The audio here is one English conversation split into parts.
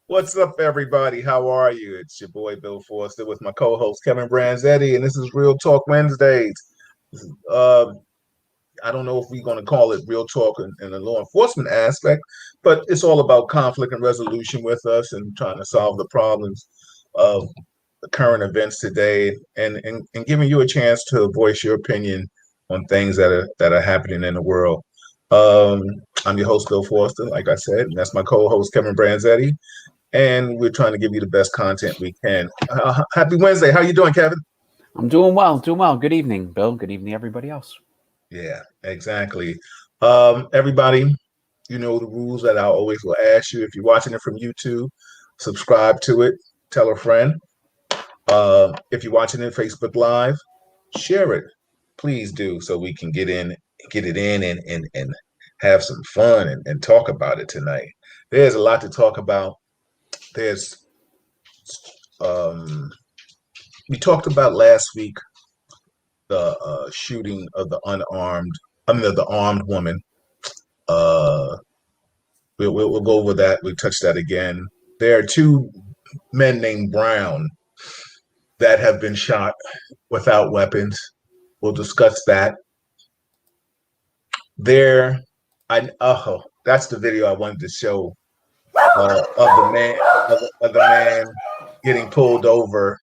What's up, everybody? How are you? It's your boy Bill Forster with my co-host Kevin Branzetti, and this is Real Talk Wednesdays. Uh, I don't know if we're going to call it Real Talk in the law enforcement aspect, but it's all about conflict and resolution with us and trying to solve the problems of the current events today, and giving you a chance to voice your opinion on things that are happening in the world. Um, I'm your host Bill Forster, like I said, and that's my co-host Kevin Branzetti, and we're trying to give you the best content we can. Happy Wednesday. How you doing, Kevin? I'm doing well, doing well. Good evening, Bill. Good evening, everybody else. Yeah, exactly. Everybody, you know the rules that I always will ask you. If you're watching it from YouTube, subscribe to it, tell a friend. If you're watching it Facebook Live, share it. Please do so we can get it in and have some fun and talk about it tonight. There's a lot to talk about. There's um we talked about last week the shooting of the armed woman. Uh, we'll go over that. We touch that again. There are two men named Brown that have been shot without weapons. We'll discuss that. There, I that's the video I wanted to show of the man of the man getting pulled over.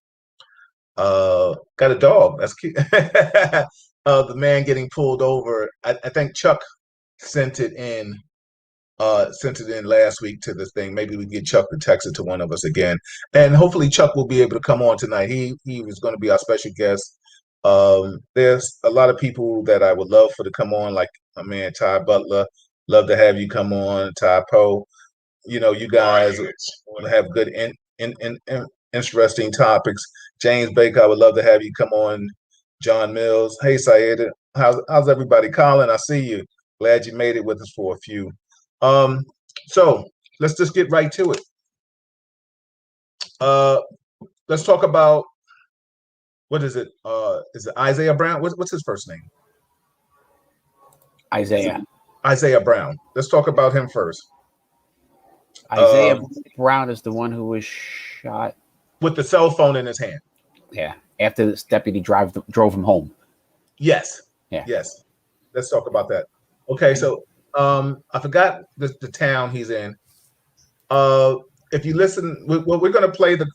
Got a dog. That's cute. The man getting pulled over. I think Chuck sent it in sent it in last week to this thing. Maybe we get Chuck to text it to one of us again. And hopefully Chuck will be able to come on tonight. He was going to be our special guest. There's a lot of people that I would love for to come on, like my man Ty Butler. Love to have you come on, Ty Poe. You know, you guys will have good in interesting topics. James Baker, I would love to have you come on. John Mills. Hey Saida, how's everybody? Colin, I see you. Glad you made it with us for a few. Um, so let's just get right to it. Uh, let's talk about what is it Isaiah Brown? What's his first name? Isaiah. Isaiah Brown. Let's talk about him first. Isaiah Um, Brown is the one who was shot. with the cell phone in his hand. Yeah, after this deputy drove him home. Yes, Yeah. yes. Let's talk about that. Okay, so I forgot the town he's in. Uh, if you listen, we're going to play the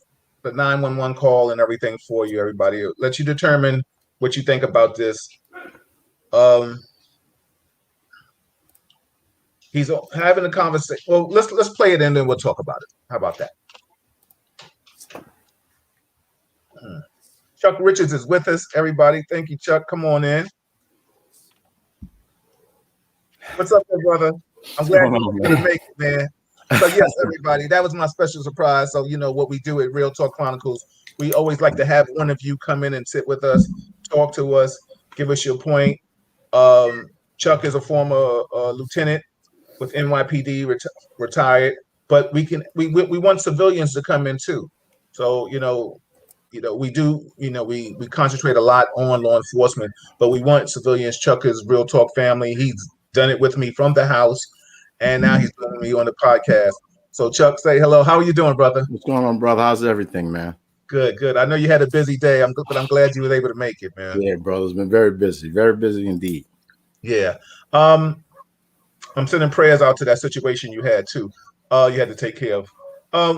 911 call and everything for you, everybody. Let you determine what you think about this. Um, he's having a conversation. Well, let's play it and then we'll talk about it. How about that? Chuck Richards is with us, everybody. Thank you, Chuck. Come on in. What's up, there, brother? I'm glad you could make it, man. So yes, everybody, that was my special surprise. So you know what we do at Real Talk Chronicles. We always like to have one of you come in and sit with us, talk to us, give us your point. Chuck is a former lieutenant with NYPD, retired, but we want civilians to come in too. So we do we concentrate a lot on law enforcement, but we want civilians. Chuck is Real Talk family. He's done it with me from the house, and now he's doing me on the podcast. So Chuck, say hello. How are you doing, brother? What's going on, brother? How's everything, man? Good, good. I know you had a busy day, but I'm glad you were able to make it, man. Yeah, brother. It's been very busy indeed. Yeah. I'm sending prayers out to that situation you had too. You had to take care of.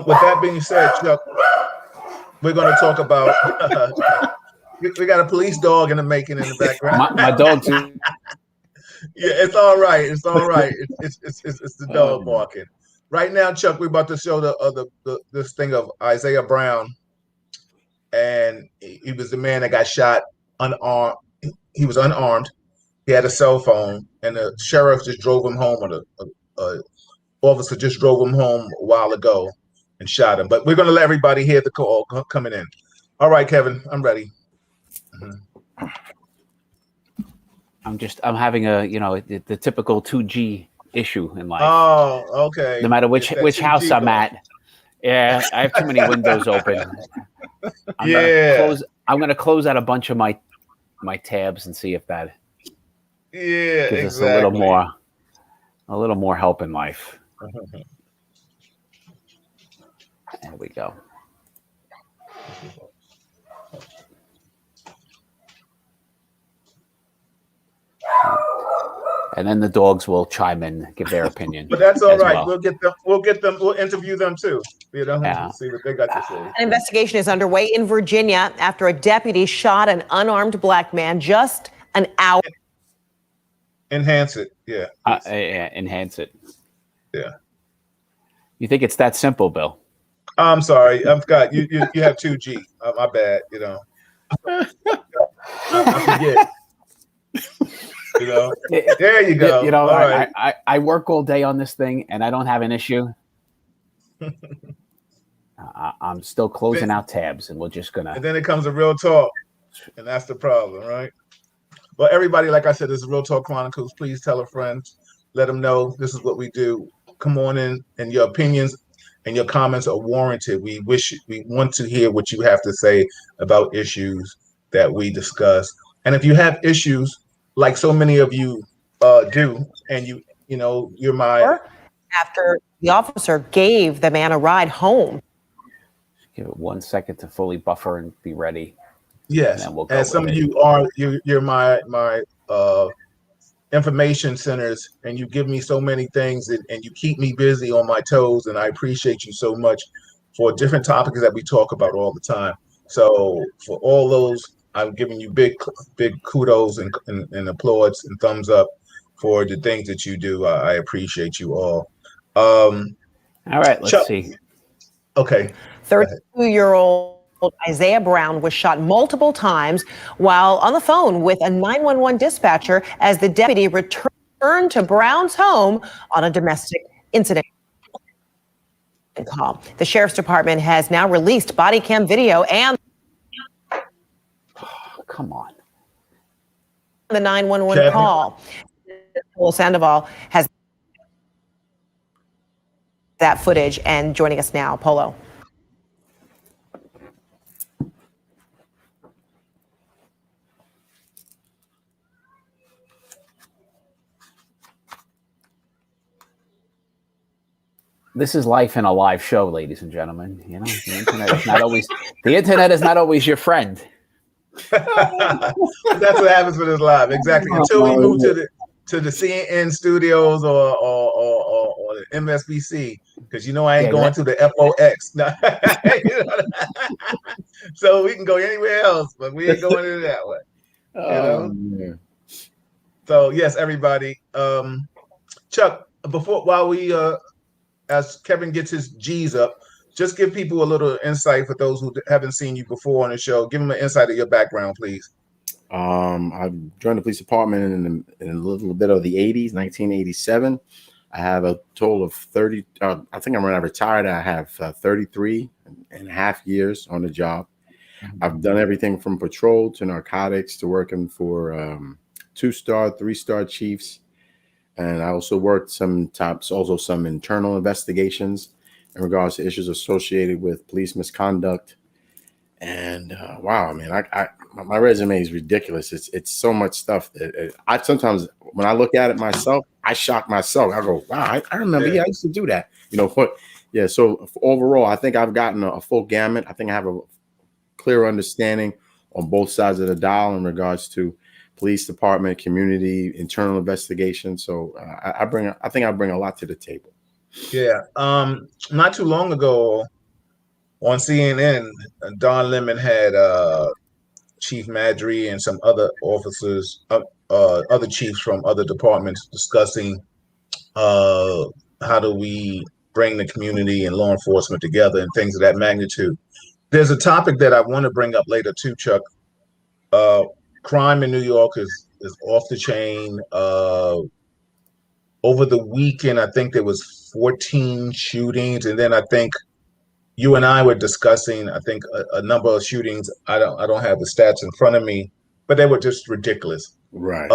With that being said, Chuck, we're going to talk about. We got a police dog in the making in the background. My dog too. Yeah, it's all right. It's all right. It's the dog barking. Right now, Chuck, we're about to show this thing of Isaiah Brown, and he was the man that got shot unarmed. He was unarmed. He had a cell phone, and the sheriff just drove him home, or the officer just drove him home a while ago and shot him. But we're going to let everybody hear the call coming in. All right, Kevin, I'm ready. Mm-hmm. I'm having the typical 2G issue in life. Oh, okay. No matter which house I'm at. Yeah, I have too many windows open. I'm gonna close out a bunch of my tabs and see if that gives us a little more help in life. There we go. And then the dogs will chime in, give their opinion. But that's all right. Well. We'll interview them too. See what they got to say. An investigation is underway in Virginia after a deputy shot an unarmed black man just an hour. Enhance it. Yeah. Enhance it. Yeah. You think it's that simple, Bill? I'm sorry. I forgot. You have 2G. My bad. I forget. There you go. All right. I work all day on this thing, and I don't have an issue. I'm still closing out tabs, and we're just gonna. And then it comes to real talk, and that's the problem, right? Well, everybody, like I said, this is Real Talk Chronicles. Please tell a friend, let them know this is what we do. Come on in, and your opinions and your comments are warranted. We want to hear what you have to say about issues that we discuss. And if you have issues, like so many of you do, and you're my. After the officer gave the man a ride home. Give it 1 second to fully buffer and be ready. Yes, and some of you are you're my information centers, and you give me so many things, and you keep me busy on my toes, and I appreciate you so much for different topics that we talk about all the time. So for all those, I'm giving you big kudos and applause and thumbs up for the things that you do. I appreciate you all. All right, let's see. Okay. 32-year-old Isaiah Brown was shot multiple times while on the phone with a 911 dispatcher as the deputy returned to Brown's home on a domestic incident call. The sheriff's department has now released body cam video and come on. The 911 call. Sandoval has that footage and joining us now, Polo. This is life in a live show, ladies and gentlemen. The internet is not always your friend. That's what happens with this live. Exactly. Until we move to the CNN studios or the MSBC, because I ain't going to the FOX. So we can go anywhere else, but we ain't going into that way. So yes, everybody. Chuck, while we as Kevin gets his G's up, just give people a little insight for those who haven't seen you before on the show. Give them an insight of your background, please. I joined the police department in a little bit of the 80s, 1987. I have a total of 30. I think when I retired, I have 33 and a half years on the job. I've done everything from patrol to narcotics to working for 2-star, 3-star chiefs. And I also worked some internal investigations in regards to issues associated with police misconduct. And wow, man, my resume is ridiculous. It's so much stuff that I sometimes, when I look at it myself, I shock myself. I go, wow, I remember, I used to do that. So overall, I think I've gotten a full gamut. I think I have a clear understanding on both sides of the dial in regards to police department, community, internal investigation. So I think I bring a lot to the table. Yeah. Not too long ago on CNN, Don Lemon had Chief Madry and some other officers, other chiefs from other departments discussing how do we bring the community and law enforcement together and things of that magnitude. There's a topic that I want to bring up later too, Chuck. Crime in New York is off the chain. Over the weekend, I think there was 14 shootings, and then I think you and I were discussing, I think, a number of shootings. I don't have the stats in front of me, but they were just ridiculous. Right.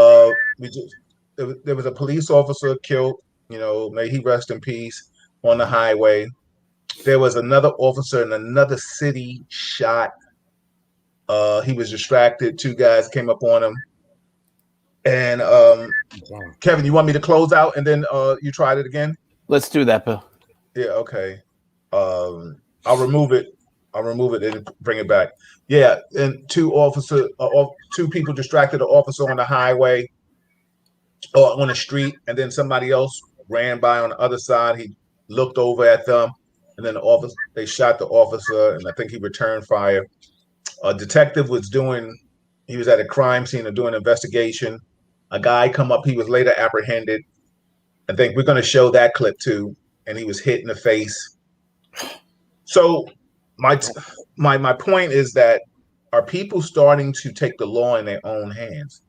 There was a police officer killed. May he rest in peace, on the highway. There was another officer in another city shot. He was distracted. 2 guys came up on him. And Kevin, you want me to close out and then you tried it again? Let's do that, Bill. Yeah, okay. I'll remove it. And bring it back. Yeah, and two people distracted an officer on the highway or on the street, and then somebody else ran by on the other side. He looked over at them, and then they shot the officer, and I think he returned fire. A detective he was at a crime scene and doing an investigation. A guy come up, he was later apprehended. I think we're going to show that clip too, and he was hit in the face. So my point is that are people starting to take the law in their own hands?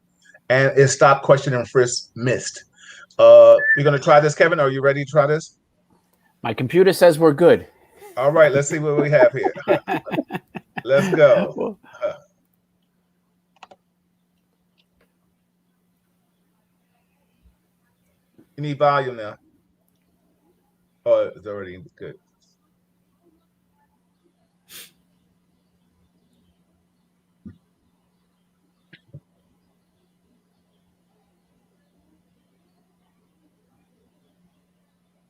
And is stop, question, and frisk missed? We're going to try this, Kevin. Are you ready to try this? My computer says we're good. All right, let's see what we have here. Let's go. You need volume now. Oh, it's already good.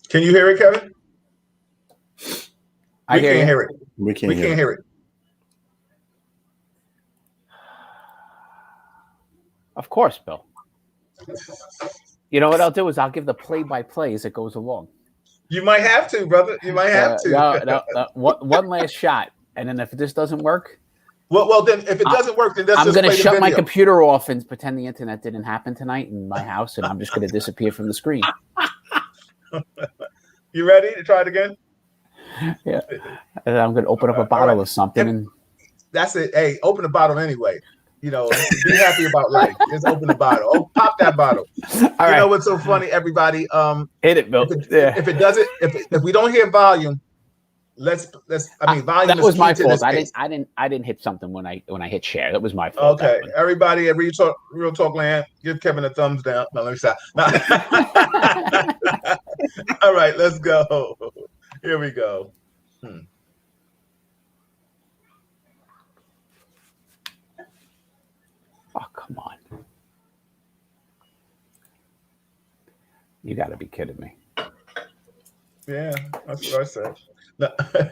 Can you hear it, Kevin? We can't hear it. We can't hear it. Of course, Bill. You know what I'll do is I'll give the play-by-play as it goes along. You might have to, brother. You might have to. One last shot, and then if this doesn't work, well, then if it doesn't work, then I'm going to shut my computer off and pretend the internet didn't happen tonight in my house, and I'm just going to disappear from the screen. You ready to try it again? Yeah. And I'm going to open up a bottle of something. And that's it. Hey, open the bottle anyway. You know, be happy about life. Just open the bottle. Oh, pop that bottle. You know what's so funny, everybody? Hit it, Bill. If it doesn't, if we don't hear volume, volume. That was my fault. I didn't hit something when I hit share. That was my fault. Okay, everybody at Real Talk Land, give Kevin a thumbs down. No, let me stop. No. All right, let's go. Here we go. Oh, come on. You got to be kidding me. Yeah, that's what I said.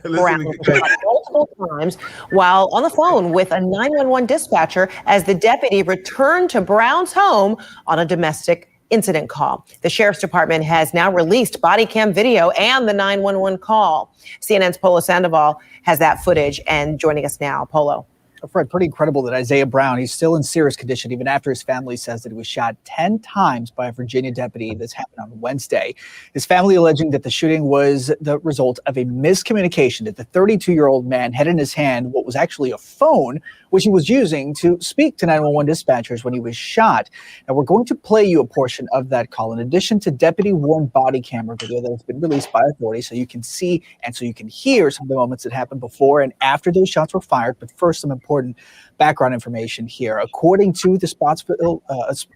Multiple times while on the phone with a 911 dispatcher as the deputy returned to Brown's home on a domestic incident call. The sheriff's department has now released body cam video and the 911 call. CNN's Polo Sandoval has that footage and joining us now. Polo. Fred, pretty incredible that Isaiah Brown, he's still in serious condition even after his family says that he was shot 10 times by a Virginia deputy. This happened on Wednesday. His family alleging that the shooting was the result of a miscommunication, that the 32-year-old man had in his hand what was actually a phone, which he was using to speak to 911 dispatchers when he was shot. Now, we're going to play you a portion of that call in addition to deputy-worn body camera video that has been released by authorities so you can see and so you can hear some of the moments that happened before and after those shots were fired. But first, some important background information here. According to the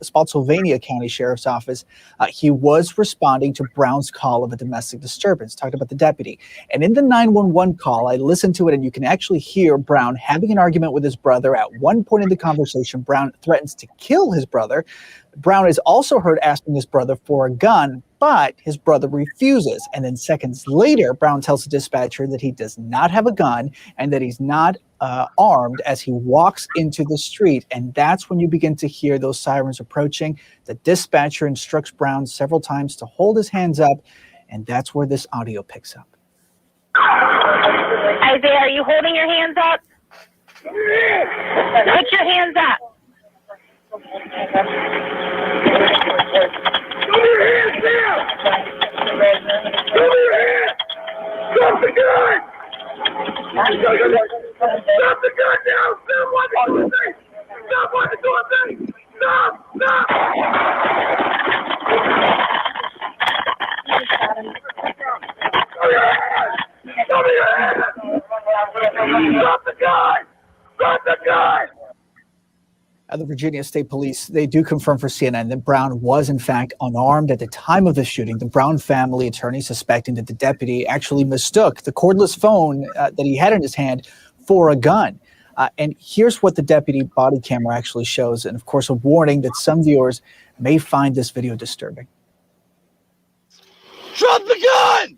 Spotsylvania County Sheriff's Office, he was responding to Brown's call of a domestic disturbance, talked about the deputy. And in the 911 call, I listened to it, and you can actually hear Brown having an argument with his brother. At one point in the conversation, Brown threatens to kill his brother. Brown is also heard asking his brother for a gun, but his brother refuses. And then seconds later, Brown tells the dispatcher that he does not have a gun and that he's not armed as he walks into the street. And that's when you begin to hear those sirens approaching. The dispatcher instructs Brown several times to hold his hands up, and that's where this audio picks up. Isaiah, are you holding your hands up? Put your hands up. Put your hands down! Put your hands! Stop the gun! Stop the gun now! Stop what you're doing! Stop what you're doing! Stop! Stop! Stop your hands! Stop the gun! Stop the gun! The Virginia State Police, they do confirm for CNN that Brown was in fact unarmed at the time of the shooting. The Brown family attorney suspecting that the deputy actually mistook the cordless phone that he had in his hand for a gun. And here's what the deputy body camera actually shows. And of course, a warning that some viewers may find this video disturbing. Drop the gun!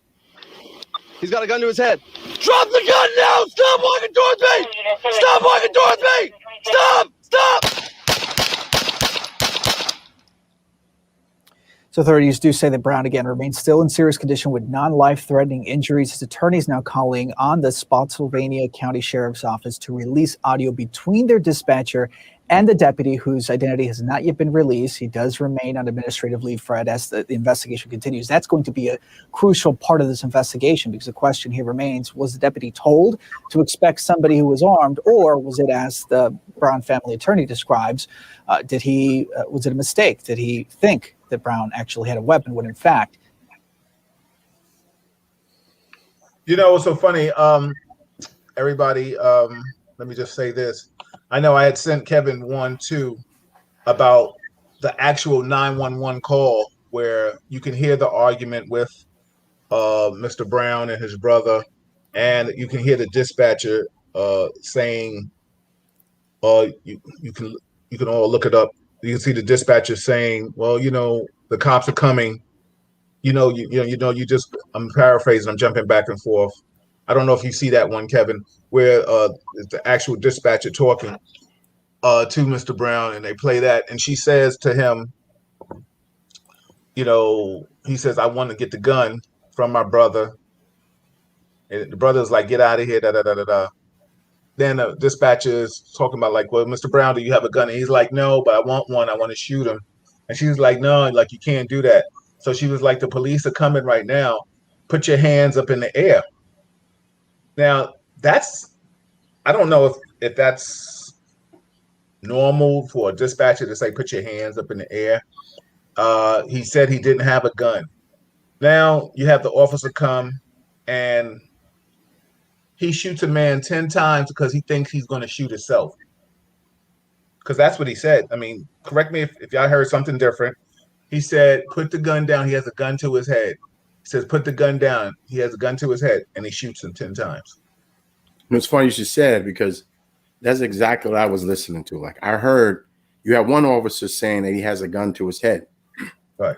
He's got a gun to his head. Drop the gun now! Stop walking towards me! Stop walking towards me! Stop! Stop! So authorities do say that Brown, again, remains still in serious condition with non-life-threatening injuries. His attorney is now calling on the Spotsylvania County Sheriff's Office to release audio between their dispatcher and the deputy, whose identity has not yet been released. He does remain on administrative leave, Fred, as the investigation continues. That's going to be a crucial part of this investigation, because the question here remains, was the deputy told to expect somebody who was armed, or was it, as the Brown family attorney describes, was it a mistake? Did he think that Brown actually had a weapon when in fact? You know, it's so funny. Everybody, let me just say this. I know I had sent Kevin 1-2 about the actual 911 call where you can hear the argument with Mr. Brown and his brother, and you can hear the dispatcher saying, you can all look it up. You can see the dispatcher saying, well, you know, the cops are coming. I'm paraphrasing, I'm jumping back and forth. I don't know if you see that one, Kevin, where the actual dispatcher talking to Mr. Brown, and they play that, and she says to him, you know, he says, I want to get the gun from my brother. And the brother's like, get out of here, da da da da da. Then the dispatcher is talking about, like, well, Mr. Brown, do you have a gun? And he's like, no, but I want one. I want to shoot him. And she was like, no, like, you can't do that. So she was like, the police are coming right now. Put your hands up in the air. Now, I don't know if that's normal for a dispatcher to say, put your hands up in the air. He said he didn't have a gun. Now you have the officer come and he shoots a man 10 times because he thinks he's going to shoot himself. Because that's what he said. I mean, correct me if y'all heard something different. He said, put the gun down. He has a gun to his head. He says, put the gun down. He has a gun to his head, and he shoots him 10 times. It's funny you should say it, because that's exactly what I was listening to. Like, I heard you have one officer saying that he has a gun to his head. Right.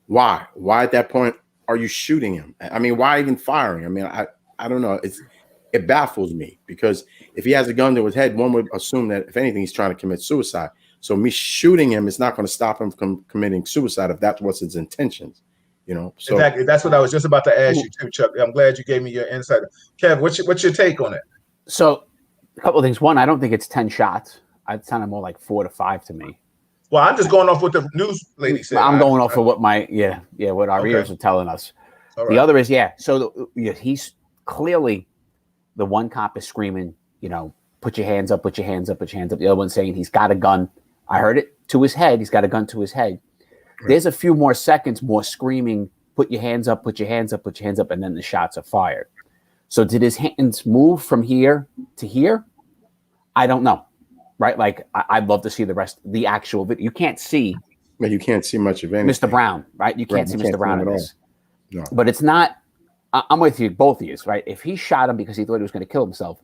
Why? Why at that point are you shooting him? I mean, why even firing? I mean, I don't know. It baffles me, because if he has a gun to his head, one would assume that if anything, he's trying to commit suicide. So me shooting him is not going to stop him from committing suicide if that was his intentions. You know, so exactly. That's what I was just about to ask you too, Chuck. I'm glad you gave me your insight. Kev, what's your take on it? So, a couple of things. One, I don't think it's 10 shots. It sounded more like 4 to 5 to me. Well, I'm just going off what the news lady said. I'm going off of what what our ears are telling us. Right. The other is, so he's clearly, the one cop is screaming, you know, put your hands up, put your hands up, put your hands up. The other one's saying he's got a gun. I heard it to his head. He's got a gun to his head. Right. There's a few more seconds, more screaming, put your hands up, put your hands up, put your hands up, and then the shots are fired. So did his hands move from here to here? I don't know. Right? Like, I'd love to see the actual video. You can't see. But you can't see much of anything. Mr. Brown, right? You can't see Mr. Brown in this. No. But it's not, I'm with you, both of you, right? If he shot him because he thought he was going to kill himself,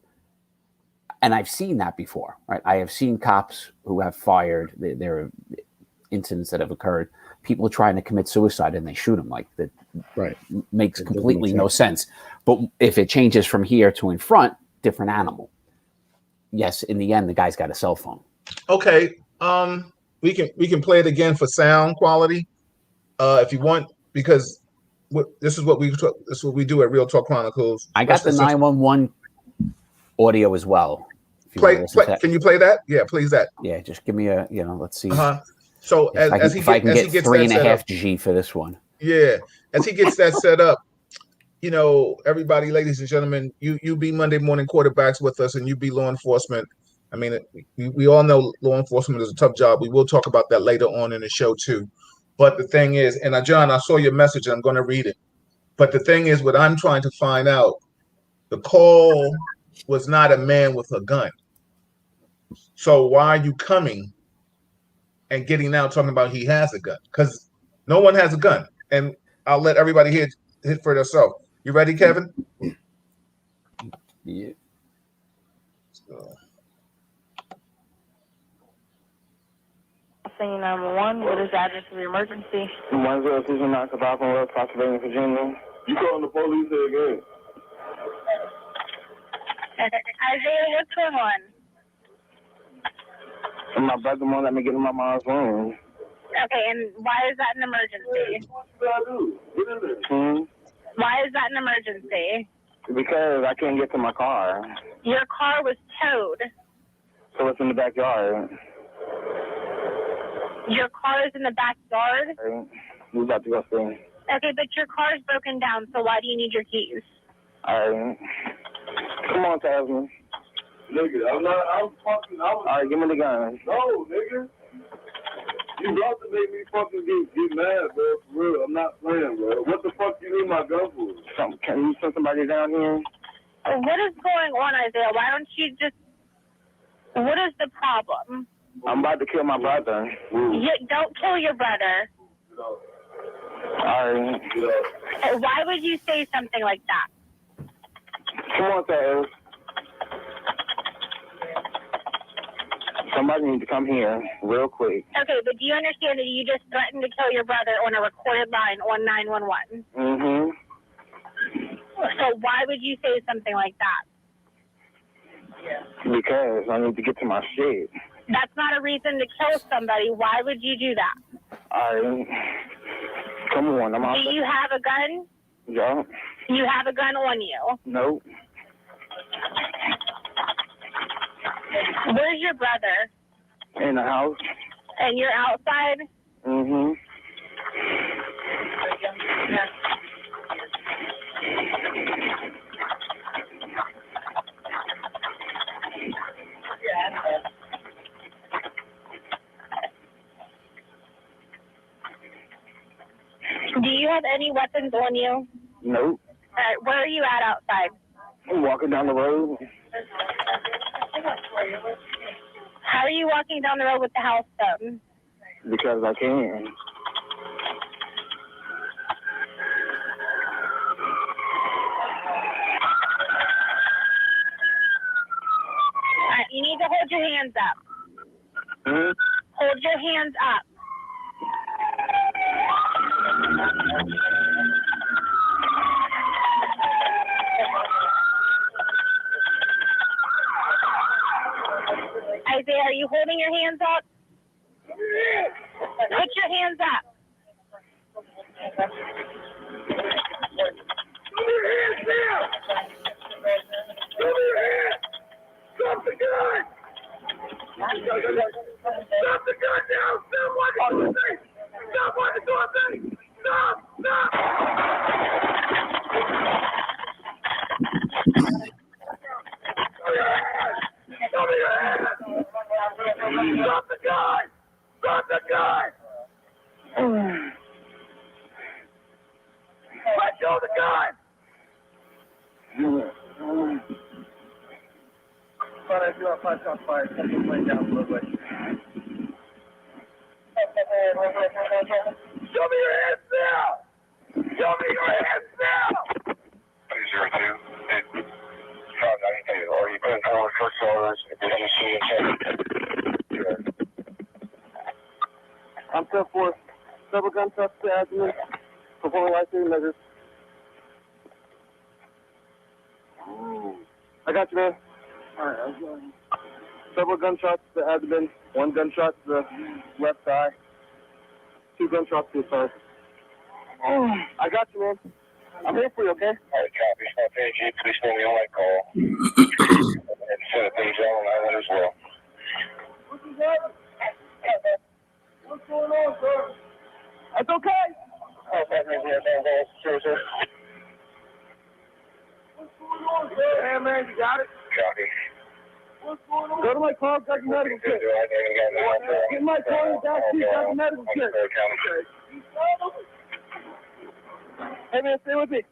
and I've seen that before, right? I have seen cops who have fired, there are incidents that have occurred, people trying to commit suicide and they shoot them. Like, that makes completely no sense. But if it changes from here to in front, different animal. Yes, in the end, the guy's got a cell phone. Okay, we can play it again for sound quality, if you want, because this is what we do at Real Talk Chronicles. I got the 911 audio as well. Play, can you play that? Yeah, please that. Yeah, just give me a, let's see. So if I can get 3.5 G for this one. Yeah, as he gets that set up, you know, everybody, ladies and gentlemen, you be Monday morning quarterbacks with us, and you be law enforcement. I mean, we all know law enforcement is a tough job. We will talk about that later on in the show too. But the thing is, and John, I saw your message, and I'm going to read it. But the thing is, what I'm trying to find out, the call was not a man with a gun. So why are you coming and getting out talking about he has a gun? Because no one has a gun. And I'll let everybody hit for themselves. You ready, Kevin? Yeah. Scene 911, what is the address of the emergency? 1029 Tobacco Road, Spotsylvania, Virginia. You calling the police here again? Isaiah, what's going on? And my brother won't let me get in my mom's room. Okay, and why is that an emergency? Why is that an emergency? Because I can't get to my car. Your car was towed. So it's in the backyard. Your car is in the backyard? We about to go see. Okay, but your car is broken down, so why do you need your keys? Alright. Come on, Tasman. Nigga, Alright, give me the gun. No, nigga. You about to make me fucking get mad, bro. For real, I'm not playing, bro. What the fuck you need my gun for? Can you send somebody down here? What is going on, Isaiah? Why don't you just... What is the problem? I'm about to kill my brother. Don't kill your brother. Alright. Why would you say something like that? Come on, Taz. Somebody needs to come here real quick. Okay, but do you understand that you just threatened to kill your brother on a recorded line on 911? Mm-hmm. So why would you say something like that? Because I need to get to my shit. That's not a reason to kill somebody. Why would you do that? Alright. Come on, I'm out. Do you have a gun? Yeah. You have a gun on you? Nope. Where's your brother? In the house. And you're outside? Mm-hmm. Do you have any weapons on you? Nope. Alright, where are you at outside? I'm walking down the road. How are you walking down the road with the house phone? Because I can. Alright, you need to hold your hands up. Mm-hmm. Hold your hands up. Isaiah, are you holding your hands up? Put your hands up. Show me your hands now! Show me your hands! Stop the gun! Stop the gun now! Stop walking towards me! Stop walking towards me! Stop! Stop! Show me your hands! Stop the gun! Stop the gun! Let go of the gun! Thought I threw out 5 shots fired. Something went down the roadway. Show me your hands now! Show me your hands now! 202. Or you put forward first orders. I'm set for several gunshots to abdomen. Performing life-saving measures. I got you, man. Alright, I'm going. Several gunshots to the abdomen, 1 gunshot to the left thigh, 2 gunshots to the side. I got you, man. I'm here for you, okay? Alright, copy. Stop AG. Please send me a light call. And send a page out on that one as well. What's going on, sir? That's okay. What's going on, sir? Hey, man, you got it? Copy. What's going on? Go to my car, got your medical kit. Get my car in the back seat, got your medical kit. Hey, man, stay with me.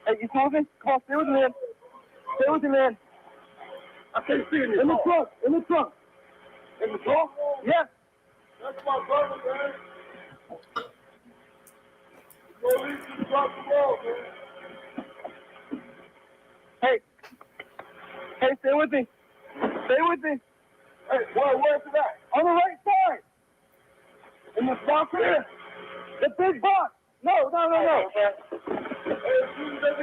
Hey, you talking? Come on, stay with me, man. Stay with me, man. I can't see you. In the trunk. In the trunk. In the trunk? Yes. That's my brother, man. Police just dropped the ball, man. Hey. Hey, stay with me. Stay with me. Hey, where's it at? On the right side. In the box here? The big box. No. Hey, you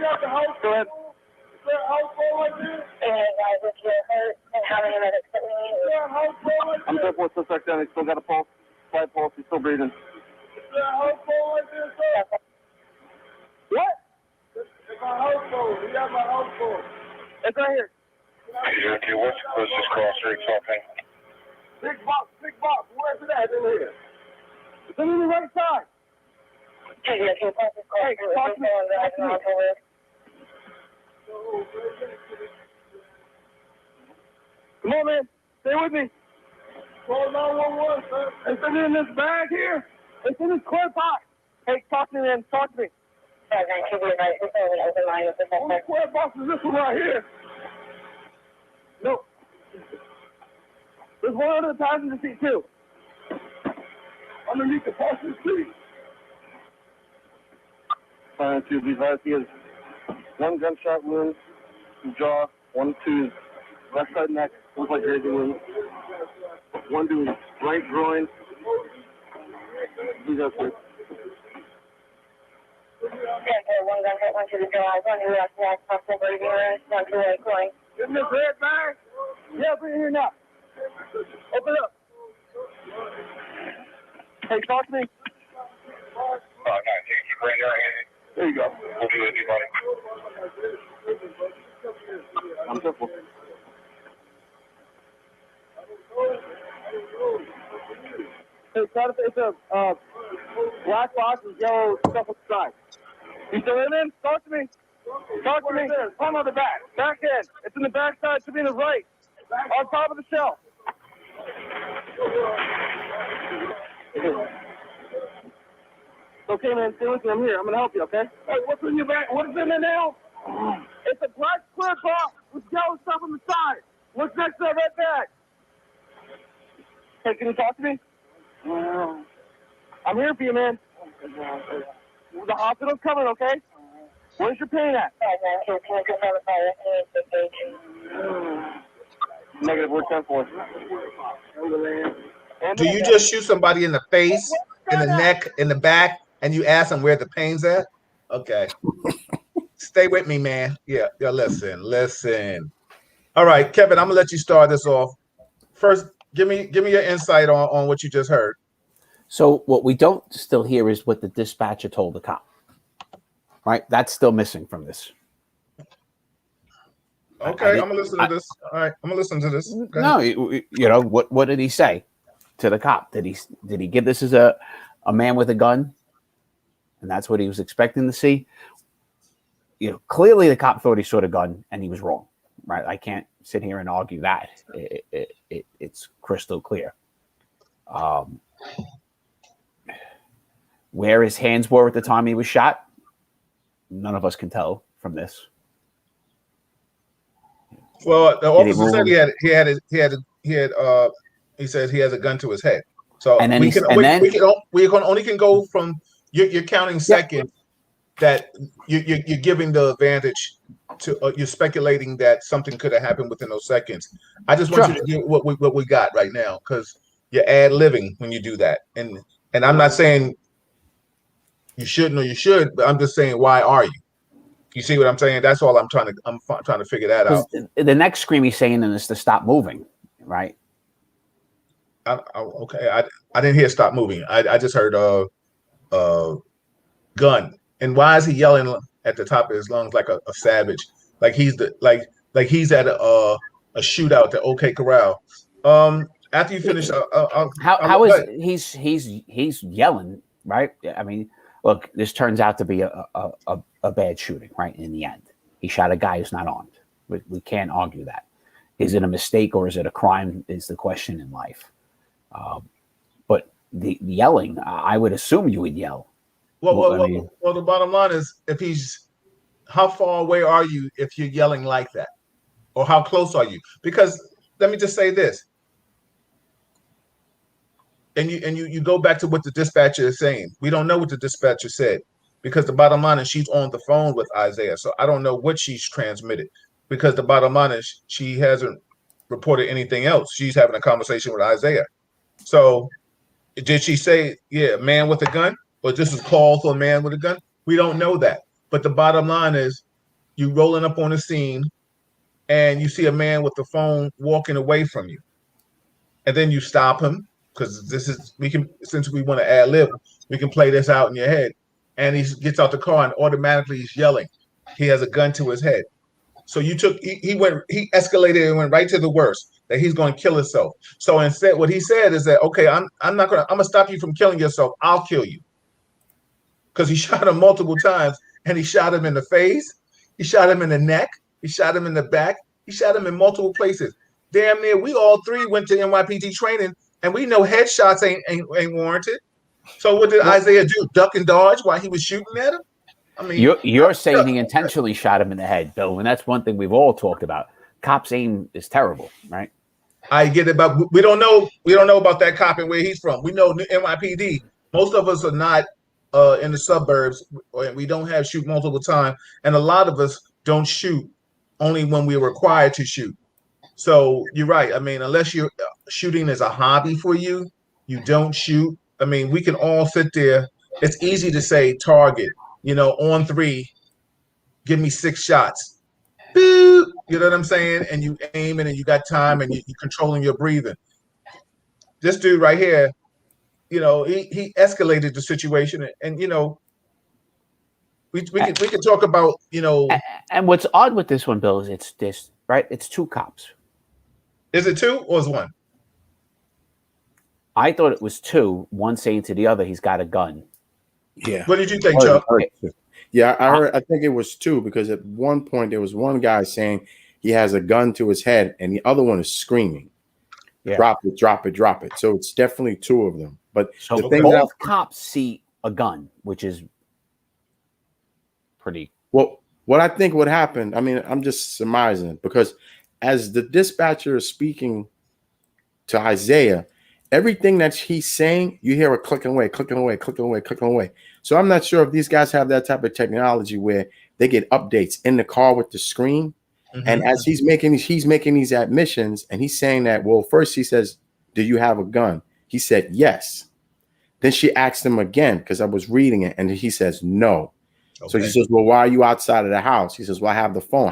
got the house. Go ahead. Is there a house phone like this? Guys, if you're hurt and how many minutes that we need. Is there a house phone like this? I'm 10-4 suspect down. He's still got a pulse. Slight pulse. He's still breathing. Is there a house phone like this, sir? What? It's my house phone. We got my house phone. It's right here. Okay, what's the closest cross street something? Big box. Where's it at in here? It's on the right side. Hey, talk to me. Come on, man. Stay with me. Call 911, sir. It's in this bag here. It's in this clear box. Hey, talk to me, man. Talk to me. What square box is this one right here? No. There's one under the passenger seat, too. Underneath the passenger seat. Trying to be advised, he has one gunshot wound to the jaw, one to his left side neck, looks like grazing wound. One to his right groin. These are two. One gunshot, one to the jaw, one to the left neck, possible breathing room, one to the right groin. In this red bag? Yeah, bring it here now. Open up. Hey, talk to me. Oh, no, keep right there, Andy. There you go. We'll do it, buddy. I'm simple. It's a black box with yellow stuff on the side. You still in it? Talk to me. Talk to me. Palm on the back. Back end. It's in the back side. To be in the right. On top of the shelf. Okay, man. Stay with me. I'm here. I'm going to help you, okay? Hey, what's in your bag? What is in there now? It's a black clear box with yellow stuff on the side. What's next to that red bag? Hey, can you talk to me? I'm here for you, man. The hospital's coming, okay? Where's your pain at? Negative, we're 10-4. Do you just shoot somebody in the face, in the neck, in the back, and you ask them where the pain's at? Okay. Stay with me, man. Yeah, listen. All right, Kevin, I'm gonna let you start this off. First, give me your insight on what you just heard. So what we don't still hear is what the dispatcher told the cop. Right? That's still missing from this. Okay, I'm gonna listen to this. All right, I'm gonna listen to this. No, you know what did he say to the cop? Did he give this as a man with a gun, and that's what he was expecting to see? You know, clearly the cop thought he saw the gun, and he was wrong. Right? I can't sit here and argue that. It's crystal clear. Where his hands were at the time he was shot, none of us can tell from this. Well, the officer said he said he has a gun to his head. So and then we can only go from you're counting seconds that you're giving the advantage to you're speculating that something could have happened within those seconds. I just want you to get what we got right now, because you're ad-libbing when you do that, and I'm not saying you shouldn't or you should, but I'm just saying, why are you? You see what I'm saying? That's all I'm trying to figure that out. The next scream he's saying is to stop moving, right? Okay, I didn't hear stop moving. I just heard gun. And why is he yelling at the top of his lungs like a savage? Like he's he's at a shootout at OK Corral. After you finish, how is he's yelling, right? I mean, look, this turns out to be a bad shooting, right? In the end, he shot a guy who's not armed. We can't argue that. Is it a mistake or is it a crime? Is the question in life. But the yelling, I would assume you would yell. Well, the bottom line is, how far away are you if you're yelling like that, or how close are you? Because let me just say this, and you go back to what the dispatcher is saying. We don't know what the dispatcher said, because the bottom line is she's on the phone with Isaiah, so I don't know what she's transmitted. Because the bottom line is she hasn't reported anything else. She's having a conversation with Isaiah. So did she say, "Yeah, man with a gun"? or this is called for a man with a gun. We don't know that. But the bottom line is, you rolling up on the scene, and you see a man with the phone walking away from you, and then you stop him because since we want to ad lib, we can play this out in your head. And he gets out the car and automatically he's yelling. He has a gun to his head. So he escalated and went right to the worst, that he's going to kill himself. So instead, what he said is that, okay, I'm gonna stop you from killing yourself. I'll kill you. Because he shot him multiple times, and he shot him in the face, he shot him in the neck, he shot him in the back, he shot him in multiple places. Damn near, we all three went to NYPD training, and we know headshots ain't warranted. So what did Isaiah do? Duck and dodge while he was shooting at him? I mean, you're saying he intentionally shot him in the head, Bill, and that's one thing we've all talked about. Cops' aim is terrible, right? I get it, but we don't know about that cop and where he's from. We know NYPD. Most of us are not in the suburbs, and we don't have shoot multiple times, and a lot of us don't shoot only when we're required to shoot. So you're right. I mean, unless you're shooting as a hobby for you, you don't shoot. I mean, we can all sit there. It's easy to say target, on 3, give me 6 shots. Boop, you know what I'm saying? And you aim it, and you got time, and you're controlling your breathing. This dude right here, he escalated the situation, and we can talk about, And what's odd with this one, Bill, is it's 2 cops. Is it 2 or is 1? I thought it was 2. One saying to the other, he's got a gun. Yeah. What did you think, Chuck? Yeah, I heard. I think it was 2 because at one point there was one guy saying he has a gun to his head, and the other one is screaming, "Drop it, drop it, drop it." So it's definitely 2 of them. But so both cops see a gun, which is pretty. Well, what I think would happen, I mean, I'm just surmising, because as the dispatcher is speaking to Isaiah, everything that he's saying, you hear a clicking away, clicking away, clicking away, clicking away. So I'm not sure if these guys have that type of technology where they get updates in the car with the screen. Mm-hmm. And as he's making these admissions, and he's saying that, well, first he says, "Do you have a gun?" He said, "Yes." Then she asked him again, because I was reading it, and he says, "No." Okay. So she says, "Well, why are you outside of the house?" He says, "Well, I have the phone."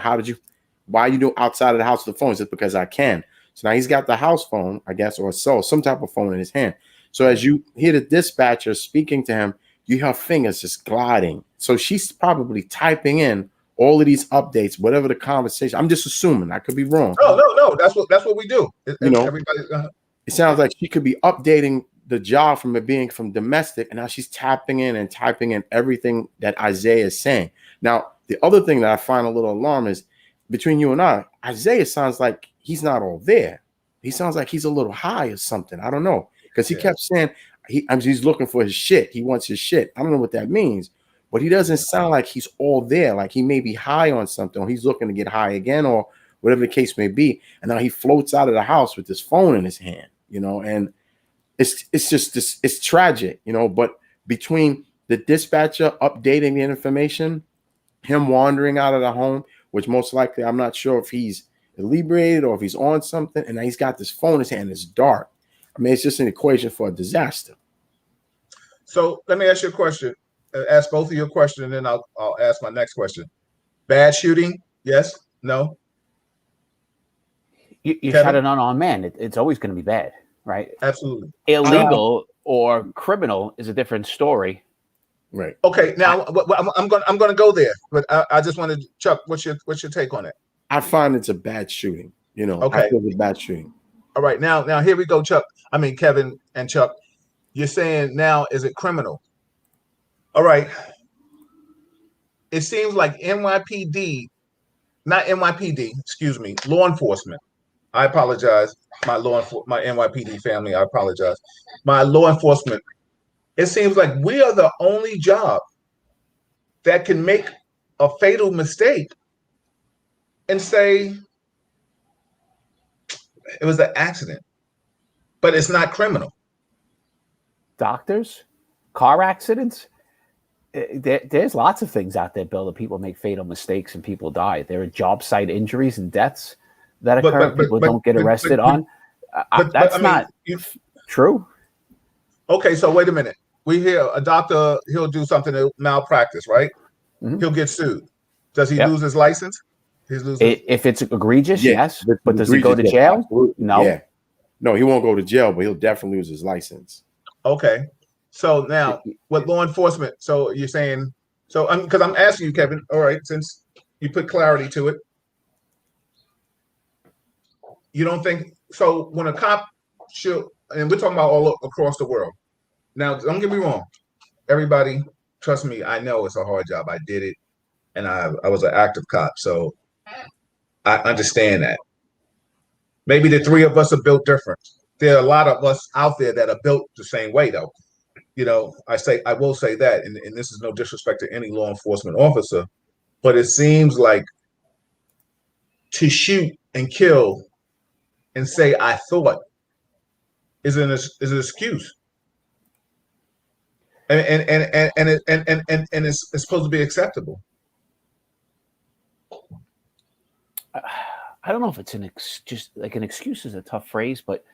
Why are you doing outside of the house with the phone? He says, "Because I can." So now he's got the house phone, I guess, or some type of phone in his hand. So as you hear the dispatcher speaking to him, you hear her fingers just gliding. So she's probably typing in all of these updates, whatever the conversation. I'm just assuming. I could be wrong. No. That's what we do. It sounds like she could be updating the job from it being from domestic, and now she's tapping in and typing in everything that Isaiah is saying. Now, the other thing that I find a little alarming is, between you and I, Isaiah sounds like he's not all there. He sounds like he's a little high or something. I don't know, because he kept saying he's looking for his shit. He wants his shit. I don't know what that means, but he doesn't sound like he's all there. Like he may be high on something, or he's looking to get high again, or whatever the case may be. And now he floats out of the house with his phone in his hand, and it's just this. It's tragic, But between the dispatcher updating the information, him wandering out of the home, which most likely, I'm not sure if he's inebriated or if he's on something, and now he's got this phone in his hand. It's dark. I mean, it's just an equation for a disaster. So let me ask you a question. Ask both of your questions, and then I'll ask my next question. Bad shooting? Yes? No? You shot an unarmed man. It's always going to be bad, right? Absolutely. Illegal or criminal is a different story. Right. Okay. Now I'm going to go there, but I just wanted, Chuck, what's your take on it? I find it's a bad shooting. Okay. I feel it's a bad shooting. All right. Now here we go, Chuck. I mean, Kevin and Chuck. You're saying now, is it criminal? All right. It seems like law enforcement. I apologize. My NYPD family, I apologize. My law enforcement. It seems like we are the only job that can make a fatal mistake and say it was an accident, but it's not criminal. Doctors, car accidents. There's lots of things out there, Bill, that people make fatal mistakes and people die. There are job site injuries and deaths that occur. People don't get arrested on. That's not true. Okay, so wait a minute. we hear a doctor, he'll do something to malpractice, right? Mhm. He'll get sued. Does he Yep. lose his license? If it's egregious, yes. If But it's does he go to egregious, jail? absolutely. No. Yeah. No, he won't go to jail, but he'll definitely lose his license. Okay. So now, with law enforcement, so you're saying, so because I'm asking you, Kevin, all right, since you put clarity to it, you don't think, so when a cop should, and we're talking about all across the world. Now, don't get me wrong. Everybody, trust me, I know it's a hard job. I did it, and I was an active cop, so I understand that. Maybe the three of us are built different. There are a lot of us out there that are built the same way, though. You know, I will say that, and this is no disrespect to any law enforcement officer, but it seems like to shoot and kill and say I thought is an excuse, and it's supposed to be acceptable. I don't know if it's just like an excuse is a tough phrase, but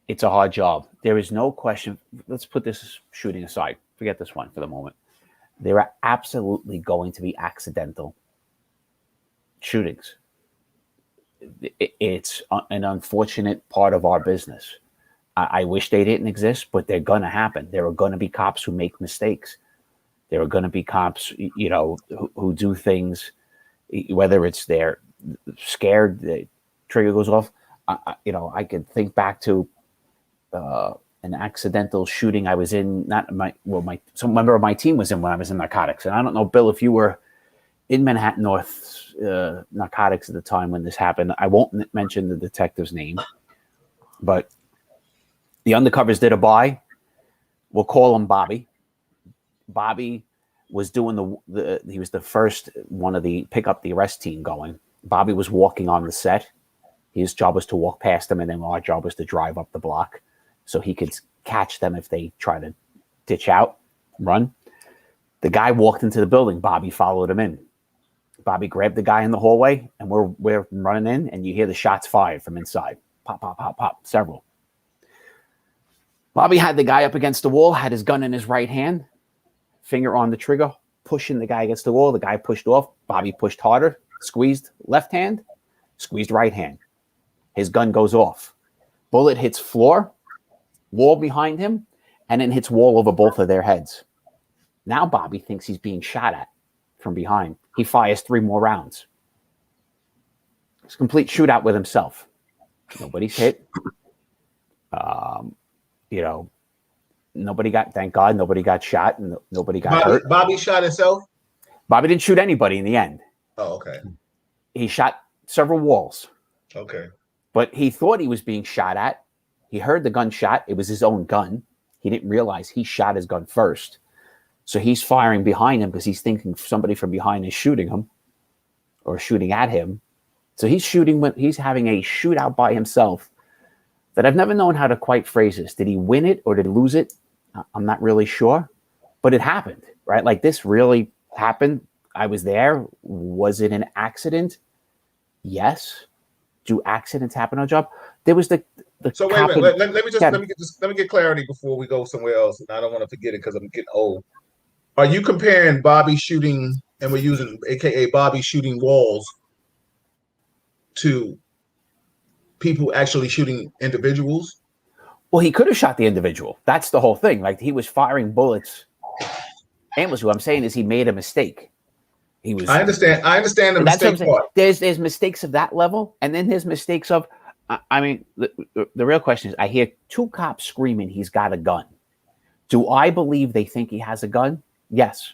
it's a hard job. There is no question. Let's put this shooting aside. Forget this one for the moment. There are absolutely going to be accidental shootings. It's an unfortunate part of our business. I wish they didn't exist, but they're going to happen. There are going to be cops who make mistakes. There are going to be cops, you know, who do things, whether it's they're scared, the trigger goes off. You know, I could think back to an accidental shooting I was in. Some member of my team was in when I was in narcotics, and I don't know, Bill, if you were in Manhattan North narcotics at the time when this happened. I won't mention the detective's name, but the undercovers did a buy. We'll call him Bobby. Bobby was doing he was the first one of the pick up the arrest team going. Bobby was walking on the set. His job was to walk past them, and then our job was to drive up the block so he could catch them if they try to ditch out, run. The guy walked into the building. Bobby followed him in. Bobby grabbed the guy in the hallway, and we're running in, and you hear the shots fired from inside. Pop, pop, pop, pop, several. Bobby had the guy up against the wall, had his gun in his right hand, finger on the trigger, pushing the guy against the wall. The guy pushed off. Bobby pushed harder, squeezed left hand, squeezed right hand. His gun goes off. Bullet hits floor, wall behind him, and then hits wall over both of their heads. Now Bobby thinks he's being shot at from behind. He fires 3 more rounds. It's a complete shootout with himself. Nobody's hit. You know, thank God, nobody got shot and nobody got hurt. Bobby shot himself? Bobby didn't shoot anybody in the end. Oh, okay. He shot several walls. Okay. But he thought he was being shot at. He heard the gunshot. It was his own gun. He didn't realize he shot his gun first. So he's firing behind him because he's thinking somebody from behind is shooting him or shooting at him. So he's having a shootout by himself that I've never known how to quite phrase this. Did he win it or did he lose it? I'm not really sure, but it happened, right? Like this really happened. I was there. Was it an accident? Yes. Do accidents happen on a job? There was the so wait a minute. Let me get clarity before we go somewhere else. And I don't want to forget it because I'm getting old. Are you comparing Bobby shooting, and we're using AKA Bobby shooting walls, to people actually shooting individuals? Well, he could have shot the individual. That's the whole thing. Like he was firing bullets. And what I'm saying is he made a mistake. I understand the mistake part. There's mistakes of that level, and then there's mistakes of, I mean, the real question is, I hear 2 cops screaming he's got a gun. Do I believe they think he has a gun? Yes.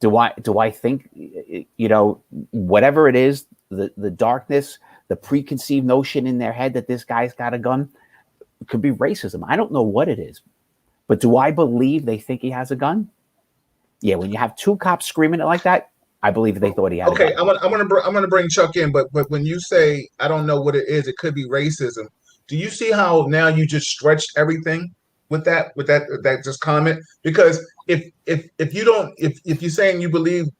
Do I think, you know, whatever it is, the darkness, the preconceived notion in their head that this guy's got a gun, it could be racism. I don't know what it is, but do I believe they think he has a gun? Yeah, when you have 2 cops screaming it like that, I believe they thought he had. Okay, I'm gonna bring Chuck in, but when you say I don't know what it is, it could be racism. Do you see how now you just stretched everything with that just comment? Because if you're saying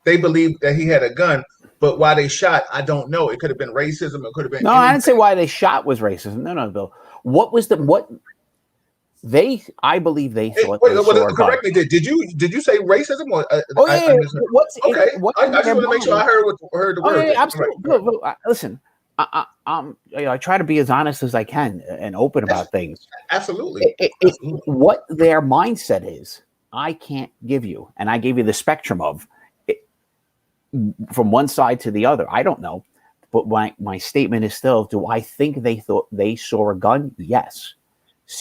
they believe that he had a gun, but why they shot, I don't know. It could have been racism. It could have been. No, anything. I didn't say why they shot was racism. No, Bill. What I believe they thought Wait, they saw a gun. correct me. Did you say racism or? Oh yeah. Okay, I just want to make sure I heard the word. Yeah, absolutely. Right. Look, listen, I try to be as honest as I can and open about things. Absolutely. What their mindset is, I can't give you, and I gave you the spectrum of it, from one side to the other. I don't know, but my statement is still: do I think they thought they saw a gun? Yes.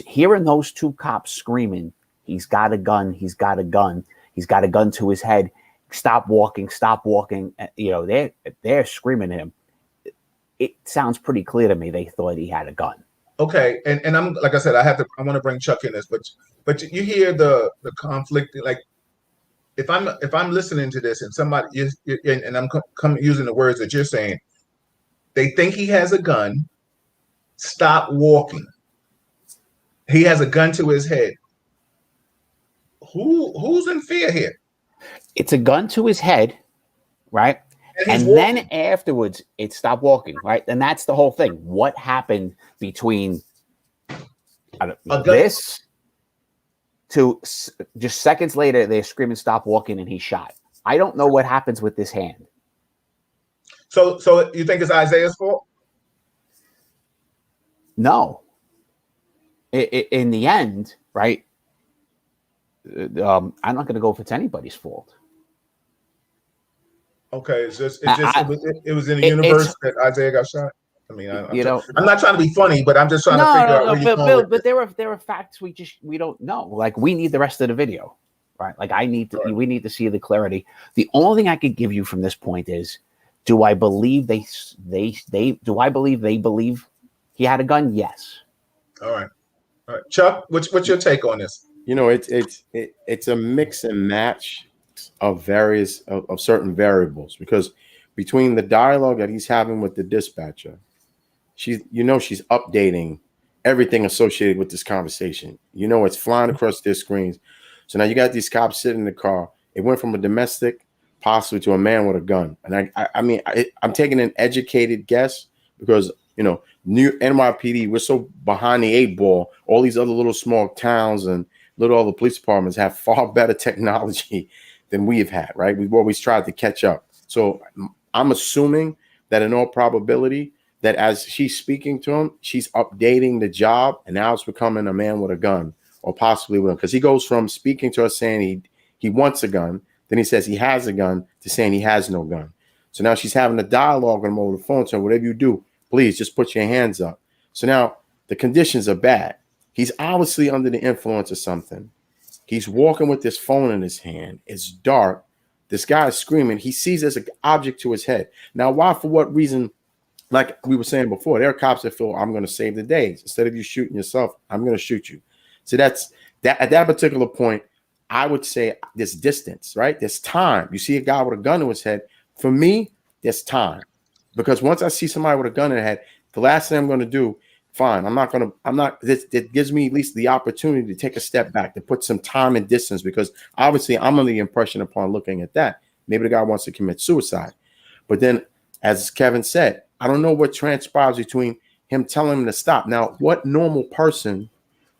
Hearing those two cops screaming, "He's got a gun! He's got a gun! He's got a gun to his head! Stop walking! Stop walking!" They're screaming at him. It sounds pretty clear to me they thought he had a gun. Okay, and I'm like I said, I want to bring Chuck in this, but you hear the conflict. Like if I'm listening to this and somebody is, and I'm using the words that you're saying, they think he has a gun. Stop walking. He has a gun to his head. Who's in fear here? It's a gun to his head, right? And then afterwards, it stopped walking, right? And that's the whole thing. What happened between this to just seconds later, they're screaming, "Stop walking," and he shot. I don't know what happens with this hand. So you think it's Isaiah's fault? No. In the end, right? I'm not going to go if it's anybody's fault. Okay, it was in the universe that Isaiah got shot. I mean, I'm not trying to be funny, but I'm just trying to figure out where you're going. But there are facts we don't know. Like we need the rest of the video, right? Like we need to see the clarity. The only thing I could give you from this point is, do I believe they believe he had a gun? Yes. All right, Chuck, what's your take on this? It's a mix and match of various of certain variables, because between the dialogue that he's having with the dispatcher, she's updating everything associated with this conversation. It's flying across their screens. So now you got these cops sitting in the car. It went from a domestic possibly to a man with a gun. And I'm taking an educated guess because new NYPD, we're so behind the 8 ball. All these other little small towns and little other police departments have far better technology than we've had, right? We've always tried to catch up. So I'm assuming that in all probability that as she's speaking to him, she's updating the job, and now it's becoming a man with a gun, or possibly with him, because he goes from speaking to us saying he wants a gun, then he says he has a gun, to saying he has no gun. So now she's having a dialogue with him over the phone, saying, whatever you do, please just put your hands up. So now the conditions are bad. He's obviously under the influence of something. He's walking with this phone in his hand. It's dark. This guy is screaming. He sees there's an object to his head. Now, why, for what reason? Like we were saying before, there are cops that feel, I'm going to save the day. Instead of you shooting yourself, I'm going to shoot you. So that's that. At that particular point, I would say there's distance, right? There's time. You see a guy with a gun to his head. For me, there's time. Because once I see somebody with a gun in their head, the last thing I'm going to do, fine. It gives me at least the opportunity to take a step back, to put some time and distance, because obviously I'm under the impression upon looking at that, maybe the guy wants to commit suicide. But then, as Kevin said, I don't know what transpires between him telling him to stop. Now, what normal person,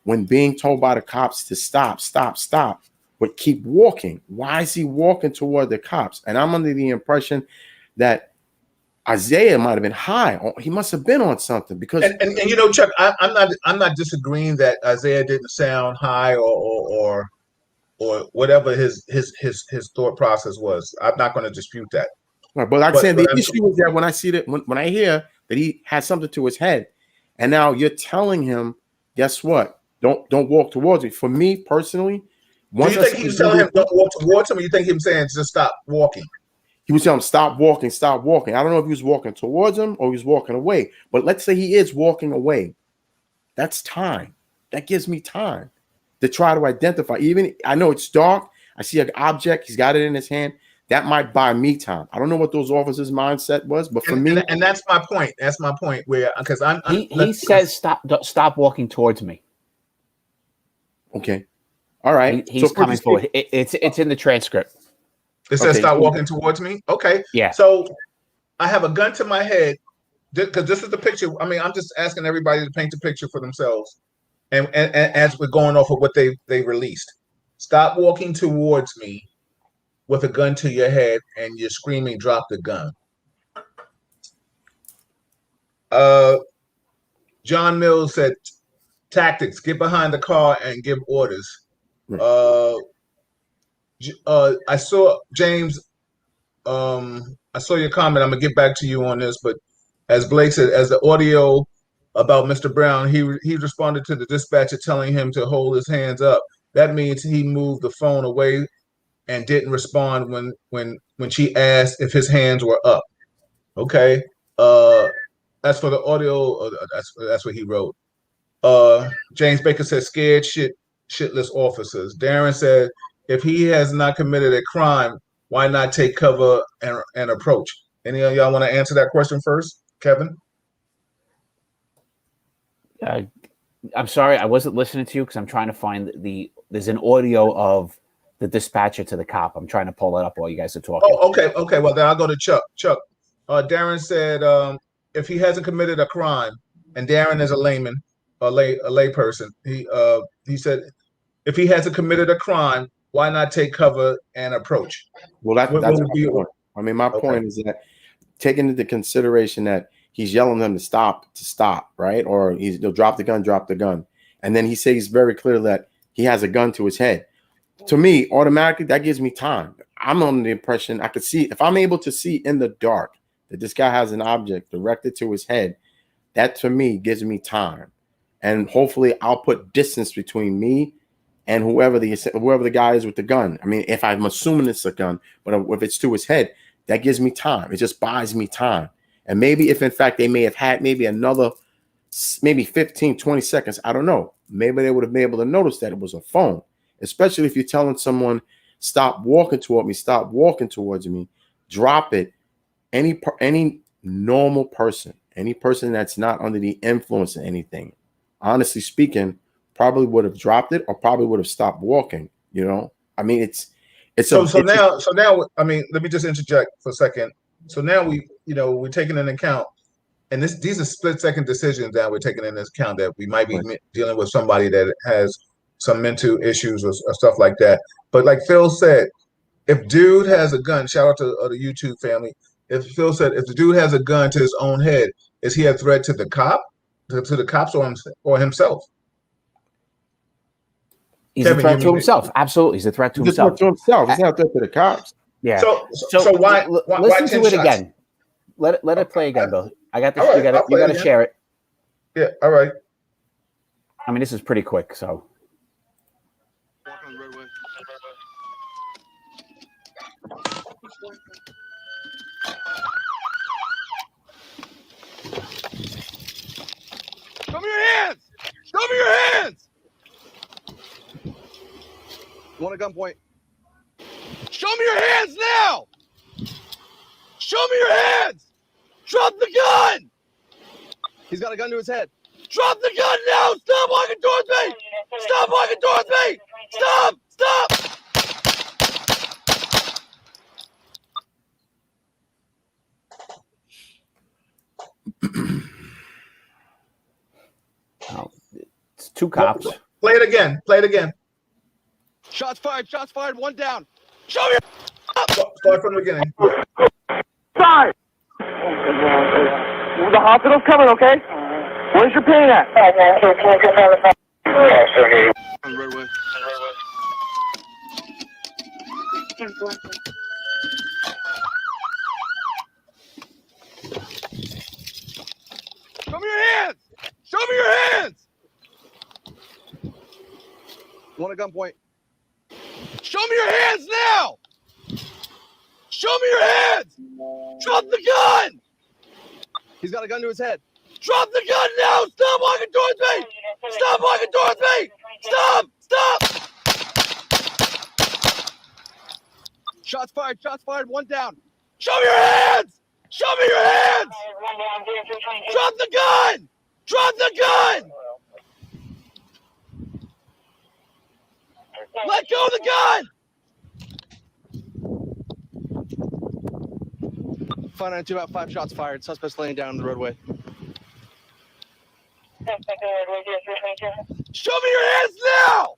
when being told by the cops to stop, would keep walking? Why is he walking toward the cops? And I'm under the impression that Isaiah might have been high. He must have been on something, because and Chuck, I'm not disagreeing that Isaiah didn't sound high or whatever his thought process was. I'm not going to dispute that. Right, but I'm saying the issue is that when I see that when I hear that he has something to his head, and now you're telling him, guess what? Don't walk towards me. For me personally, do you think he was telling him don't walk towards him, or you think he was saying just stop walking? He was telling him, stop walking. I don't know if he was walking towards him or he was walking away. But let's say he is walking away. That's time. That gives me time to try to identify. Even I know it's dark. I see an object. He's got it in his hand. That might buy me time. I don't know what those officers' mindset was, but for me, and that's my point. That's my point. Where because he says stop walking towards me. Okay, all right. He's coming forward. It's in the transcript. It says stop walking towards me. Okay. Yeah. So I have a gun to my head, because this is the picture. I mean, I'm just asking everybody to paint the picture for themselves. and as we're going off of what they released, stop walking towards me with a gun to your head and you're screaming, drop the gun. John Mills said, tactics, get behind the car and give orders. I saw James, I saw your comment. I'm gonna get back to you on this, but as Blake said, as the audio about Mr. Brown, he responded to the dispatcher telling him to hold his hands up. That means he moved the phone away and didn't respond when she asked if his hands were up. Okay. As for the audio, that's what he wrote. James Baker said, scared shitless officers. Darren said, if he has not committed a crime, why not take cover and approach? Any of y'all want to answer that question first, Kevin? I'm sorry, I wasn't listening to you because I'm trying to find there's an audio of the dispatcher to the cop. I'm trying to pull it up while you guys are talking. Oh, okay. Well, then I'll go to Chuck. Chuck, Darren said, if he hasn't committed a crime, and Darren is a layman, a lay person, he said, if he hasn't committed a crime, why not take cover and approach? Well, that's my point. I mean, my point is that taking into consideration that he's yelling them to stop, right? Or they'll drop the gun. And then he says very clearly that he has a gun to his head. To me, automatically, that gives me time. I'm under the impression I could see, if I'm able to see in the dark that this guy has an object directed to his head, that to me gives me time. And hopefully I'll put distance between me and whoever the guy is with the gun. I mean, if I'm assuming it's a gun, but if it's to his head, that gives me time. It just buys me time. And maybe if in fact they may have had another 15, 20 seconds, I don't know. Maybe they would have been able to notice that it was a phone, especially if you're telling someone, stop walking towards me, drop it. Any normal person, any person that's not under the influence of anything, honestly speaking, probably would have dropped it or probably would have stopped walking. You know, I mean, so now, I mean, let me just interject for a second. So now we're taking into account, and these are split-second decisions that we're taking into account that we might be dealing with somebody that has some mental issues or stuff like that. But like Phil said, if dude has a gun, shout out to the YouTube family. If Phil said, if the dude has a gun to his own head, is he a threat to the cops or himself? He's a threat to himself. Absolutely, he's a threat to himself. He's not a threat to the cops. Yeah. So why listen to it again? Let it play again, Bill. I got this. You got to share it. Yeah. All right. I mean, this is pretty quick. So. Show me your hands! Show me your hands! You want a gunpoint? Show me your hands now! Show me your hands! Drop the gun! He's got a gun to his head. Drop the gun now! Stop walking towards me! Stop walking towards me! Stop! Stop! It's two cops. Play it again. Shots fired, one down. Show me Start from the beginning. Sorry. The hospital's coming, okay? Where's your pain at? Show me your hands! Show me your hands! You want a gunpoint? Show me your hands now! Show me your hands! Drop the gun! He's got a gun to his head. Drop the gun now! Stop walking towards me! Stop walking towards me! Stop! Stop! Shots fired, one down. Show me your hands! Show me your hands! Drop the gun! Drop the gun! Let go of the gun! 592 out, 5 shots fired. Suspect's laying down on the roadway. Show me your hands now!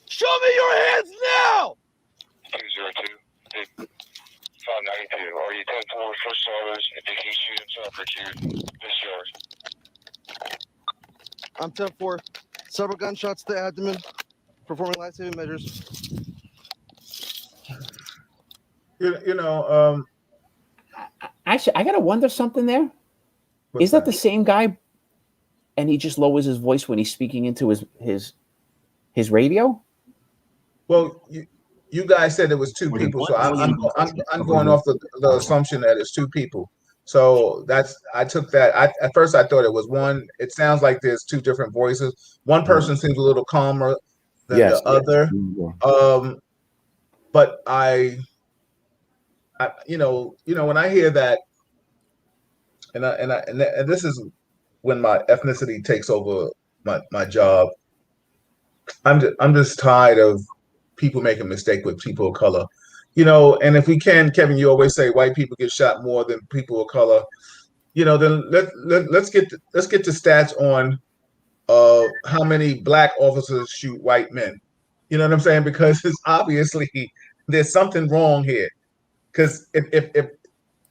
Show me your hands now! 202. 592. Are you 10-4 first service? If he can shoot himself or you discharge. I'm 10-4. Several gunshots to the abdomen. Performing life-saving measures. Actually, I gotta wonder something there. Is that the same guy? And he just lowers his voice when he's speaking into his radio. Well, you guys said it was two people, so I'm going off the assumption that it's two people. So I took that. At first I thought it was one. It sounds like there's two different voices. One person seems a little calmer than the other. But I when I hear that, and this is when my ethnicity takes over my job. I'm just tired of people making mistake with people of color, and if we can, Kevin, you always say white people get shot more than people of color, then let's get the stats on how many black officers shoot white men. You know what I'm saying? Because it's obviously there's something wrong here. Because if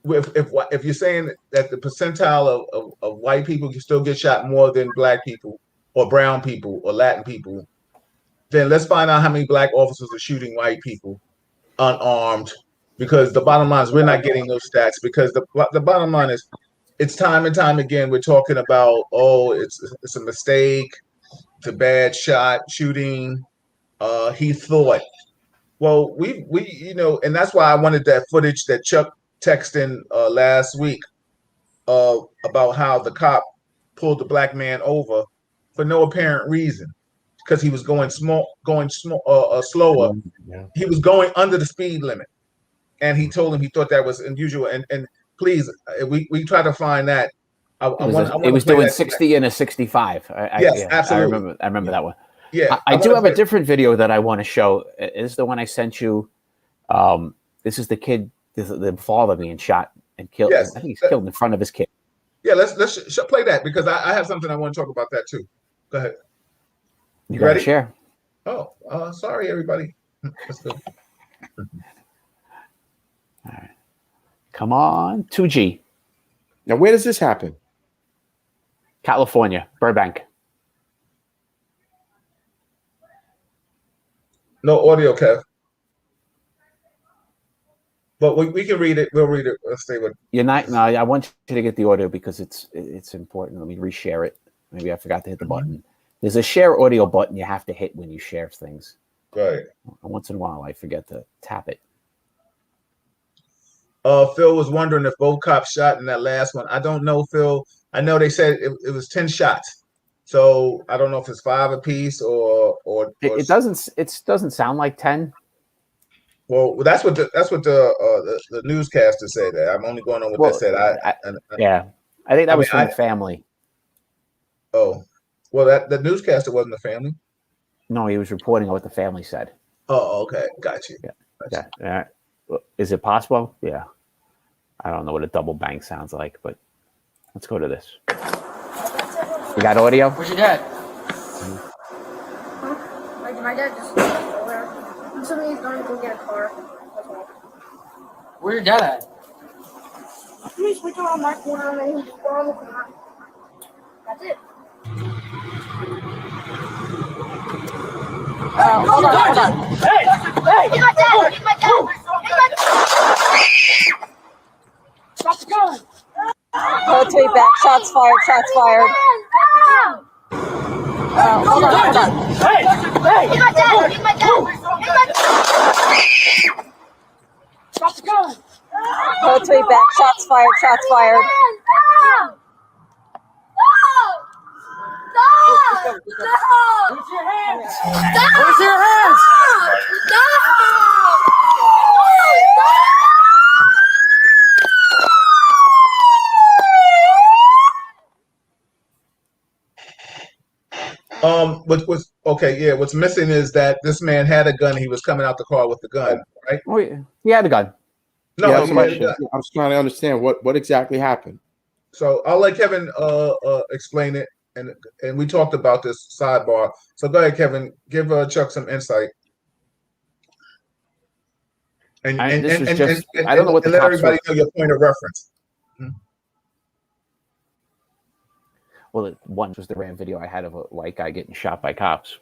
you're saying that the percentile of white people can still get shot more than black people or brown people or Latin people, then let's find out how many black officers are shooting white people unarmed. Because the bottom line is we're not getting those stats. Because the bottom line is it's time and time again we're talking about, it's a mistake, it's a bad shooting. He thought. Well, we and that's why I wanted that footage that Chuck texted in last week about how the cop pulled the black man over for no apparent reason. Because he was going slower. Yeah. He was going under the speed limit, and he told him he thought that was unusual. And please, we try to find that. It was doing 60 and a 65. Yes, absolutely. I remember that one. Yeah, I do have a different video that I want to show. Is the one I sent you? This is the kid, the father being shot and killed. Yes. I think he's killed in front of his kid. Yeah, let's play that because I have something I want to talk about that too. Go ahead. You ready? Share. Oh, sorry, everybody. Let's go. All right. Come on, 2G. Now, where does this happen? California, Burbank. No audio, Kev. But we can read it. We'll read it. Let's stay with. You're not. No, I want you to get the audio because it's important. Let me reshare it. Maybe I forgot to hit the button. There's a share audio button you have to hit when you share things. Right. Once in a while, I forget to tap it. Phil was wondering if both cops shot in that last one. I don't know, Phil. I know they said it was 10 shots. So I don't know if it's 5 apiece or it doesn't sound like 10. Well, that's what the newscaster said. That I'm only going on what they said. I think that was from the family. Oh, well, the newscaster wasn't the family. No, he was reporting on what the family said. Oh, okay, got you. Yeah. Is it possible? Yeah. I don't know what a double bang sounds like, but let's go to this. You got audio? Where's your dad? My dad just I'm assuming he's going to go get a car. That's all. Where's your dad at? He's switching around my corner and he's on the corner. That's it. Hold on. Hey! Get my dad! Get my dad! Drop the gun! Rotate back. Shots fired. Shots fired. Hold on. Hey! Get my dad! Get my dad! Drop the gun! Rotate back. Shots fired. Shots fired. Where's your hands? Where's your hands? What's missing is that this man had a gun. He was coming out the car with the gun, right? Oh, yeah. He had a gun. No, I was trying to understand what exactly happened. So I'll let Kevin explain it. and we talked about this sidebar. So go ahead, Kevin. Give Chuck some insight. And I don't know what the let cops everybody know your point of reference. Well, one was the random video I had of a white guy getting shot by cops.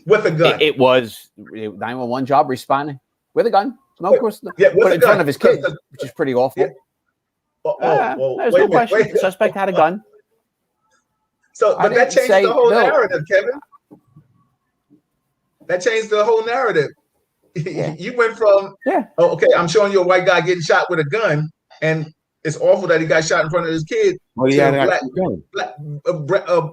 With a gun. It was 911 job responding with a gun. No, of course, yeah, but in front of his kid, which is pretty awful. Yeah. There's no question. The suspect had a gun. So, but that changed the whole narrative, Kevin. That changed the whole narrative. Yeah. You went from, oh, okay, I'm showing you a white guy getting shot with a gun, and it's awful that he got shot in front of his kid. Well,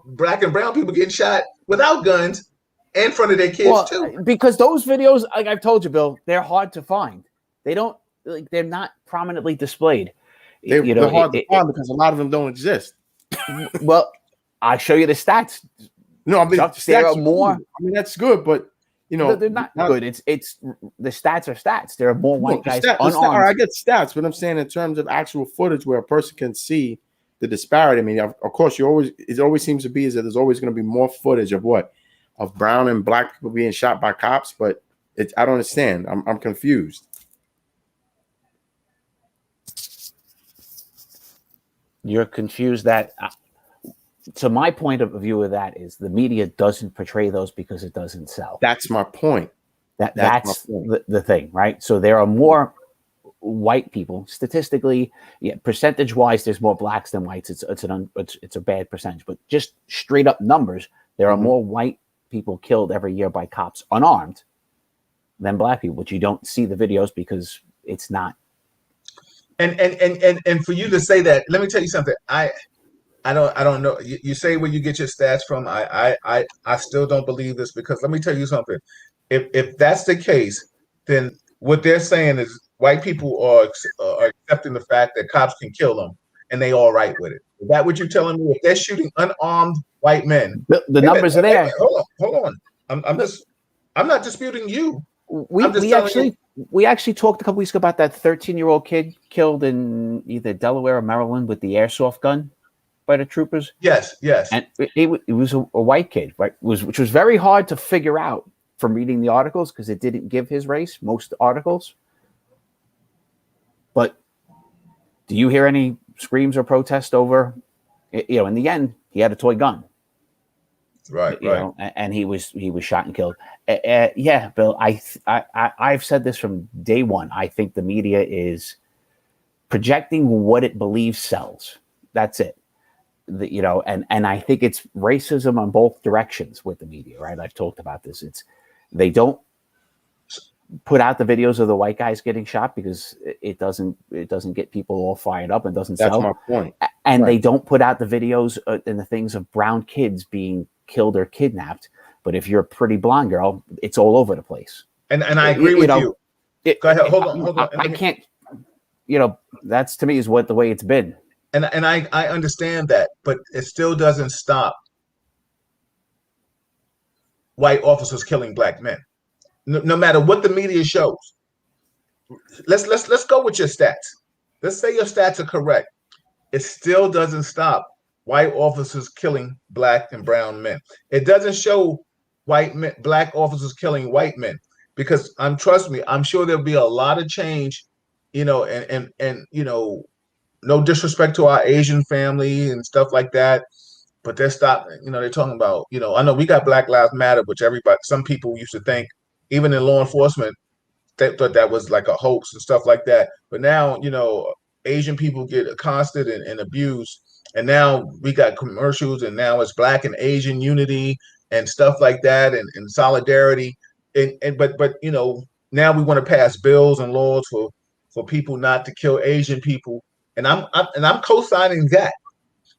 black and brown people getting shot without guns in front of their kids too. Because those videos, like I've told you, Bill, they're hard to find. They're not prominently displayed. They're hard to find because a lot of them don't exist. Well, I'll show you the stats. No, I mean, there are more. I mean, that's good, but you know, they're not good. It's the stats are stats. There are more white guys unarmed. I get stats, but I'm saying in terms of actual footage where a person can see the disparity. I mean, of course, it always seems to be is that there's always going to be more footage of brown and black people being shot by cops, but I don't understand. I'm confused. You're confused that. So my point of view of that is the media doesn't portray those because it doesn't sell. That's my point. That's the thing, right? So there are more white people statistically, percentage wise. There's more blacks than whites. It's a bad percentage, but just straight up numbers, there are more white people killed every year by cops unarmed than black people. But you don't see the videos because it's not. And for you to say that, let me tell you something. I don't know. You say where you get your stats from. I still don't believe this because let me tell you something. If that's the case, then what they're saying is white people are accepting the fact that cops can kill them and they all right with it. Is that what you're telling me? If they're shooting unarmed white men, the numbers are there. Hold on. I'm not disputing you. We actually talked a couple weeks ago about that 13-year-old kid killed in either Delaware or Maryland with the airsoft gun by the troopers. Yes. And it was a white kid, right? Which was very hard to figure out from reading the articles because it didn't give his race, most articles. But do you hear any screams or protest over, in the end, he had a toy gun. Right. And he was shot and killed. Yeah, Bill, I've said this from day one. I think the media is projecting what it believes sells. That's it. And I think it's racism on both directions with the media, right? I've talked about this. They don't put out the videos of the white guys getting shot because it doesn't get people all fired up and doesn't sell. That's my point. And they don't put out the videos and the things of brown kids being killed or kidnapped. But if you're a pretty blonde girl, it's all over the place. And I agree with you. Go ahead. Hold on. I can't. That's to me is the way it's been. And I understand that, but it still doesn't stop white officers killing black men. No matter what the media shows. Let's go with your stats. Let's say your stats are correct. It still doesn't stop white officers killing black and brown men. It doesn't show black officers killing white men because trust me, I'm sure there'll be a lot of change, and no disrespect to our Asian family and stuff like that, but they're stopping. They're talking about, I know we got Black Lives Matter, which some people used to think, even in law enforcement, they thought that was like a hoax and stuff like that. But now, Asian people get accosted and abused, and now we got commercials, and now it's Black and Asian unity and stuff like that, and solidarity. But now we want to pass bills and laws for people not to kill Asian people. And I'm co-signing that.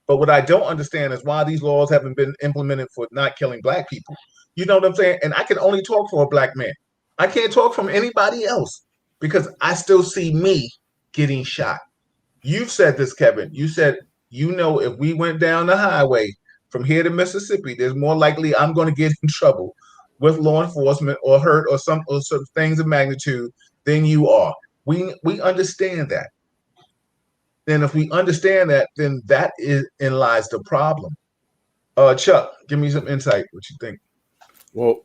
But what I don't understand is why these laws haven't been implemented for not killing black people. You know what I'm saying? And I can only talk for a black man. I can't talk from anybody else because I still see me getting shot. You've said this, Kevin. You said, if we went down the highway from here to Mississippi, there's more likely I'm going to get in trouble with law enforcement or hurt or some things of magnitude than you are. We understand that. then if we understand that, then that is in lies the problem. Chuck, give me some insight. What you think? Well,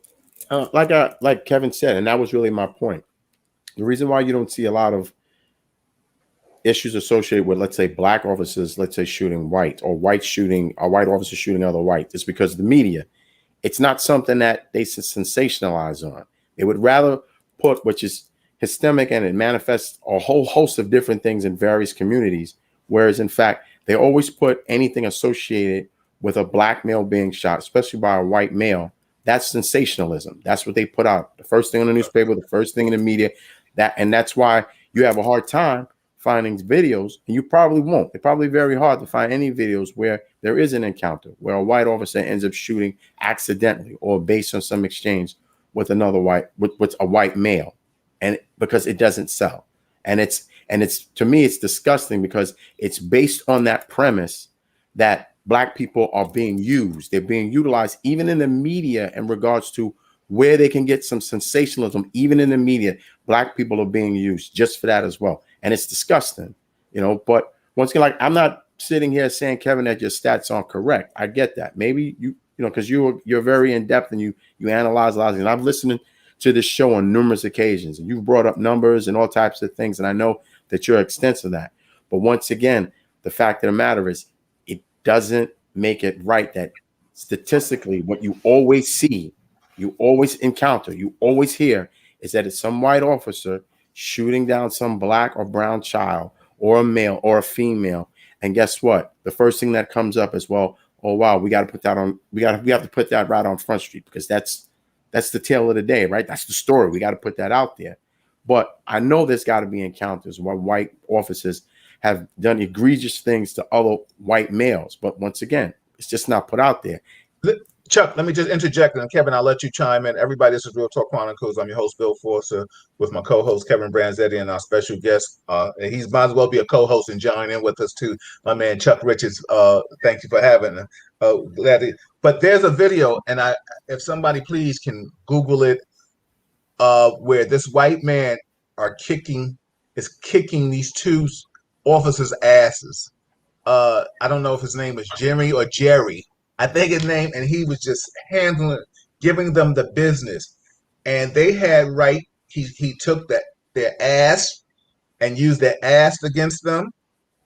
like Kevin said, and that was really my point. The reason why you don't see a lot of issues associated with, let's say, black officers, let's say, shooting white, or white officers shooting other whites, is because the media, it's not something that they sensationalize on. They would rather put, which is systemic, and it manifests a whole host of different things in various communities. Whereas, in fact, they always put anything associated with a black male being shot, especially by a white male. That's sensationalism. That's what they put out. The first thing on the newspaper, the first thing in the media. That's why you have a hard time finding videos, and you probably won't. It's probably very hard to find any videos where there is an encounter, where a white officer ends up shooting accidentally or based on some exchange with another with a white male, and because it doesn't sell. And it's to me, it's disgusting, because it's based on that premise that black people are being used. They're being utilized even in the media in regards to where they can get some sensationalism. Even in the media, black people are being used just for that as well. And it's disgusting, but once again, like, I'm not sitting here saying, Kevin, that your stats aren't correct. I get that. Maybe because you're very in depth and you analyze a lot of things. And I've listened to this show on numerous occasions, and you've brought up numbers and all types of things. And I know that you're extensive in that. But once again, the fact of the matter is, it doesn't make it right that statistically what you always see, you always encounter, you always hear is that it's some white officer shooting down some black or brown child, or a male or a female. And guess what? The first thing that comes up is, well, oh wow, we got to put that on. We have to put that right on Front Street, because that's the tale of the day, right? That's the story. We got to put that out there. But I know there's got to be encounters where white officers have done egregious things to other white males. But once again, it's just not put out there. Chuck, let me just interject, and Kevin, I'll let you chime in. Everybody, this is Real Talk Chronicles. I'm your host, Bill Forster, with my co-host, Kevin Branzetti, and our special guest. And he might as well be a co-host and join in with us, too, my man, Chuck Richards. Thank you for having him. But there's a video, and if somebody please can Google it, where this white man is kicking these two officers' asses. I don't know if his name is Jimmy or Jerry. I think his name, and he was just giving them the business. And they had he took their ass and used their ass against them.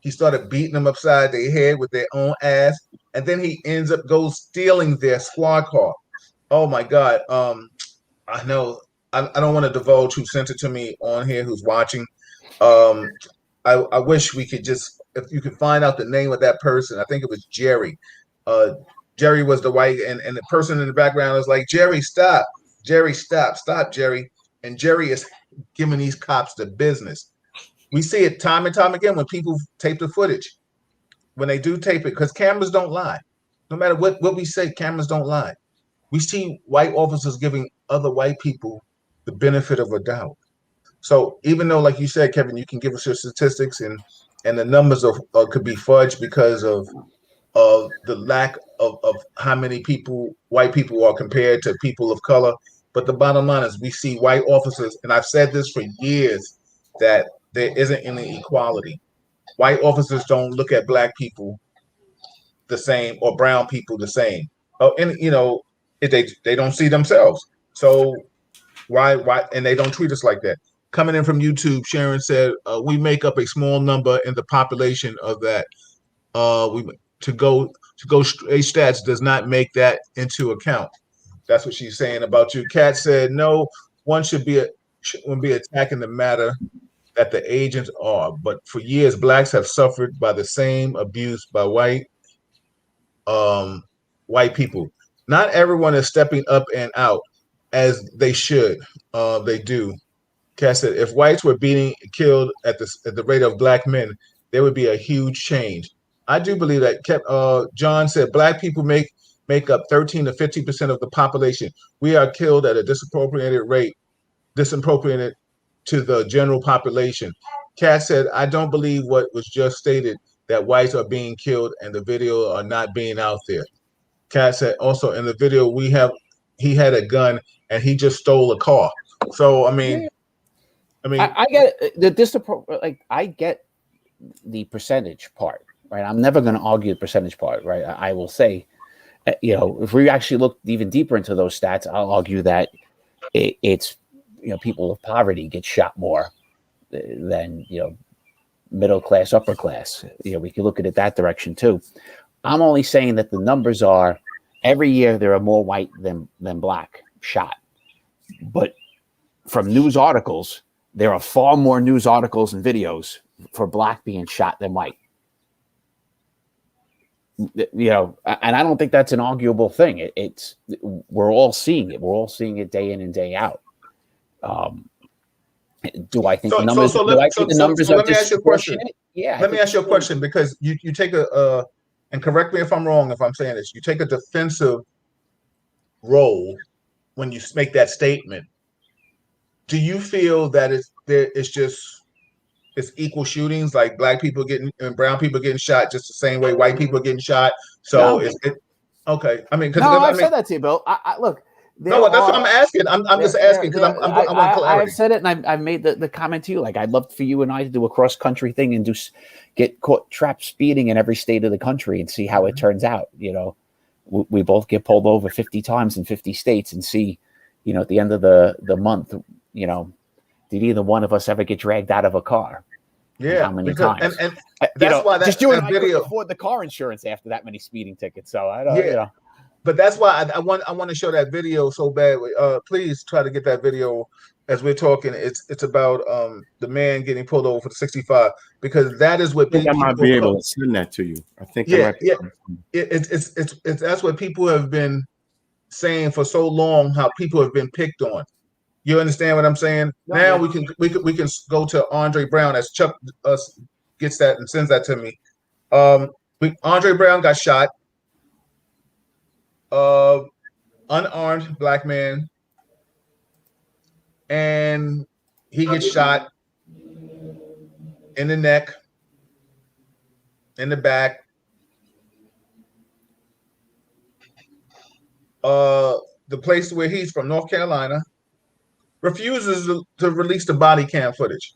He started beating them upside their head with their own ass. And then he ends up stealing their squad car. Oh my God. I know I don't want to divulge who sent it to me on here, who's watching. I wish we could if you could find out the name of that person. I think it was Jerry. Jerry was the white, and the person in the background is like, Jerry, stop. Jerry, stop, Jerry. And Jerry is giving these cops the business. We see it time and time again when people tape the footage. When they do tape it, because cameras don't lie. No matter what we say, cameras don't lie. We see white officers giving other white people the benefit of a doubt. So even though, like you said, Kevin, you can give us your statistics and the numbers could be fudged because of the lack of how many white people are compared to people of color. But the bottom line is we see white officers, and I've said this for years, that there isn't any equality. White officers don't look at black people the same or brown people the same. And they don't see themselves. So why? And they don't treat us like that. Coming in from YouTube, Sharon said, we make up a small number in the population of that. To go straight stats does not make that into account. That's what she's saying about you. Kat said, no, one shouldn't be attacking the matter that the agents are. But for years, blacks have suffered by the same abuse by white people. Not everyone is stepping up and out as they should. They do. Kat said, if whites were killed at the rate of black men, there would be a huge change. I do believe that. John said, black people make up 13 to 15% of the population. We are killed at a disproportionate rate to the general population. Kat said, I don't believe what was just stated, that whites are being killed and the video are not being out there. Kat said, also in the video he had a gun and he just stole a car. So I get the disappropriate. Like I get the percentage part, right? I'm never going to argue the percentage part, right? I will say, if we actually look even deeper into those stats, I'll argue that it's people of poverty get shot more than middle class, upper class. We can look at it that direction too. I'm only saying that the numbers are every year there are more white than black shot, but from news articles, there are far more news articles and videos for black being shot than white. And I don't think that's an arguable thing. We're all seeing it. We're all seeing it day in and day out. Do I think the numbers? Do I think the numbers are let me ask you a question. Yeah. Let me ask you a question, because you take and correct me if I'm wrong if I'm saying this. You take a defensive role when you make that statement. Do you feel that it's equal shootings, like black people getting and brown people getting shot just the same way white people getting shot? So is it okay? I mean, because I've said that to you, Bill. I look. No, that's what I'm asking. I'm just asking because I want clarity. I've said it, and I've made the comment to you. Like, I'd love for you and I to do a cross country thing and get caught trapped speeding in every state of the country and see how it turns out. We both get pulled over 50 times in 50 states and see, at the end of the month, did either one of us ever get dragged out of a car? Yeah, how many times? And that's why just you and I video couldn't afford the car insurance after that many speeding tickets. So I don't. But that's why I want to show that video so badly. Please try to get that video as we're talking. It's about the man getting pulled over for the 65, because that is what I might be able to send that to you. I think it's that's what people have been saying for so long, how people have been picked on. You understand what I'm saying? Now we can go to Andre Brown, as Chuck gets that and sends that to me. Andre Brown got shot. Unarmed black man, and he gets shot in the neck, in the back. The place where he's from, North Carolina, refuses to release the body cam footage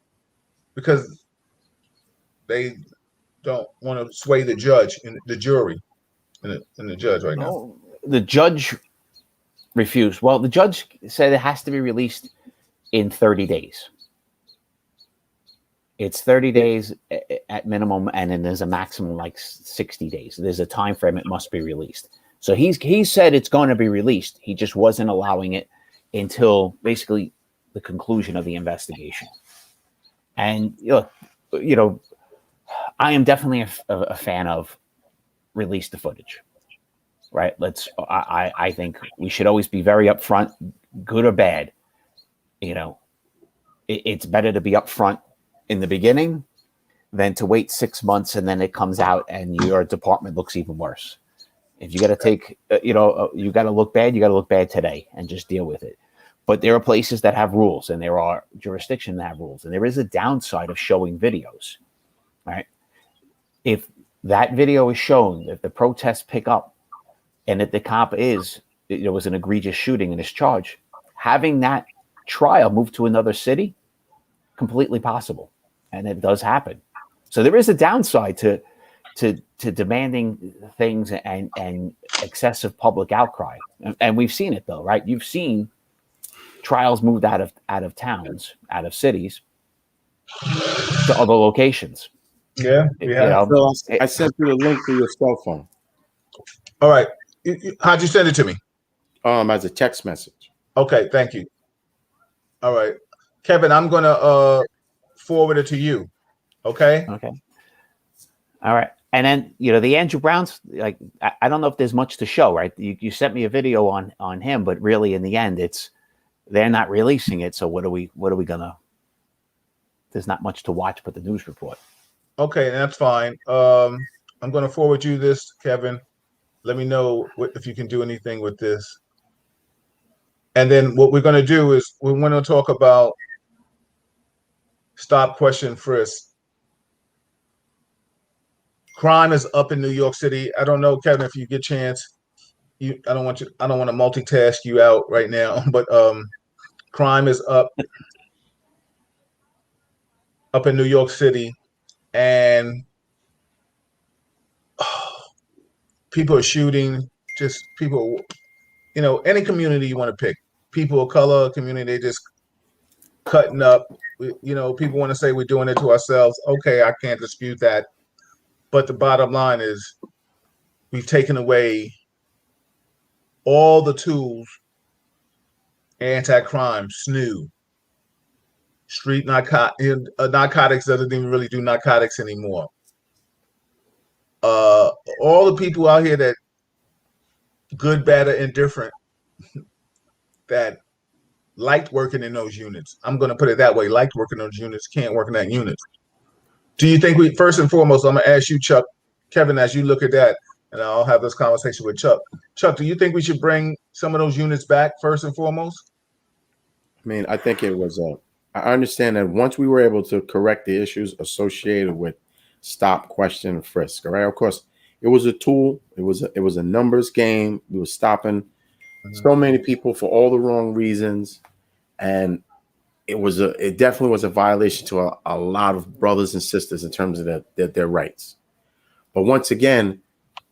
because they don't want to sway the judge and the jury and the judge right now. The judge refused. Well, the judge said it has to be released in 30 days. It's 30 days at minimum, and then there's a maximum like 60 days. There's a time frame it must be released. So he said it's going to be released. He just wasn't allowing it until basically the conclusion of the investigation. And I am definitely a fan of release the footage. Right. I think we should always be very upfront, good or bad. It's better to be upfront in the beginning than to wait 6 months and then it comes out and your department looks even worse. If you got to take, you got to look bad, you got to look bad today and just deal with it. But there are places that have rules and there are jurisdictions that have rules. And there is a downside of showing videos. Right. If that video is shown, if the protests pick up, and if the cop was an egregious shooting and is charged, having that trial moved to another city, completely possible, and it does happen. So there is a downside to demanding things and excessive public outcry, and we've seen it though, right? You've seen trials moved out of towns, out of cities, to other locations. Yeah. So I sent you the link to your cell phone. All right. How'd you send it to me? As a text message. Okay, thank you. All right, Kevin, I'm gonna forward it to you. Okay. Okay. All right, and then the Andrew Browns. Like I don't know if there's much to show, right? You sent me a video on him, but really in the end, they're not releasing it. So what are we gonna? There's not much to watch but the news report. Okay, that's fine. I'm gonna forward you this, Kevin. Let me know if you can do anything with this. And then what we're going to do is we want to talk about stop, question, frisk. Crime is up in New York City. I don't know, Kevin, if you get a chance. I don't want to multitask you out right now, but crime is up in New York City. and people are shooting. Just people, any community you want to pick. People of color community, they just cutting up. People want to say we're doing it to ourselves. Okay, I can't dispute that. But the bottom line is we've taken away all the tools, anti-crime, SNU, street narcotics doesn't even really do narcotics anymore. All the people out here that good, bad, or indifferent that liked working in those units. I'm going to put it that way. Liked working in those units, can't work in that unit. Do you think first and foremost, I'm going to ask you, Chuck, Kevin, as you look at that, and I'll have this conversation with Chuck. Chuck, do you think we should bring some of those units back first and foremost? I mean, I think it was I understand that once we were able to correct the issues associated with stop, question, and frisk, all right? Of course, it was a tool. It was a numbers game. We were stopping so many people for all the wrong reasons, and it definitely was a violation to a lot of brothers and sisters in terms of their rights. But once again,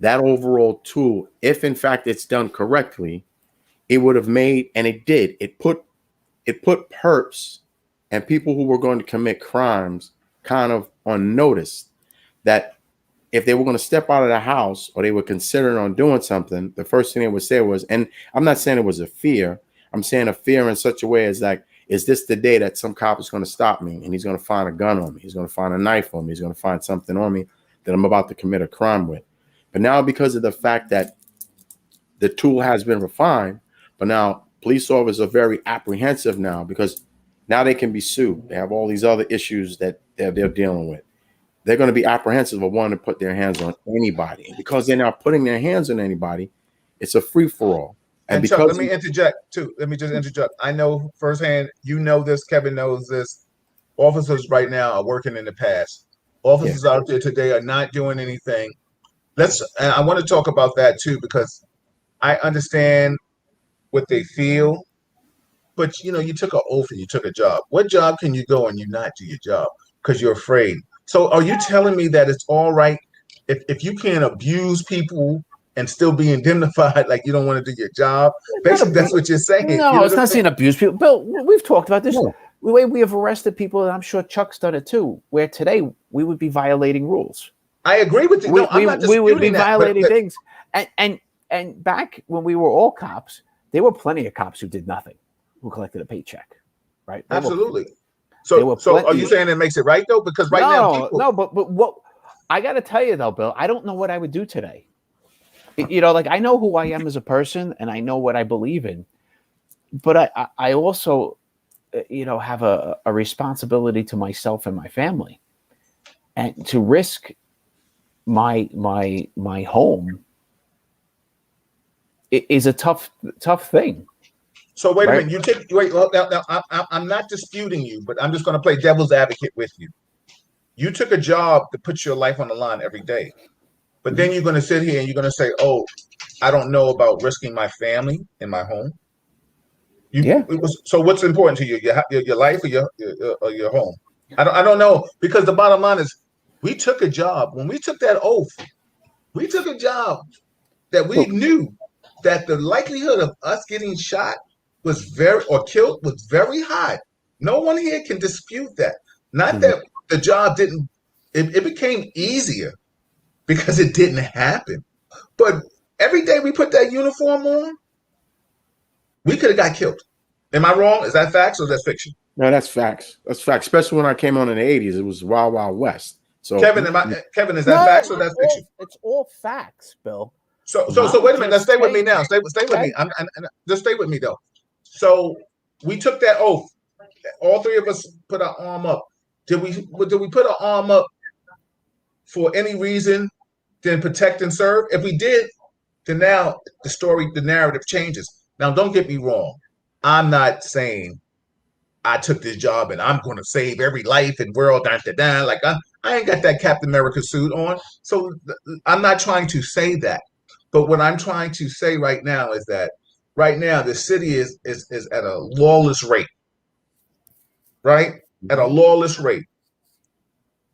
that overall tool, if in fact it's done correctly, it would have made, and it did, it put perps and people who were going to commit crimes kind of on notice that if they were going to step out of the house or they were considering on doing something, the first thing they would say was, and I'm not saying it was a fear, I'm saying a fear in such a way as like, is this the day that some cop is going to stop me and he's going to find a gun on me? He's going to find a knife on me. He's going to find something on me that I'm about to commit a crime with. But now, because of the fact that the tool has been refined, but now police officers are very apprehensive now because now they can be sued. They have all these other issues that they're dealing with. They're going to be apprehensive of wanting to put their hands on anybody. And because they're not putting their hands on anybody, it's a free-for-all. And Chuck, let me interject too. Let me just interject. I know firsthand, this, Kevin knows this. Officers right now are working in the past. Officers out there today are not doing anything. And I want to talk about that too, because I understand what they feel, but you took an oath and you took a job. What job can you go and you not do your job because you're afraid? So are you telling me that it's all right if you can't abuse people and still be indemnified, like you don't want to do your job? Basically, that's what you're saying. No, it's not saying abuse people. Bill, we've talked about this. No. The way we have arrested people, and I'm sure Chuck's done it too, where today we would be violating rules. I agree with you. I'm not disputing we would be violating that, things. And back when we were all cops, there were plenty of cops who did nothing, who collected a paycheck, right? Absolutely. So are you saying it makes it right though? Because now but what I got to tell you though, Bill, I don't know what I would do today. Like I know who I am as a person and I know what I believe in, but I also, have a responsibility to myself and my family, and to risk my home is a tough thing. So wait a minute. Now, I'm not disputing you, but I'm just going to play devil's advocate with you. You took a job to put your life on the line every day, but then you're going to sit here and you're going to say, "Oh, I don't know about risking my family and my home." So what's important to you? Your life or your home? I don't know, because the bottom line is we took a job. When we took that oath, we took a job that we knew that the likelihood of us getting shot or killed was very high. No one here can dispute that. Not that the job didn't, it became easier because it didn't happen. But every day we put that uniform on, we could have got killed. Am I wrong? Is that facts or that's fiction? No, that's facts. That's facts. Especially when I came on in the 80s, it was Wild Wild West. So Kevin, is that facts or that's fiction? It's all facts, Bill. So wait a minute. Now stay with me now. Stay with me. Just stay with me though. So we took that oath. All three of us put our arm up. Did we put our arm up for any reason than protect and serve? If we did, then now the narrative changes. Now, don't get me wrong. I'm not saying I took this job and I'm going to save every life and world down. Like I ain't got that Captain America suit on. So I'm not trying to say that. But what I'm trying to say right now is that right now the city is at a lawless rate. Right? At a lawless rate.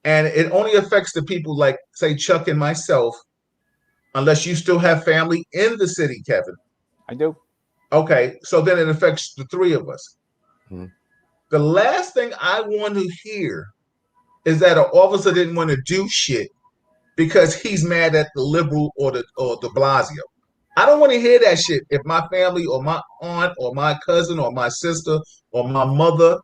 And it only affects the people like, say, Chuck and myself, unless you still have family in the city, Kevin. I do. Okay, so then it affects the three of us. Mm-hmm. The last thing I want to hear is that an officer didn't want to do shit because he's mad at the liberal or the de Blasio. I don't want to hear that shit if my family or my aunt or my cousin or my sister or my mother,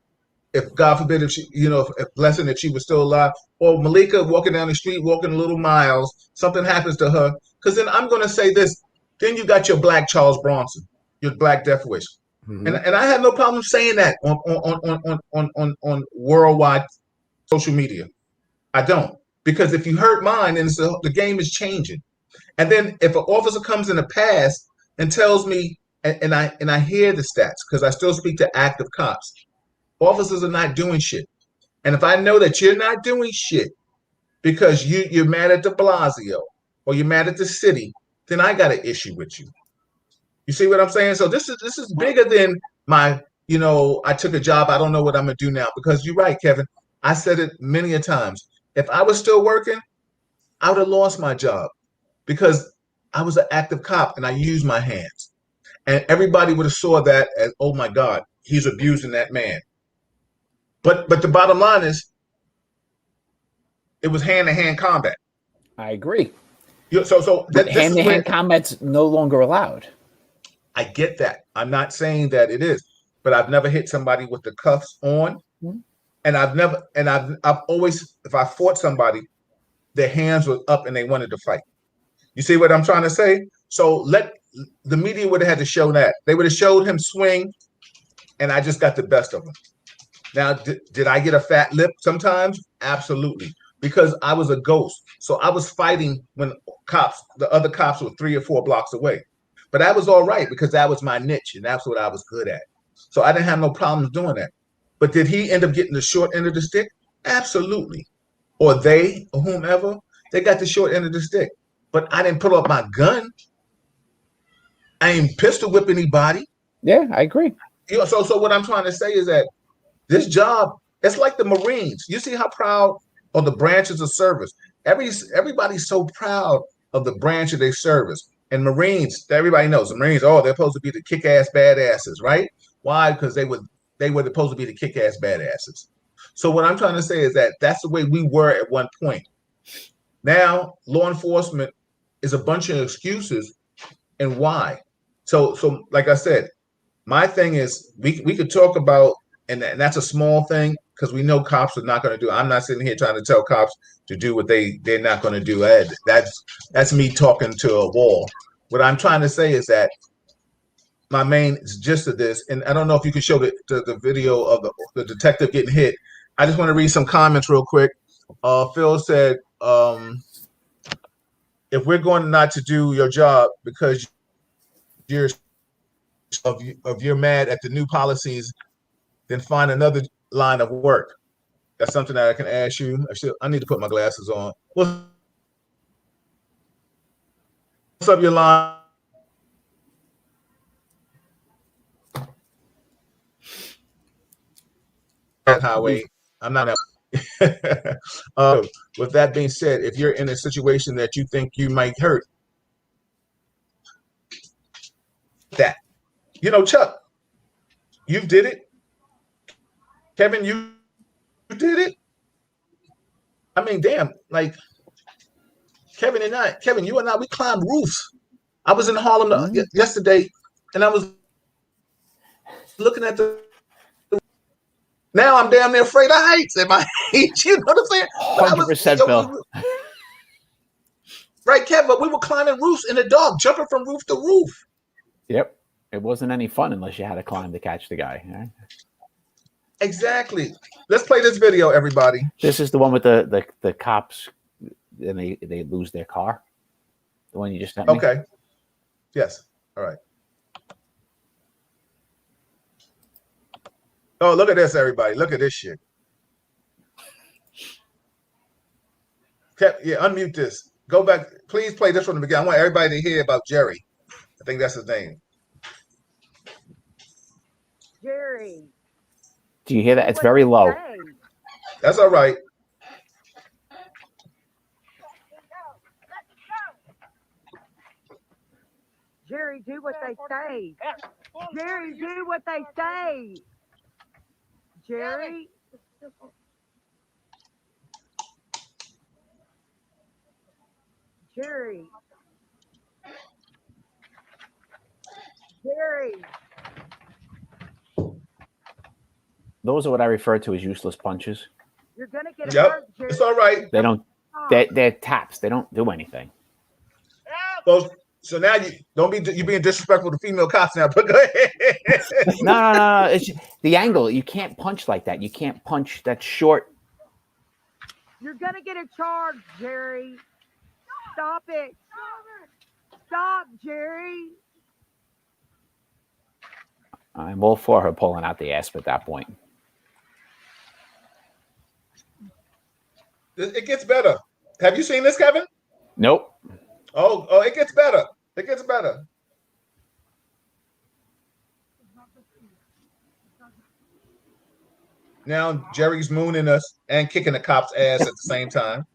if God forbid, if she, if blessing if she was still alive, or Malika walking down the street, walking a little miles, something happens to her, because then I'm going to say this. Then you got your black Charles Bronson, your black Death Wish, and I have no problem saying that on worldwide social media. I don't, because if you hurt mine, then the game is changing. And then if an officer comes in the past and tells me, and I hear the stats because I still speak to active cops, officers are not doing shit. And if I know that you're not doing shit because you're mad at de Blasio or you're mad at the city, then I got an issue with you. You see what I'm saying? So this is bigger than my, I took a job, I don't know what I'm gonna do now. Because you're right, Kevin. I said it many a times. If I was still working, I would have lost my job because I was an active cop and I used my hands. And everybody would have saw that as, oh my God, he's abusing that man. But the bottom line is, it was hand-to-hand combat. I agree. So hand-to-hand combat's no longer allowed. I get that. I'm not saying that it is, but I've never hit somebody with the cuffs on, and I've always, if I fought somebody, their hands were up and they wanted to fight. You see what I'm trying to say? So the media would have had to show that. They would have showed him swing, and I just got the best of him. Now, did I get a fat lip sometimes? Absolutely. Because I was a ghost. So I was fighting when the other cops were 3 or 4 blocks away. But that was all right because that was my niche and that's what I was good at. So I didn't have no problems doing that. But did he end up getting the short end of the stick? Absolutely. Or they, or whomever, they got the short end of the stick. But I didn't pull up my gun. I ain't pistol whip anybody. Yeah, I agree. So what I'm trying to say is that this job, it's like the Marines. You see how proud of the branches of service. Everybody's so proud of the branch of their service. And Marines, everybody knows the Marines. Oh, they're supposed to be the kick-ass badasses, right? Why? Because they were supposed to be the kick-ass badasses. So what I'm trying to say is that that's the way we were at one point. Now law enforcement is a bunch of excuses, and why? So like I said, my thing is we could talk about. And that's a small thing because we know cops are not going to do it. I'm not sitting here trying to tell cops to do what they're not going to do. That's me talking to a wall. What I'm trying to say is that my main gist of this, and I don't know if you can show the video of the detective getting hit. I just want to read some comments real quick. Phil said, if we're going not to do your job because you're mad at the new policies, then find another line of work. That's something that I can ask you. I need to put my glasses on. What's up, your line? Highway. I'm not. With that being said, if you're in a situation that you think you might hurt, that, Chuck, you did it. Kevin, you did it. I mean, damn, like Kevin, you and I, we climbed roofs. I was in Harlem yesterday, and I was looking at now I'm damn near afraid of heights at my age. You know what I'm saying? 100%, Bill. Right, Kevin, but we were climbing roofs in the dark, jumping from roof to roof. Yep. It wasn't any fun unless you had to climb to catch the guy. Right? Exactly. Let's play this video, everybody. This is the one with the cops, and they lose their car. The one you just sent me? Okay. Yes. All right. Oh, look at this, everybody. Look at this shit. Yeah, unmute this. Go back. Please play this from the beginning. I want everybody to hear about Jerry. I think that's his name. Jerry. Do you hear that? It's very low. That's all right. Jerry, do what they say. Jerry, do what they say. Jerry. Jerry. Jerry. Those are what I refer to as useless punches. You're gonna get hurt, Jerry. It's all right. They don't. They're taps. They don't do anything. So now you're being disrespectful to female cops now. But go ahead. No. It's the angle. You can't punch like that. You can't punch that short. You're gonna get a charge, Jerry. Stop it. Stop, Jerry. I'm all for her pulling out the asp at that point. It gets better. Have you seen this, Kevin? Nope. Oh, it gets better. It gets better. Now Jerry's mooning us and kicking the cop's ass at the same time.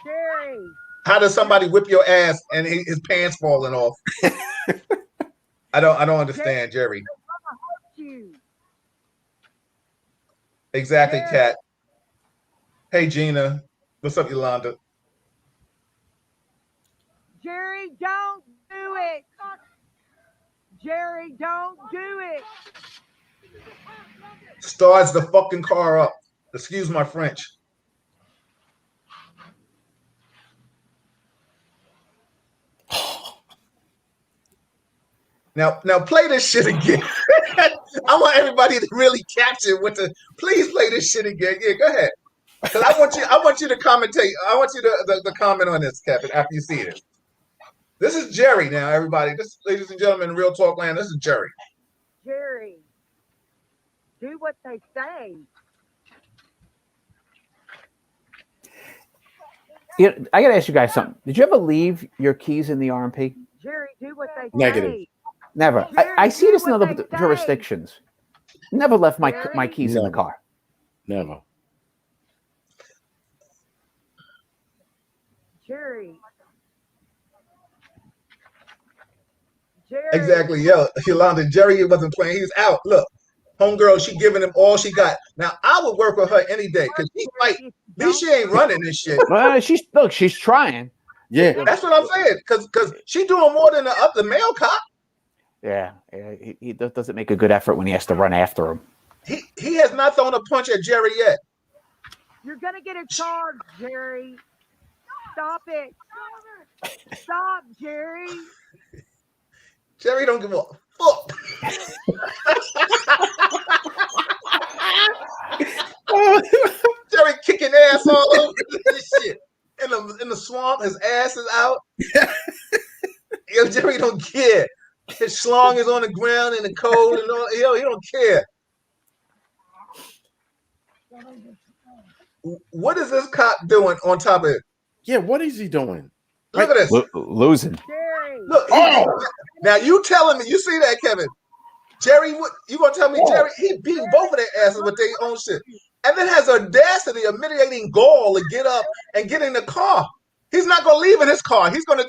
Jerry. How does somebody whip your ass and his pants falling off? I don't understand, Jerry. Exactly, Kat. Hey, Gina. What's up, Yolanda? Jerry, don't do it. Jerry, don't do it. Starts the fucking car up. Excuse my French. Now play this shit again. I want everybody to really capture please play this shit again. Yeah, go ahead. Because I want you to commentate. I want you to comment on this, Kevin, after you see it. This is Jerry now, everybody. This, ladies and gentlemen, Real Talk Land, this is Jerry. Jerry, do what they say. Yeah, I gotta ask you guys something. Did you ever leave your keys in the RMP? Jerry, do what they Negative. say. Never. Jerry, I see this in do other what they jurisdictions. Never left my Jerry? keys in the car. Never. Jerry. Jerry. Exactly. Yo, Yolanda, Jerry wasn't playing. He was out. Look, homegirl, she giving him all she got. Now, I would work with her any day because she might. At least she ain't running this shit. Well, she's trying. Yeah. That's what I'm saying. Because she doing more than the male cop. Yeah. He doesn't make a good effort when he has to run after him. He has not thrown a punch at Jerry yet. You're going to get a charge, Jerry. Stop it. Stop, Jerry. Jerry don't give a fuck. Jerry kicking ass all over this shit. In the swamp, his ass is out. Yo, Jerry don't care. His schlong is on the ground in the cold and all. Yo, he don't care. What is this cop doing on top of it? Yeah, what is he doing? Look at this. Losing. Look. Now you telling me, you see that, Kevin? Jerry, what you gonna tell me, Jerry? He beating both of their asses with their own shit. And then has audacity of mitigating gall to get up and get in the car. He's not gonna leave in his car. He's gonna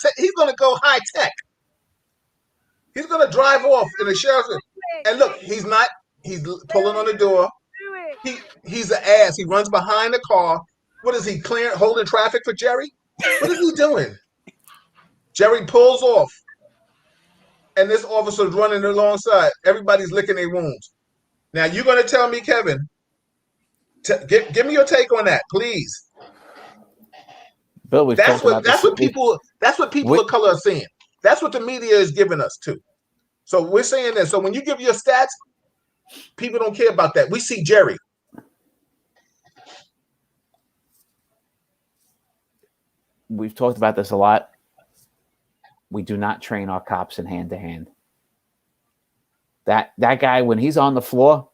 go high tech. He's gonna drive off in the sheriff's. And look, he's pulling on the door. He's an ass. He runs behind the car. What is he holding traffic for Jerry? What is he doing? Jerry pulls off. And this officer's running alongside. Everybody's licking their wounds. Now you're gonna tell me, Kevin, give me your take on that, please. Bill, that's what people of color are seeing. That's what the media is giving us too. So we're saying this. So when you give your stats, people don't care about that. We see Jerry. We've talked about this a lot. We do not train our cops in hand-to-hand. That guy, when he's on the floor,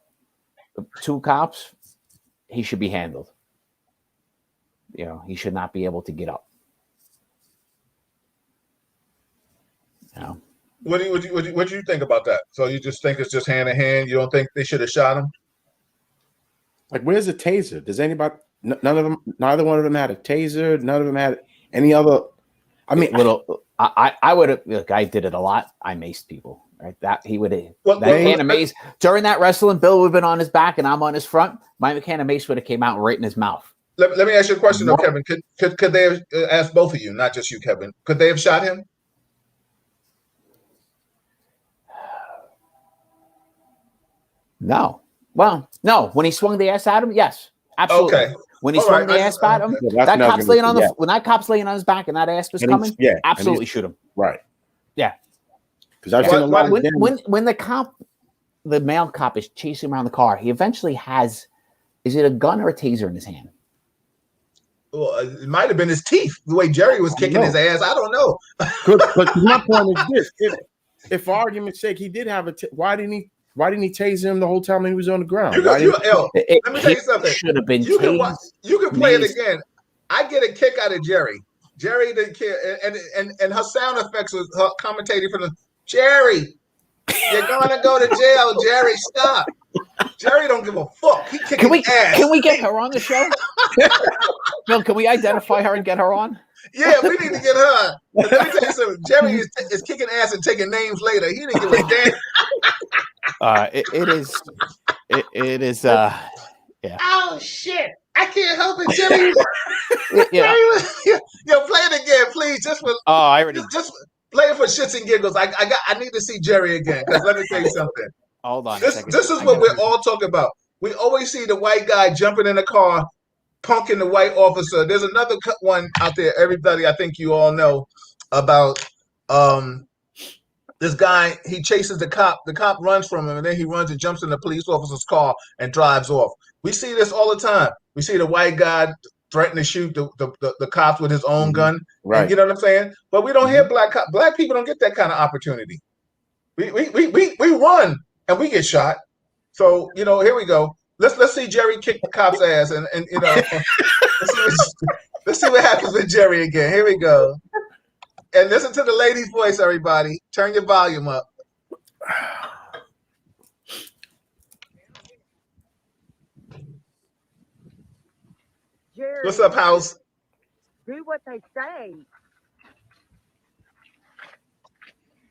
two cops, he should be handled. You know, he should not be able to get up. You know? What do you think about that? So you just think it's just hand in hand? You don't think they should have shot him? Like, where's the taser? Does anybody? Neither one of them had a taser. None of them had. Any other? I mean, I would have. Look, I did it a lot. I maced people. Right? That he would have. Well, that can of mace during that wrestling. Bill would have been on his back, and I'm on his front. My can of mace would have came out right in his mouth. Let me ask you a question, though, Kevin. Could they have asked both of you, not just you, Kevin? Could they have shot him? No. Well, no. When he swung the ass at him, yes, absolutely. Okay. When he swung the ass at him, that cop's laying on when that cop's laying on his back and that ass was coming, absolutely shoot him. Right. Yeah. Because I've seen a lot of when the male cop is chasing around the car, he eventually has, is it a gun or a taser in his hand? Well, it might have been his teeth. The way Jerry was kicking his ass, I don't know. But my point is this: if for argument's sake, he did have why didn't he tase him the whole time he was on the ground? Let me tell you something. Should have been. You can play it again. I get a kick out of Jerry. Jerry didn't care, and her sound effects was her commentating from the Jerry. You're gonna go to jail, Jerry. Stop. Jerry don't give a fuck. He kicking ass. Can we get her on the show? Bill, can we identify her and get her on? Yeah, we need to get her. Let me tell you something. Jerry is kicking ass and taking names later. He didn't give a damn. It is. Yeah. Oh shit! I can't help it, Jerry. Yo, play it again, please. Just for just play it for shits and giggles. I need to see Jerry again because let me tell you something. Hold on. This is what we're all talking about. We always see the white guy jumping in the car, punking the white officer. There's another one out there. Everybody, I think you all know about this guy. He chases the cop. The cop runs from him, and then he runs and jumps in the police officer's car and drives off. We see this all the time. We see the white guy threaten to shoot the cops with his own gun. Right. And you know what I'm saying? But we don't hear black people don't get that kind of opportunity. We run and we get shot. So here we go. Let's see Jerry kick the cop's ass and let's see what happens with Jerry again. Here we go. And listen to the lady's voice, everybody. Turn your volume up. Jerry, what's up, House? Do what they say.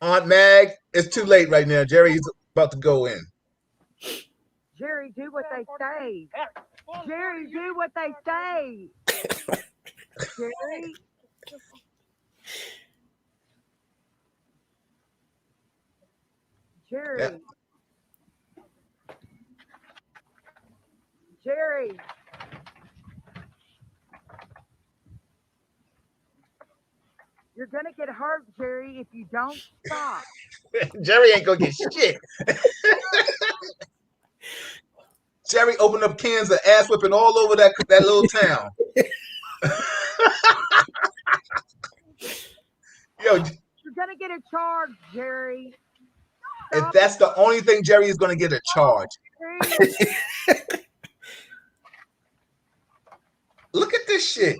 Aunt Mag, it's too late right now. Jerry's about to go in. Jerry, do what they say. Jerry, do what they say. Jerry. Jerry. Yeah. Jerry. You're going to get hurt, Jerry, if you don't stop. Jerry ain't going to get shit. Jerry opened up cans of ass whipping all over that little town. Yo, you're going to get a charge, Jerry. If that's the only thing Jerry is going to get a charge. Look at this shit.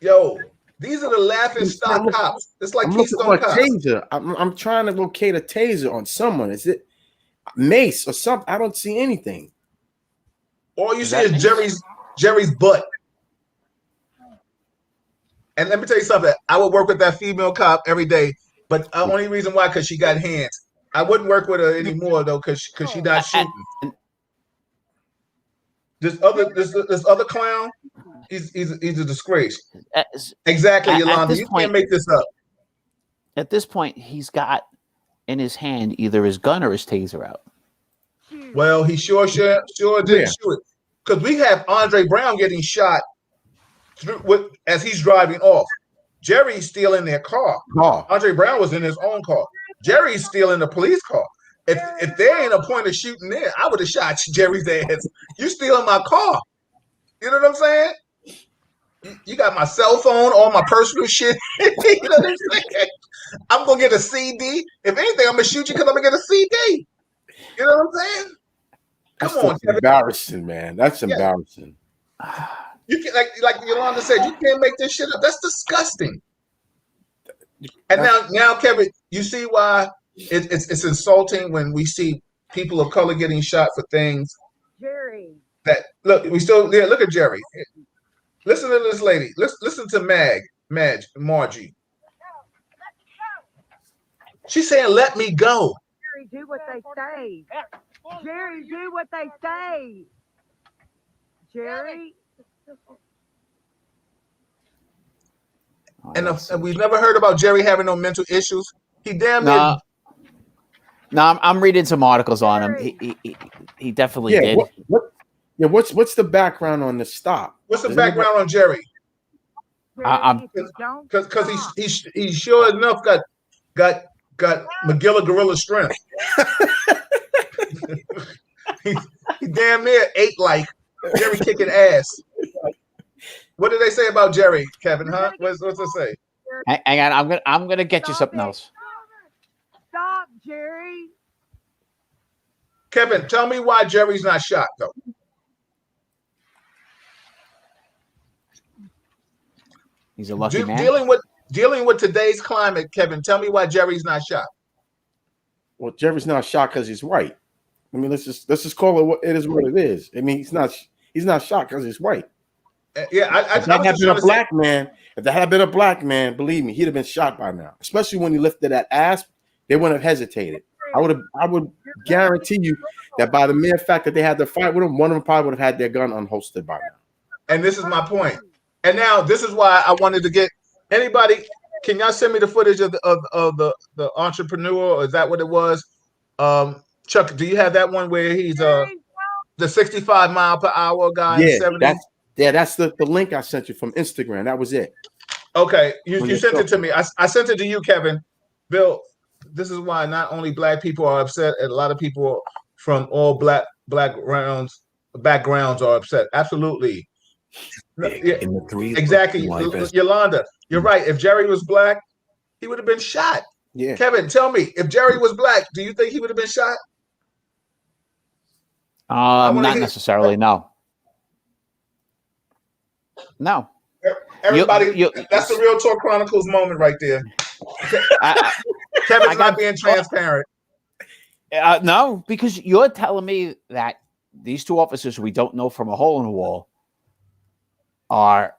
Yo, these are the laughing stock cops. It's like Keystone Cops. Taser. I'm trying to locate a taser on someone. Is it mace or something? I don't see anything. All you see is Jerry's butt. And let me tell you something. I would work with that female cop every day, but the only reason why, because she got hands. I wouldn't work with her anymore though, because she's not shooting. This other clown, he's a disgrace. Exactly, Yolanda. You can't make this up. At this point, he's got in his hand either his gun or his taser out. Well, he sure didn't shoot it, because we have Andre Brown getting shot as he's driving off. Jerry's stealing their car. Andre Brown was in his own car. Jerry's stealing the police car. If there ain't a point of shooting there, I would have shot Jerry's ass. You stealing my car. You know what I'm saying? You got my cell phone, all my personal shit. You know what I'm saying? I'm going to get a CD. If anything, I'm going to shoot you because I'm going to get a CD. You know what I'm saying? That's embarrassing, man. That's embarrassing. You can, like Yolanda said, you can't make this shit up. That's disgusting. And now, Kevin, you see why it's insulting when we see people of color getting shot for things. Jerry. that look. We still look at Jerry. Listen to this lady. Listen to Margie. She's saying, "Let me go." Jerry, do what they say. Jerry, do what they say. Jerry. And we've never heard about Jerry having no mental issues. He damn near. No, I'm reading some articles on him. He definitely did. What's the background on the stop? What's the background on Jerry? Because he sure enough got McGilla gorilla strength. he damn near ate like Jerry kicking ass. What did they say about Jerry, Kevin? Huh? What's it say? Hang on, I'm gonna get you something else. Stop, Jerry. Kevin, tell me why Jerry's not shot though. He's a lucky man. Dealing with today's climate, Kevin, tell me why Jerry's not shot. Well, Jerry's not shot because he's white. I mean, let's just call it what it is. What it is. I mean, he's not shot because he's white. Yeah, if that had been a black man, if that had been a black man, believe me, he'd have been shot by now. Especially when he lifted that ass, they wouldn't have hesitated. I would guarantee you that by the mere fact that they had to fight with him, one of them probably would have had their gun unholstered by now. And this is my point. And now this is why I wanted to get anybody. Can y'all send me the footage of the entrepreneur? Or is that what it was? Chuck, do you have that one where he's the 65 mile per hour guy? Yeah, that's the link I sent you from Instagram. That was it. Okay, you sent it to me. I sent it to you, Kevin. Bill, this is why not only black people are upset, and a lot of people from all black backgrounds are upset. Absolutely. In the three exactly. Yolanda, you're right. If Jerry was black, he would have been shot. Yeah. Kevin, tell me, if Jerry was black, do you think he would have been shot? Not necessarily, no. No. Everybody, that's the Real Talk Chronicles moment right there. Kevin's not being transparent. No, because you're telling me that these two officers we don't know from a hole in the wall are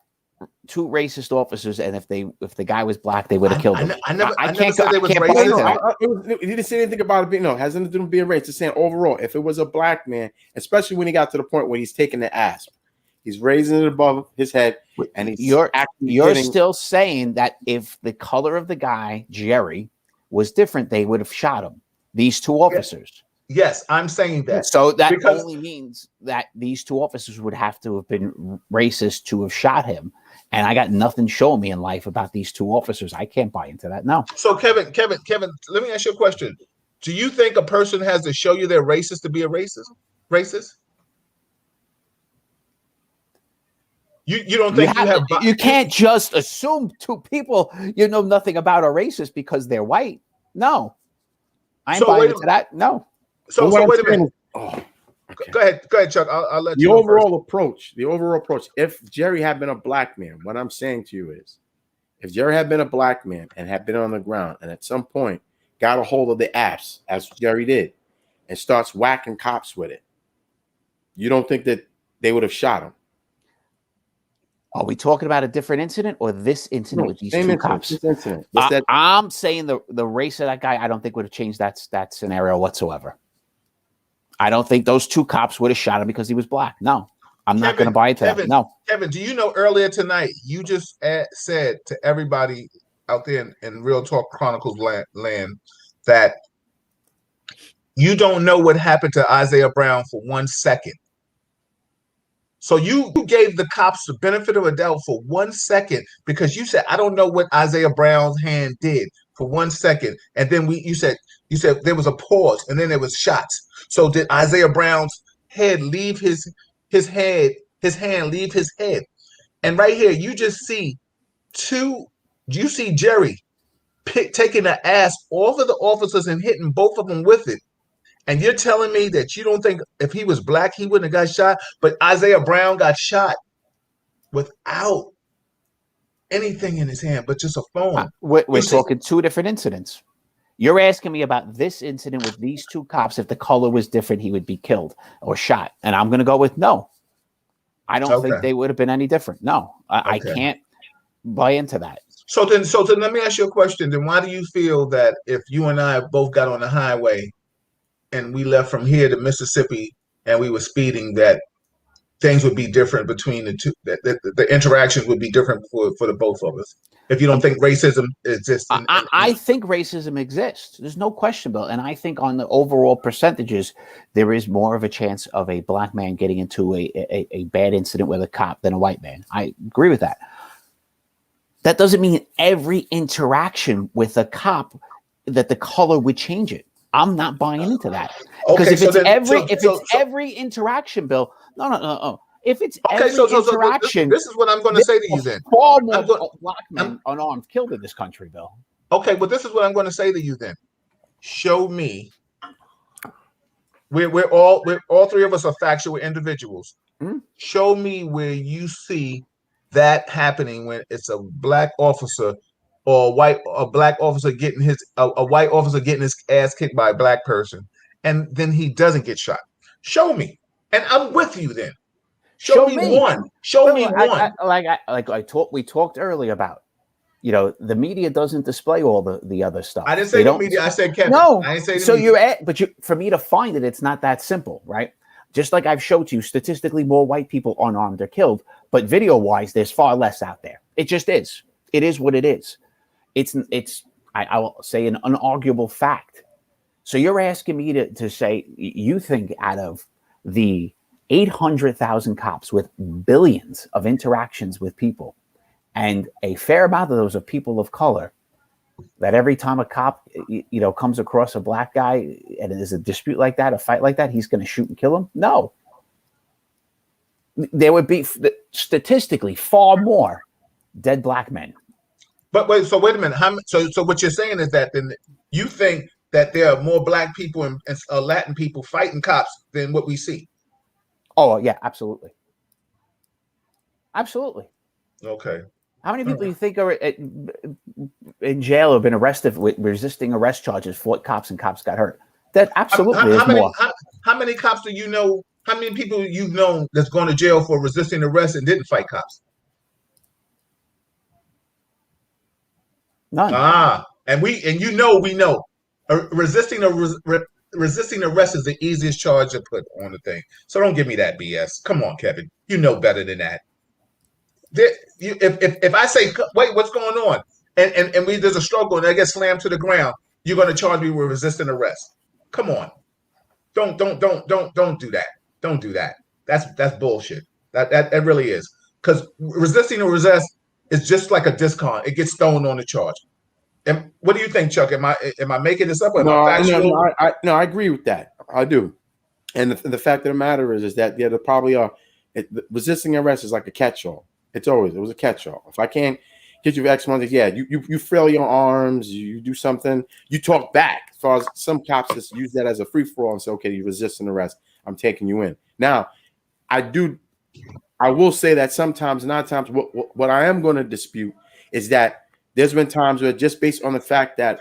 two racist officers, and if the guy was black, they would have killed him. I never said they was racist. He didn't say anything about it being hasn't nothing to do with being racist. Just saying overall, if it was a black man, especially when he got to the point where he's taking the asp, he's raising it above his head, and you're still saying that if the color of the guy Jerry was different, they would have shot him. These two officers. Yes, I'm saying that. So that only means that these two officers would have to have been racist to have shot him. And I got nothing showing me in life about these two officers. I can't buy into that. No. So Kevin, let me ask you a question. Do you think a person has to show you they're racist to be a racist? You don't think you can't just assume two people you know nothing about are racist because they're white. No. I ain't buying into that. No. So wait a minute. Okay. Go ahead, Chuck. I'll let you. The overall approach. If Jerry had been a black man, what I'm saying to you is, if Jerry had been a black man and had been on the ground and at some point got a hold of the apps, as Jerry did, and starts whacking cops with it, you don't think that they would have shot him? Are we talking about a different incident or this incident with these two cops? This incident. I'm saying the race of that guy, I don't think would have changed that scenario whatsoever. I don't think those two cops would have shot him because he was black. No, I'm not going to buy into that. No. Kevin, do you know earlier tonight, you just said to everybody out there in Real Talk Chronicles land that you don't know what happened to Isaiah Brown for 1 second. So you gave the cops the benefit of a doubt for 1 second because you said, I don't know what Isaiah Brown's hand did for 1 second. And then you said there was a pause and then there was shots. So did Isaiah Brown's head leave his hand leave his head? And right here, you just see Jerry taking the ass off of the officers and hitting both of them with it. And you're telling me that you don't think if he was black, he wouldn't have got shot, but Isaiah Brown got shot without anything in his hand, but just a phone. We're talking two different incidents. You're asking me about this incident with these two cops. If the color was different, he would be killed or shot. And I'm going to go with no. I don't think they would have been any different. No, I can't buy into that. So then let me ask you a question. Then why do you feel that if you and I both got on the highway and we left from here to Mississippi and we were speeding, that things would be different between the two, that the interactions would be different for the both of us? If you don't think racism exists. I think racism exists. There's no question about it. And I think on the overall percentages, there is more of a chance of a black man getting into a bad incident with a cop than a white man. I agree with that. That doesn't mean every interaction with a cop that the color would change it. I'm not buying into that. Because if it's every interaction, Bill, no. If it's every interaction, this is what I'm going to say to you then. Far more black men unarmed killed in this country, Bill. Okay, but this is what I'm going to say to you then. Show me. We're all three of us are factual individuals. Mm-hmm. Show me where you see that happening when it's a black officer or a black officer getting a white officer getting his ass kicked by a black person, and then he doesn't get shot. Show me, and I'm with you then. Show me one. Show me one. We talked earlier about, the media doesn't display all the other stuff. I didn't say the media. I said Kevin. No, I didn't say so media. for me to find it, it's not that simple, right? Just like I've showed you, statistically, more white people unarmed are killed, but video-wise, there's far less out there. It just is. It is what it is. I will say, an unarguable fact. So you're asking me to say you think out of the 800,000 cops with billions of interactions with people, and a fair amount of those are people of color, that every time a cop, comes across a black guy and there's a dispute like that, a fight like that, he's going to shoot and kill him? No. There would be statistically far more dead black men. But wait a minute. So what you're saying is that then you think that there are more black people and Latin people fighting cops than what we see? Oh, yeah, absolutely. Absolutely. Okay. How many people do you think are in jail or been arrested with resisting arrest charges, fought cops, and cops got hurt? That absolutely is more. How many cops do you know? How many people you've known that's gone to jail for resisting arrest and didn't fight cops? None. And we know resisting arrest is the easiest charge to put on the thing. So don't give me that BS. Come on, Kevin. You know better than that. If I say, wait, what's going on? And there's a struggle and I get slammed to the ground, you're going to charge me with resisting arrest. Come on. Don't do that. Don't do that. That's bullshit. That really is. Because resisting arrest is just like a discount. It gets thrown on the charge. And what do you think, Chuck? Am I making this up? No, I agree with that. I do. And the fact of the matter is that there probably are. Resisting arrest is like a catch-all. It was a catch-all. If I can't get you for X months, you frail your arms, you do something, you talk back. As far as some cops just use that as a free-for-all and say, okay, you resist an arrest, I'm taking you in. Now, I will say that sometimes, not times, what I am going to dispute is that there's been times where just based on the fact that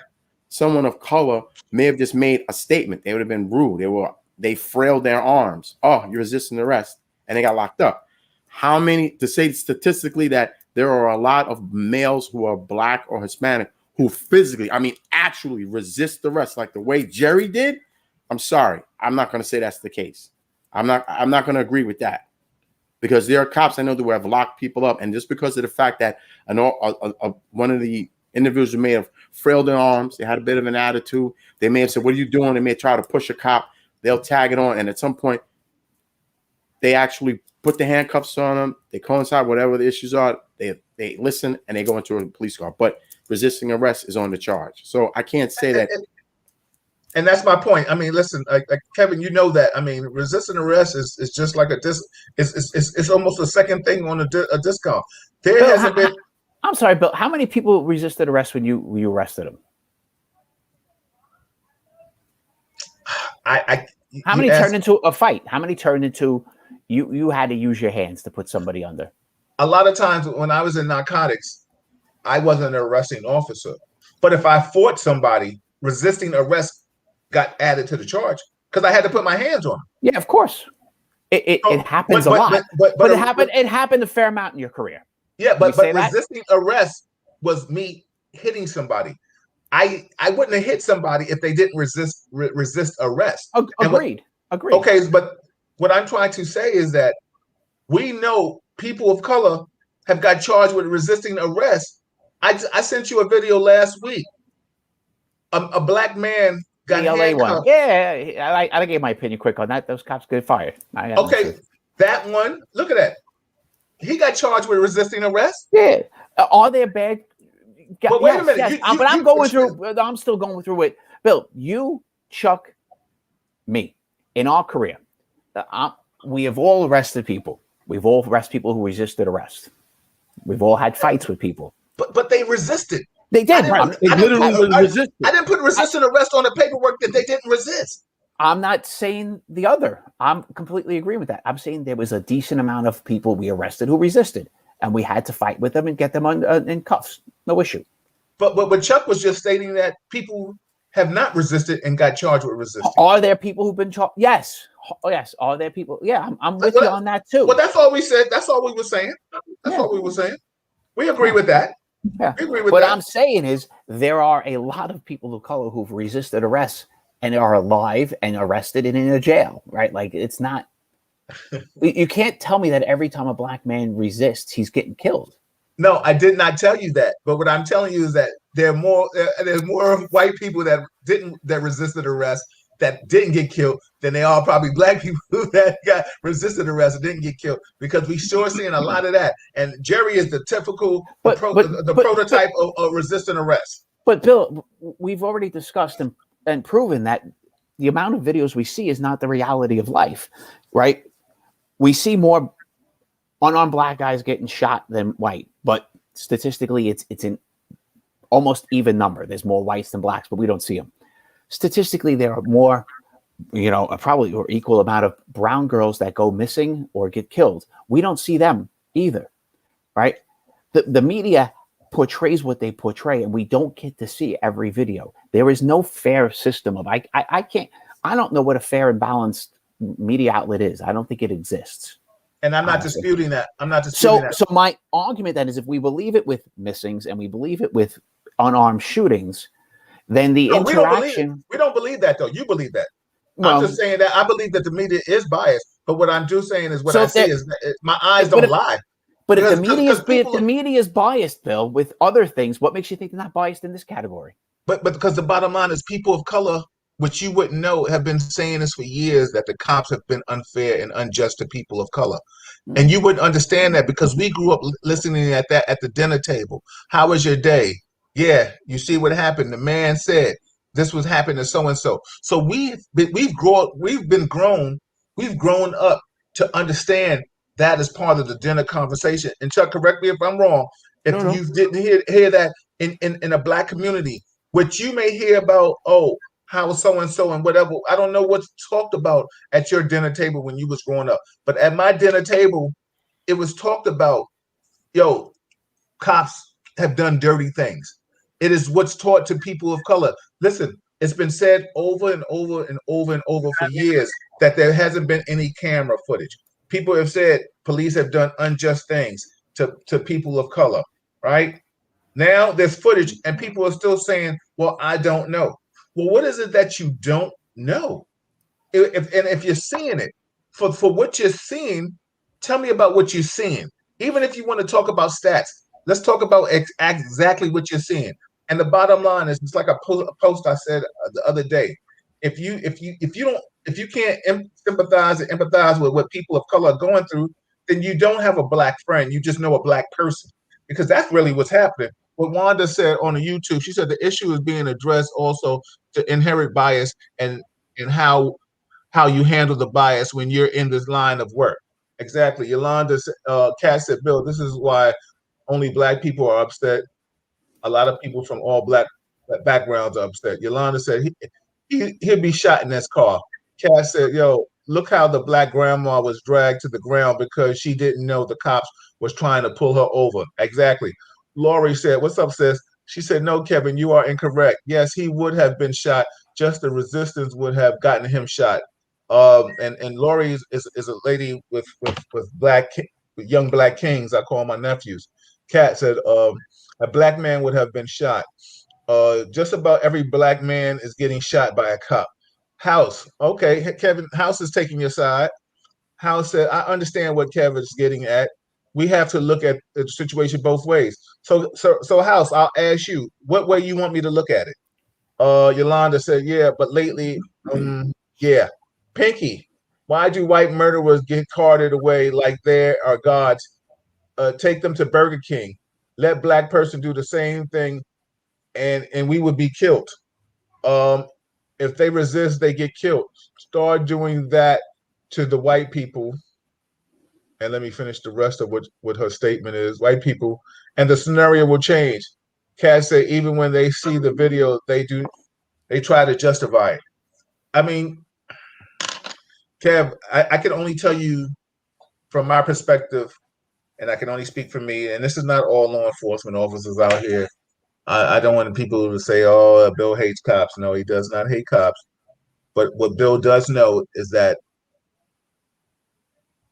someone of color may have just made a statement, they would have been rude. They frailed their arms. Oh, you're resisting arrest, and they got locked up. How many, to say statistically that there are a lot of males who are black or Hispanic who physically, actually resist arrest like the way Jerry did? I'm sorry. I'm not going to say that's the case. I'm not going to agree with that, because there are cops I know that have locked people up, and just because of the fact that one of the individuals may have frailed their arms, they had a bit of an attitude, they may have said, "What are you doing?" They may try to push a cop. They'll tag it on, and at some point, they actually put the handcuffs on them. They coincide whatever the issues are. They listen and they go into a police car. But resisting arrest is on the charge. So I can't say that. And that's my point. Listen, Kevin, you know that. Resisting arrest is just like it's almost a second thing on a discount. There hasn't been. I'm sorry, Bill. How many people resisted arrest when you arrested them? How many turned into a fight? How many turned into you had to use your hands to put somebody under? A lot of times when I was in narcotics, I wasn't an arresting officer. But if I fought somebody, resisting arrest got added to the charge because I had to put my hands on them. Yeah, of course. It happens a lot, but it happened a fair amount in your career. Yeah, but resisting arrest was me hitting somebody. I wouldn't have hit somebody if they didn't resist arrest. Agreed. Okay, but what I'm trying to say is that we know people of color have got charged with resisting arrest. I sent you a video last week. A black man got the LA handcuffed. One. Yeah, I gave my opinion quick on that. Those cops get fired. Okay, that one. Look at that. He got charged with resisting arrest. Yeah. Are there bad? But wait a minute. Yes. But I'm going through. I'm still going through it. Bill, you, Chuck, me, in our career, we have all arrested people. We've all arrested people who resisted arrest. We've all had fights with people. But they resisted. They did. I didn't put resisting arrest on the paperwork that they didn't resist. I'm not saying the other. I'm completely agreeing with that. I'm saying there was a decent amount of people we arrested who resisted, and we had to fight with them and get them in cuffs. No issue. But Chuck was just stating that people have not resisted and got charged with resisting. Are there people who've been charged? Yes. Yes. Are there people? Yeah, I'm with you on that too. Well, that's all we said. That's all we were saying. That's all we were saying. We agree with that. Yeah. We agree with what that. I'm saying is there are a lot of people of color who've resisted arrest and are alive and arrested and in a jail, right? Like it's not. You can't tell me that every time a black man resists, he's getting killed. No, I did not tell you that. But what I'm telling you is that there's more white people that resisted arrest that didn't get killed than they are probably black people that got resisted arrest and didn't get killed, because we sure seeing a lot of that. And Jerry is the typical prototype of resisting arrest. But Bill, we've already discussed and proven that the amount of videos we see is not the reality of life, right? We see more unarmed black guys getting shot than white, but statistically it's an almost even number. There's more whites than blacks, but we don't see them. Statistically, there are more, probably or equal amount of brown girls that go missing or get killed. We don't see them either, right? The media portrays what they portray, and we don't get to see every video. There is no fair system of I don't know what a fair and balanced media outlet is. I don't think it exists. And I'm not disputing that. I'm not disputing that. So my argument then is, if we believe it with missings and we believe it with unarmed shootings, then the interaction. We don't believe that, though. You believe that. I'm just saying that I believe that the media is biased. But what I'm just saying is I see is that my eyes don't lie. But if the media is biased, Bill, with other things, what makes you think they're not biased in this category? But because the bottom line is, people of color, which you wouldn't know, have been saying this for years, that the cops have been unfair and unjust to people of color. And you wouldn't understand that because we grew up listening at the dinner table. How was your day? Yeah, you see what happened. The man said this was happening to so and so. So we've grown up to understand that as part of the dinner conversation. And Chuck, correct me if I'm wrong. If you didn't hear that in a black community, which you may hear about, how so and so and whatever. I don't know what's talked about at your dinner table when you was growing up, but at my dinner table, it was talked about. Cops have done dirty things. It is what's taught to people of color. Listen, it's been said over and over and over and over for years that there hasn't been any camera footage. People have said police have done unjust things to people of color, right? Now there's footage and people are still saying, well, I don't know. Well, what is it that you don't know? If you're seeing it, for what you're seeing, tell me about what you're seeing. Even if you want to talk about stats, let's talk about exactly what you're seeing. And the bottom line is, it's like a post I said the other day. If you can't sympathize and empathize with what people of color are going through, then you don't have a black friend. You just know a black person, because that's really what's happening. What Wanda said on the YouTube, she said the issue is being addressed also to inherent bias and how you handle the bias when you're in this line of work. Exactly. Yolanda Cass said, Bill, this is why only black people are upset. A lot of people from all black backgrounds are upset. Yolanda said he'll be shot in this car. Cass said, look how the black grandma was dragged to the ground because she didn't know the cops was trying to pull her over. Exactly. Lori said, what's up, sis? She said, no, Kevin, you are incorrect. Yes, he would have been shot. Just the resistance would have gotten him shot. And Lori is a lady with young black kings. I call my nephews. Kat said a black man would have been shot. Just about every black man is getting shot by a cop. House, okay, Kevin. House is taking your side. House said, I understand what Kevin's getting at. We have to look at the situation both ways. So House, I'll ask you, what way you want me to look at it? Yolanda said, yeah, but lately, yeah. Pinky, why do white murderers get carted away like they are gods? Take them to Burger King. Let black person do the same thing, and we would be killed. Um, if they resist, they get killed. Start doing that to the white people. And let me finish the rest of what her statement is. White people, and the scenario will change. Cass said, even when they see the video, they try to justify it. I mean, Kev, I can only tell you from my perspective, and I can only speak for me, and this is not all law enforcement officers out here. I don't want people to say, oh, Bill hates cops. No, he does not hate cops. But what Bill does know is that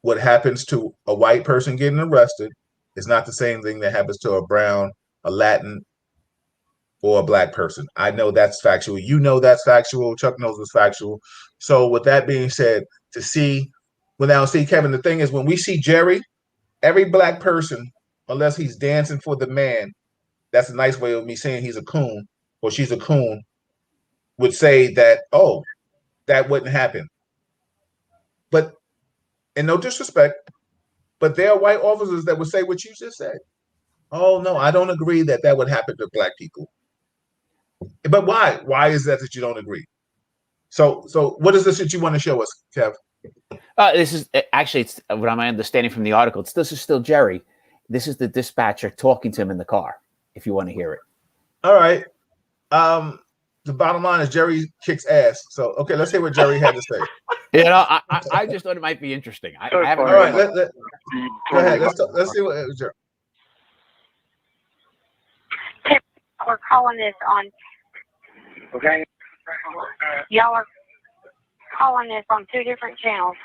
what happens to a white person getting arrested is not the same thing that happens to a brown, a Latin, or a black person. I know that's factual. You know that's factual. Chuck knows it's factual. So with that being said, Kevin, the thing is when we see Jerry, every black person, unless he's dancing for the man, that's a nice way of me saying he's a coon or she's a coon, would say that, oh, that wouldn't happen. But, and no disrespect, but there are white officers that would say what you just said. Oh, no, I don't agree that would happen to black people. But why? Why is that you don't agree? So what is this that you want to show us, Kev? This is actually, it's what I'm understanding from the article. This is still Jerry. This is the dispatcher talking to him in the car. If you want to hear it. All right. The bottom line is Jerry kicks ass. So okay, let's hear what Jerry had to say. You know, I just thought it might be interesting. I haven't. All right. Go ahead. Let's see what Jerry. We're calling this on. Okay. Y'all are calling this on 2 different channels.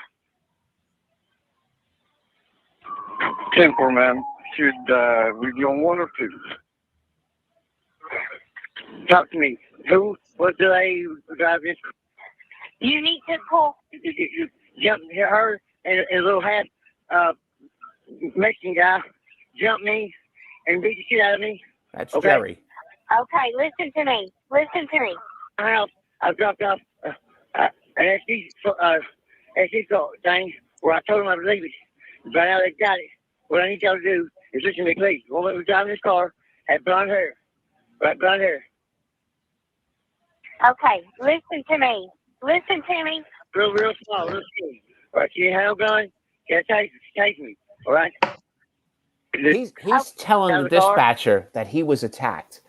10-4, ma'am. Should we be on 1 or 2? Talk to me. Who? What do they drive this? You need to pull. Jump her and a little half Mexican guy jumped me and beat the shit out of me. That's okay. Jerry. Okay, listen to me. Listen to me. I dropped off an SD thing where I told them I would leave it. But now they got it. What I need y'all to do is listen to me, please. The woman who's driving this car had blonde hair. Right, blonde hair. Okay, listen to me. Listen to me. Real small, real small. All right, you have a gun? Can I take me? All right? He's telling the dispatcher that he was attacked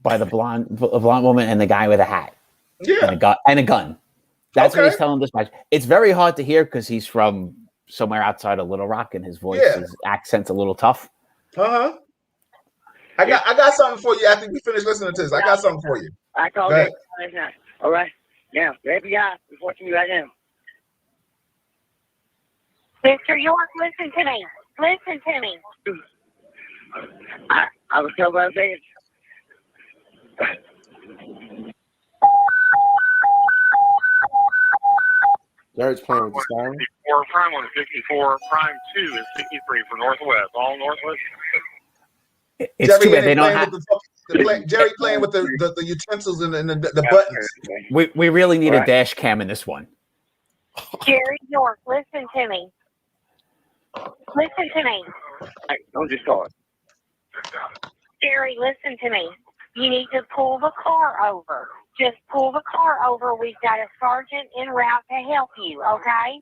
by the blonde woman and the guy with a hat. Yeah. And a gun. That's what he's telling the dispatcher. It's very hard to hear because he's from somewhere outside of Little Rock and his voice, his accent's a little tough. Uh-huh. I got something for you after we finish listening to this. I got something for you. I called it last night. All right? Now, the FBI is watching me right now. Mr. York, listen to me. Listen to me. I was told by the feds. Jared's playing with the siren. 64, prime 1 is 64, prime 2 is 63 for Northwest. All Northwest. It's Jerry too bad they don't have Jerry playing with the utensils and the buttons. We really need a dash cam in this one. Jerry York, listen to me. Listen to me. Hey, don't just call it. Jerry, listen to me. You need to pull the car over. Just pull the car over. We've got a sergeant en route to help you, okay?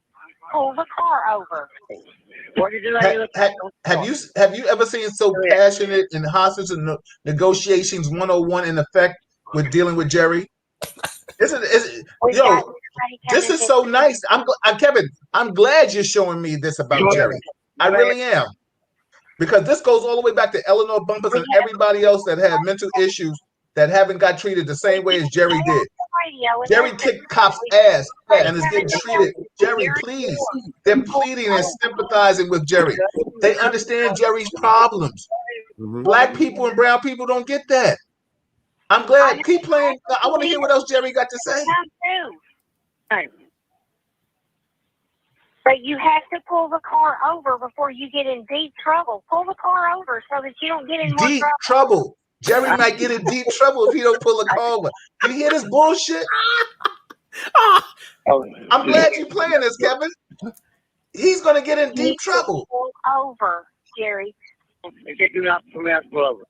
Pull the car over. What did you Have you ever seen so passionate in hostage negotiations 101 in effect with dealing with Jerry? This is so nice. Kevin, I'm glad you're showing me this about Jerry. I really am. Because this goes all the way back to Eleanor Bumpers and everybody else that had mental issues that haven't got treated the same way as Jerry did. video. Jerry kicked cops' ass and is getting treated. Jerry, please. They're pleading and sympathizing with Jerry. They understand Jerry's problems. Black people and brown people don't get that. I'm glad. Keep playing. I want to hear what else Jerry got to say. But you have to pull the car over before you get in deep trouble. Pull the car over so that you don't get in more Deep trouble. Jerry might get in deep trouble if he don't pull the car over. You hear this bullshit? I'm glad you're playing this, Kevin. He's going to get in deep trouble. Pull over, Jerry. Do not pull over.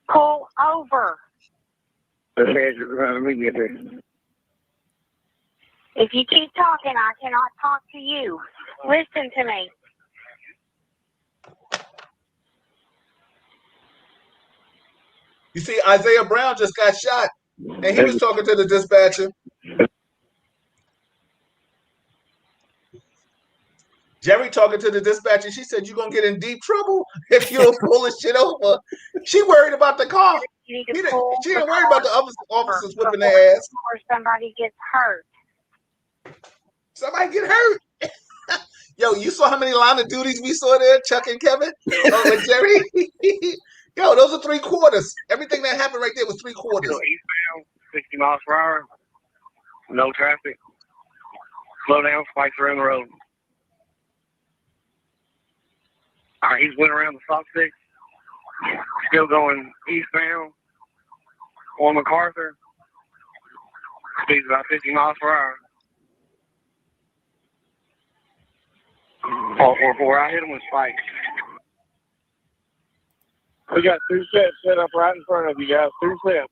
Pull over. If you keep talking, I cannot talk to you. Listen to me. You see, Isaiah Brown just got shot, and he was talking to the dispatcher. Jerry talking to the dispatcher. She said, "You're going to get in deep trouble if you don't pull this shit over." She worried about the car. She didn't worry about the officers whipping their ass. Or somebody gets hurt. Somebody get hurt. Yo, you saw how many line of duties we saw there, Chuck and Kevin? And Jerry? Yo, those are 3/4. Everything that happened right there was 3/4. Eastbound, 60 miles per hour. No traffic. Slow down, spikes around the road. All right, he's went around the stop six. Still going eastbound on MacArthur. Speeds about 50 miles per hour. Where I hit him with spikes. We got 2 sets set up right in front of you guys. 2 sets.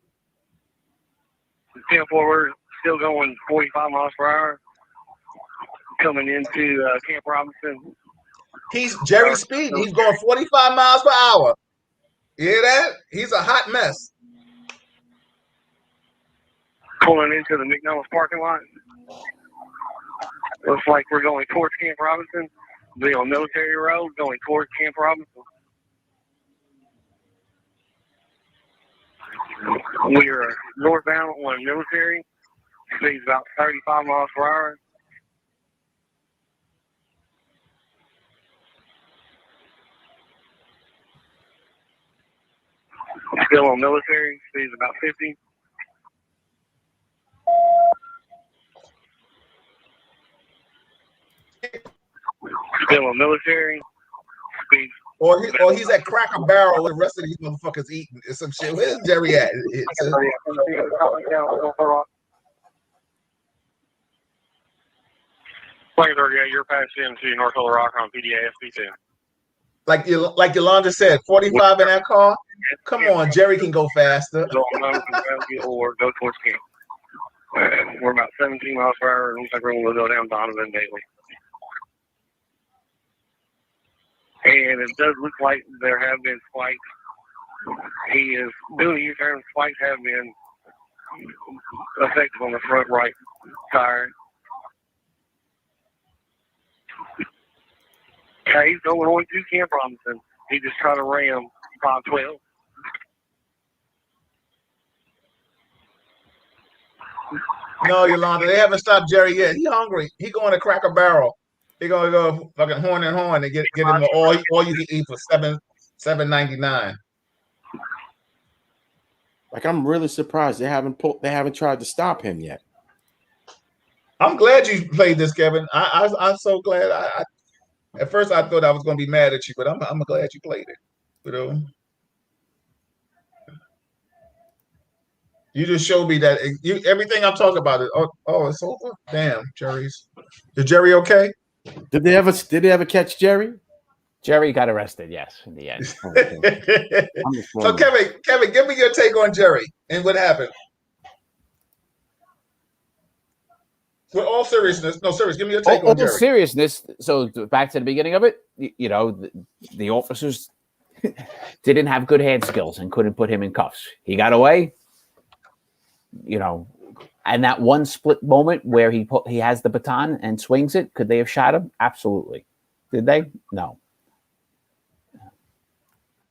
10 forward, still going 45 miles per hour. Coming into Camp Robinson. He's Jerry speed. He's going 45 miles per hour. You hear that? He's a hot mess. Pulling into the McDonald's parking lot. Looks like we're going towards Camp Robinson. Be on Military Road, going towards Camp Robinson. We are northbound on Military. Speeds about 35 miles per hour. Still on Military. Speeds about 50. Still on Military. Speeds. Or he's at Cracker Barrel with the rest of these motherfuckers eating some shit. Where's Jerry at? Plane 38, you're passed into North Little Rock on PDA SB2. Like Yolanda said, 45 in that car? Come on, Jerry can go faster. Or go towards camp. We're about 17 miles per hour. It looks like we're going to go down Donovan Bailey. And it does look like there have been spikes. He is doing U-turn. Spikes have been effective on the front right tire. Okay, he's going on to Camp Robinson. He just tried to ram 512. No, Yolanda, they haven't stopped Jerry yet. He hungry. He going to Cracker Barrel. He gonna go fucking horn and horn and get him all you can eat for $7.99. Like, I'm really surprised they haven't tried to stop him yet. I'm glad you played this, Kevin. I'm so glad. I at first I thought I was gonna be mad at you, but I'm glad you played it. You know, you just showed me that everything I'm talking about is it's over. Damn, Is Jerry okay? Did they ever catch Jerry? Jerry got arrested, yes, in the end. So Kevin, give me your take on Jerry and what happened. With all seriousness, give me your take on Jerry. All seriousness. So back to the beginning of it, the officers didn't have good hand skills and couldn't put him in cuffs. He got away, and that one split moment where he has the baton and swings it, could they have shot him? Absolutely. Did they? No.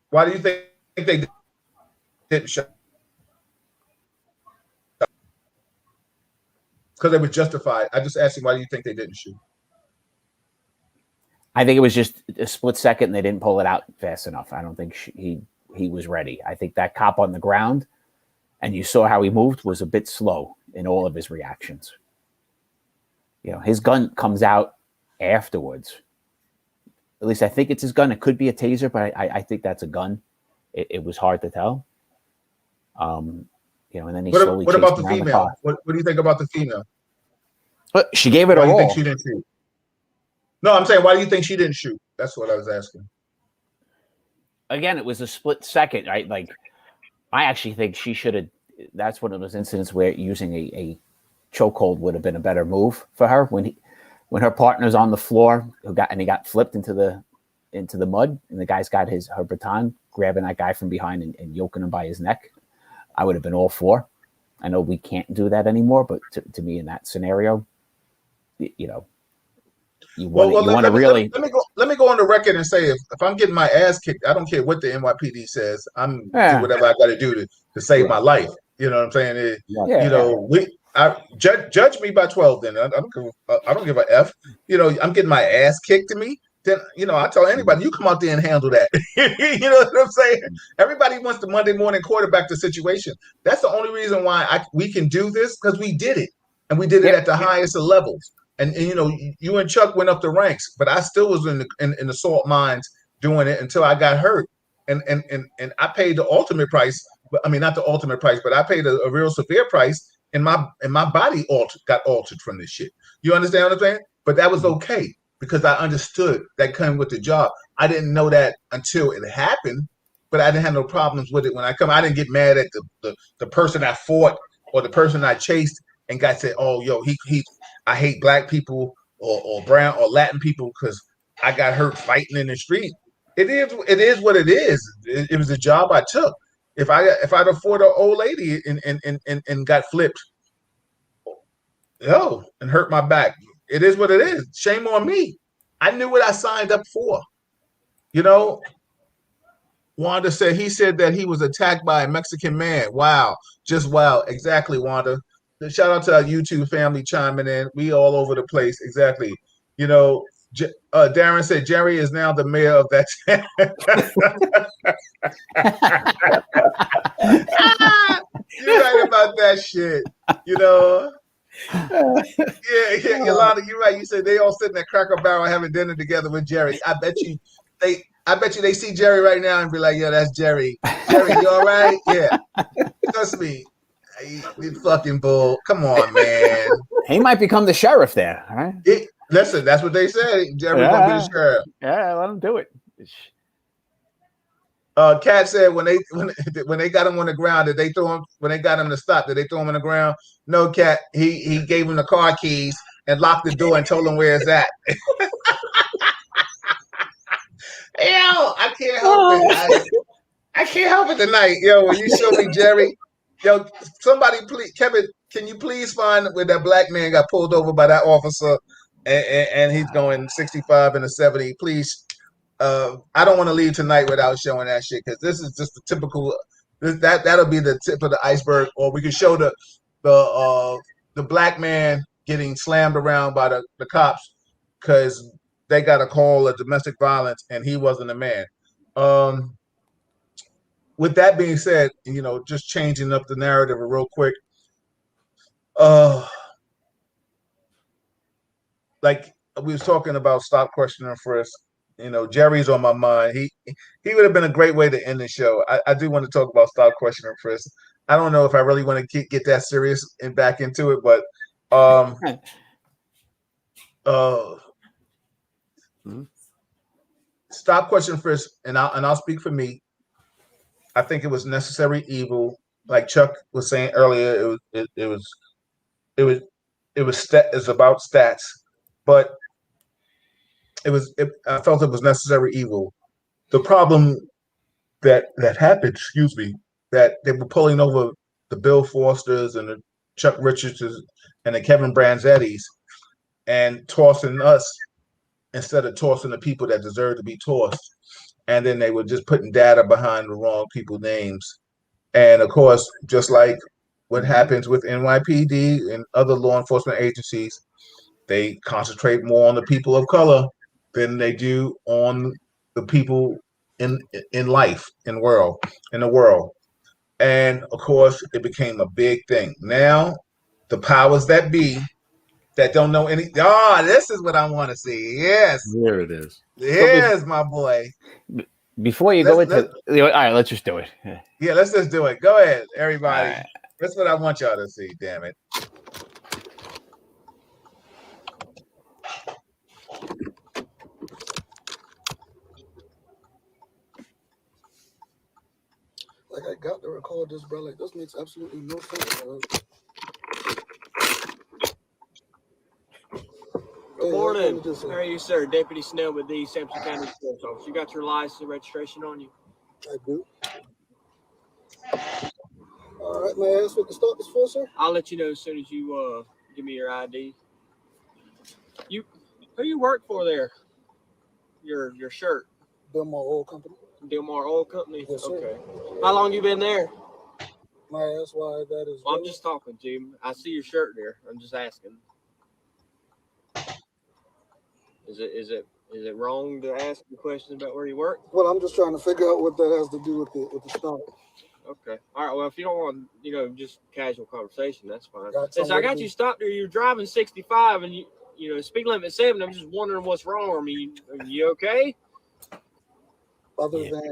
Why do you think they didn't shot? Because they were justified. I just asked him, why do you think they didn't shoot? I think it was just a split second and they didn't pull it out fast enough. I don't think he was ready. I think that cop on the ground, and you saw how he moved, was a bit slow in all of his reactions. You know, his gun comes out afterwards. At least I think it's his gun. It could be a taser, but I think that's a gun. It was hard to tell. You know, and then he slowly. What about the female? What do you think about the female? But she gave it a all. Why do you think she didn't shoot? No, I'm saying, why do you think she didn't shoot? That's what I was asking. Again, it was a split second, right? Like, I actually think she should have. That's one of those incidents where using a chokehold would have been a better move for her when her partner's on the floor he got flipped into the mud, and the guy's got her baton, grabbing that guy from behind and yoking him by his neck. I would have been all for. I know we can't do that anymore, but to me, in that scenario, you know, let me go on the record and say, if I'm getting my ass kicked, I don't care what the NYPD says. I'm do whatever I got to do to save my life. You know what I'm saying? Judge me by 12. Then I don't give a f. You know, I'm getting my ass kicked to me. Then I tell anybody, you come out there and handle that. You know what I'm saying? Everybody wants the Monday morning quarterback the situation. That's the only reason why we can do this, because we did it, and we did it at the highest of levels. And you and Chuck went up the ranks, but I still was in the salt mines doing it until I got hurt, and I paid the ultimate price. I mean, not the ultimate price, but I paid a real severe price, and my body got altered from this shit. You understand what I'm saying? But that was okay, because I understood that came with the job. I didn't know that until it happened, but I didn't have no problems with it when I come. I didn't get mad at the person I fought or the person I chased and got said, oh, yo, I hate black people or brown or Latin people because I got hurt fighting in the street. It is what it is. It was a job I took. If I'd afford an old lady and got flipped, and hurt my back, it is what it is. Shame on me. I knew what I signed up for. You know, Wanda said he said that he was attacked by a Mexican man. Wow, just wow. Exactly, Wanda. Shout out to our YouTube family chiming in. We all over the place. Exactly. You know, Darren said Jerry is now the mayor of that town. You're right about that shit. You know. Yeah, Yolanda, you're right. You said they all sitting at Cracker Barrel having dinner together with Jerry. I bet you they see Jerry right now and be like, "Yeah, that's Jerry. Jerry, you all right? Yeah, trust me." You fucking bull. Come on, man. He might become the sheriff there, all right? Listen, that's what they say. Jerry's gonna be the sheriff. Yeah, let him do it. Kat said when they got him on the ground, did they throw him when they got him to stop? Did they throw him on the ground? No, Kat. He gave him the car keys and locked the door and told him where it's at. Yo, I can't help it. I can't help it tonight. Yo, when you show me Jerry, yo, somebody please, Kevin, can you please find where that black man got pulled over by that officer and he's going 65 and a 70? Please. I don't want to leave tonight without showing that shit, because this is just the typical. That'll be the tip of the iceberg. Or we can show the black man getting slammed around by the cops because they got a call of domestic violence and he wasn't a man. With that being said, just changing up the narrative real quick. Like we was talking about, stop questioning frisk. Jerry's on my mind. He would have been a great way to end the show. I do want to talk about stop questioning frisk. I don't know if I really want to get that serious and back into it, but stop questioning frisk, and I'll speak for me. I think it was necessary evil, like Chuck was saying earlier. It's about stats, but I felt it was necessary evil. The problem that happened, that they were pulling over the Bill Forsters and the Chuck Richards and the Kevin Branzettis and tossing us instead of tossing the people that deserve to be tossed. And then they were just putting data behind the wrong people's names. And of course, just like what happens with NYPD and other law enforcement agencies. They concentrate more on the people of color than they do on the people in life, in the world. And of course, it became a big thing. Now, the powers that be that don't know any. Oh, this is what I want to see. Yes, There it is. here's my boy. Before you go into, all right, let's just do it. Yeah, let's just do it. Go ahead, everybody. Right. That's what I want y'all to see. Damn it. Like, I got to record this, bro. Like, this makes absolutely no sense, bro. Good morning. How are you, sir? Deputy Snell with the Sampson County Sheriff's Office. You got your license and registration on you? I do. All right, may I ask what the stop is for, sir? I'll let you know as soon as you give me your ID. Who you work for there? Your shirt. Delmar Oil Company. Delmar Oil Company? Yes, sir. Okay. How long you been there? May I ask why that is? Well, I'm just talking to you. I see your shirt there. I'm just asking. Is it wrong to ask you questions about where you work? Well, I'm just trying to figure out what that has to do with the stop. Okay. All right. Well, if you don't want, just casual conversation, that's fine. Since I got you stopped there. You're driving 65, and speed limit 7. I'm just wondering what's wrong. I mean, are you okay? Other than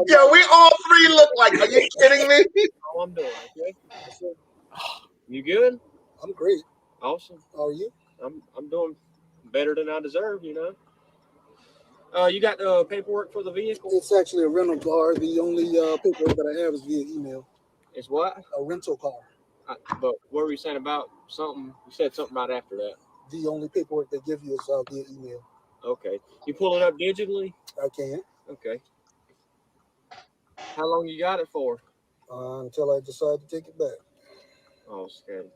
Yo, we all three look like. Are you kidding me? All I'm doing. Okay. You good? I'm great. Awesome. How are you? I'm doing better than I deserve. You got the paperwork for the vehicle? It's actually a rental car. The only paperwork that I have is via email. It's what? A rental car. But what were you saying about something? You said something about after that. The only paperwork they give you is via email. Okay. You pull it up digitally? I can. Okay. How long you got it for? Until I decide to take it back. Oh,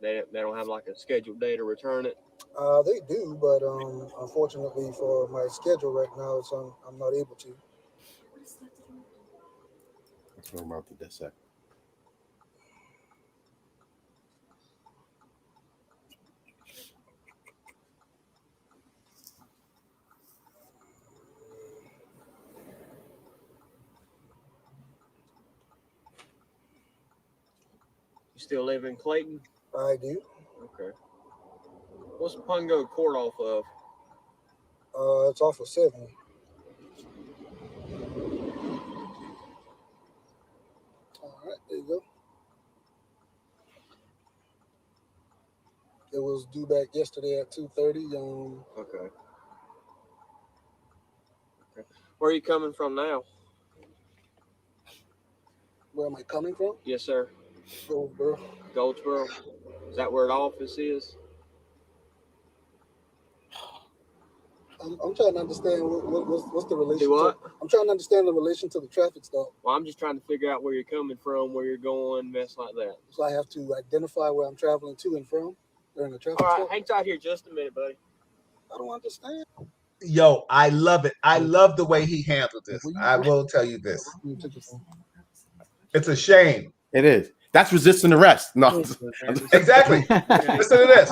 they don't have like a scheduled day to return it? They do, but unfortunately for my schedule right now, I'm not able to. Let's talk about the dissect. You still live in Clayton? I do. Okay. What's Pungo Court off of? It's off of 7. All right, there you go. It was due back yesterday at 2:30. Okay. Where are you coming from now? Where am I coming from? Yes, sir. Goldsboro. Goldsboro. Is that where the office is? I'm trying to understand what's the relation. Do what? I'm trying to understand the relation to the traffic stop. Well, I'm just trying to figure out where you're coming from, where you're going, mess like that. So I have to identify where I'm traveling to and from during the traffic stop? All right, stop? hang tight here just a minute, buddy. I don't understand. Yo, I love it. I love the way he handled this. I will tell you this. It's a shame. It is. That's resisting arrest. No. Exactly. Listen to this.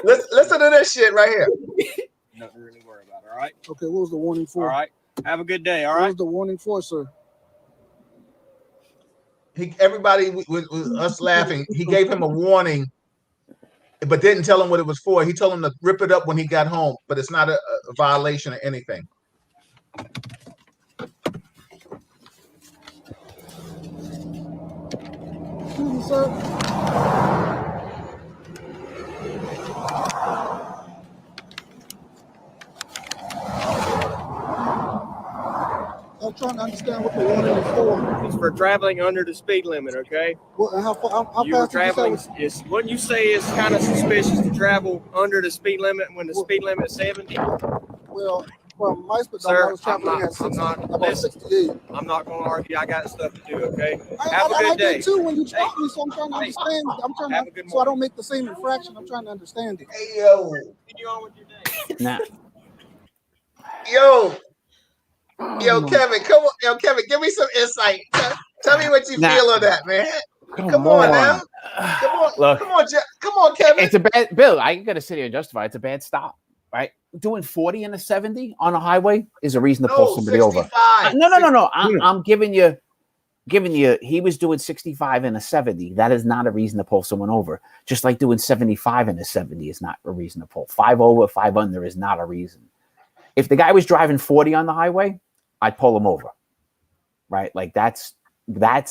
Listen to this shit right here. Nothing to really worry about, all right? Okay, what was the warning for? All right. Have a good day, all What right? was the warning for, sir? Everybody with us laughing, he gave him a warning, but didn't tell him what it was for. He told him to rip it up when he got home, but it's not a violation of anything. Excuse me, sir. I'm trying to understand what the warning is for. It's for traveling under the speed limit, okay? Well, and how you were fast traveling. Wouldn't you say it's kind of suspicious to travel under the speed limit when the speed limit is 70? Well, from my perspective, Sir, I was traveling at 68. I'm not going to argue. I got stuff to do, okay? I Have a good day. I did too when you stopped me, so I'm trying to understand. So I don't make the same infraction. I'm trying to understand it. Hey, yo. Continue on with your day. Nah. Yo. Yo, Kevin, come on. Yo, Kevin, give me some insight. Tell me what you feel on that, man. Come on now. Come on. Look, come on, come on, Kevin. It's a bad Bill. I got to sit here and justify it's a bad stop, right? Doing 40 and a 70 on a highway is a reason to pull somebody 65, over. No. I'm giving you. He was doing 65 and a 70. That is not a reason to pull someone over. Just like doing 75 and a 70 is not a reason to pull. 5 over, 5 under is not a reason. If the guy was driving 40 on the highway, I'd pull him over. Right? Like that's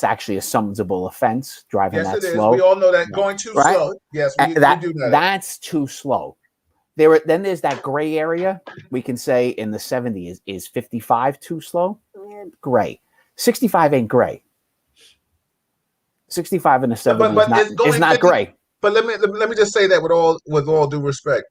actually a summonable offense, driving that slow. We all know that. Going too slow. Yes, we do that. That's too slow. Then there's that gray area. We can say in the 70 is 55 too slow? Gray. 65 ain't gray. 65 and a 70 is not gray. But let me just say that with all due respect.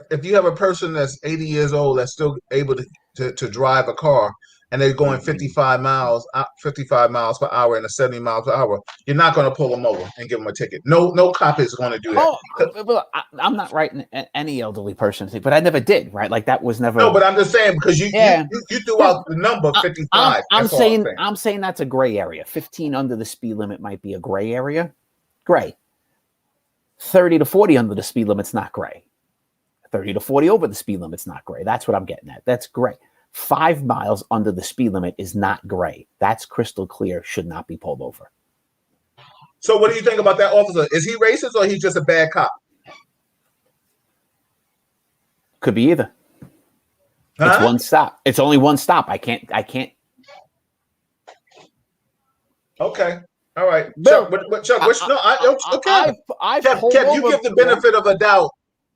If you have a person that's 80 years old that's still able to drive a car and they're going 55 miles per hour and 70 miles per hour, you're not going to pull them over and give them a ticket. No cop is going to do that. Well, I'm not writing any elderly person, but I never did, right? Like that was never. No, but I'm just saying because you threw out the number 55. I'm saying that's a gray area. 15 under the speed limit might be a gray area. Gray. 30 to 40 under the speed limit's not gray. 30 to 40 over the speed limit's not gray. That's what I'm getting at. That's gray. 5 miles under the speed limit is not gray. That's crystal clear. Should not be pulled over. So what do you think about that officer? Is he racist or he's just a bad cop? Could be either. Huh? It's one stop. It's only one stop. I can't. Okay. All right. Chuck, Chuck, okay. Kev, you give the benefit of a doubt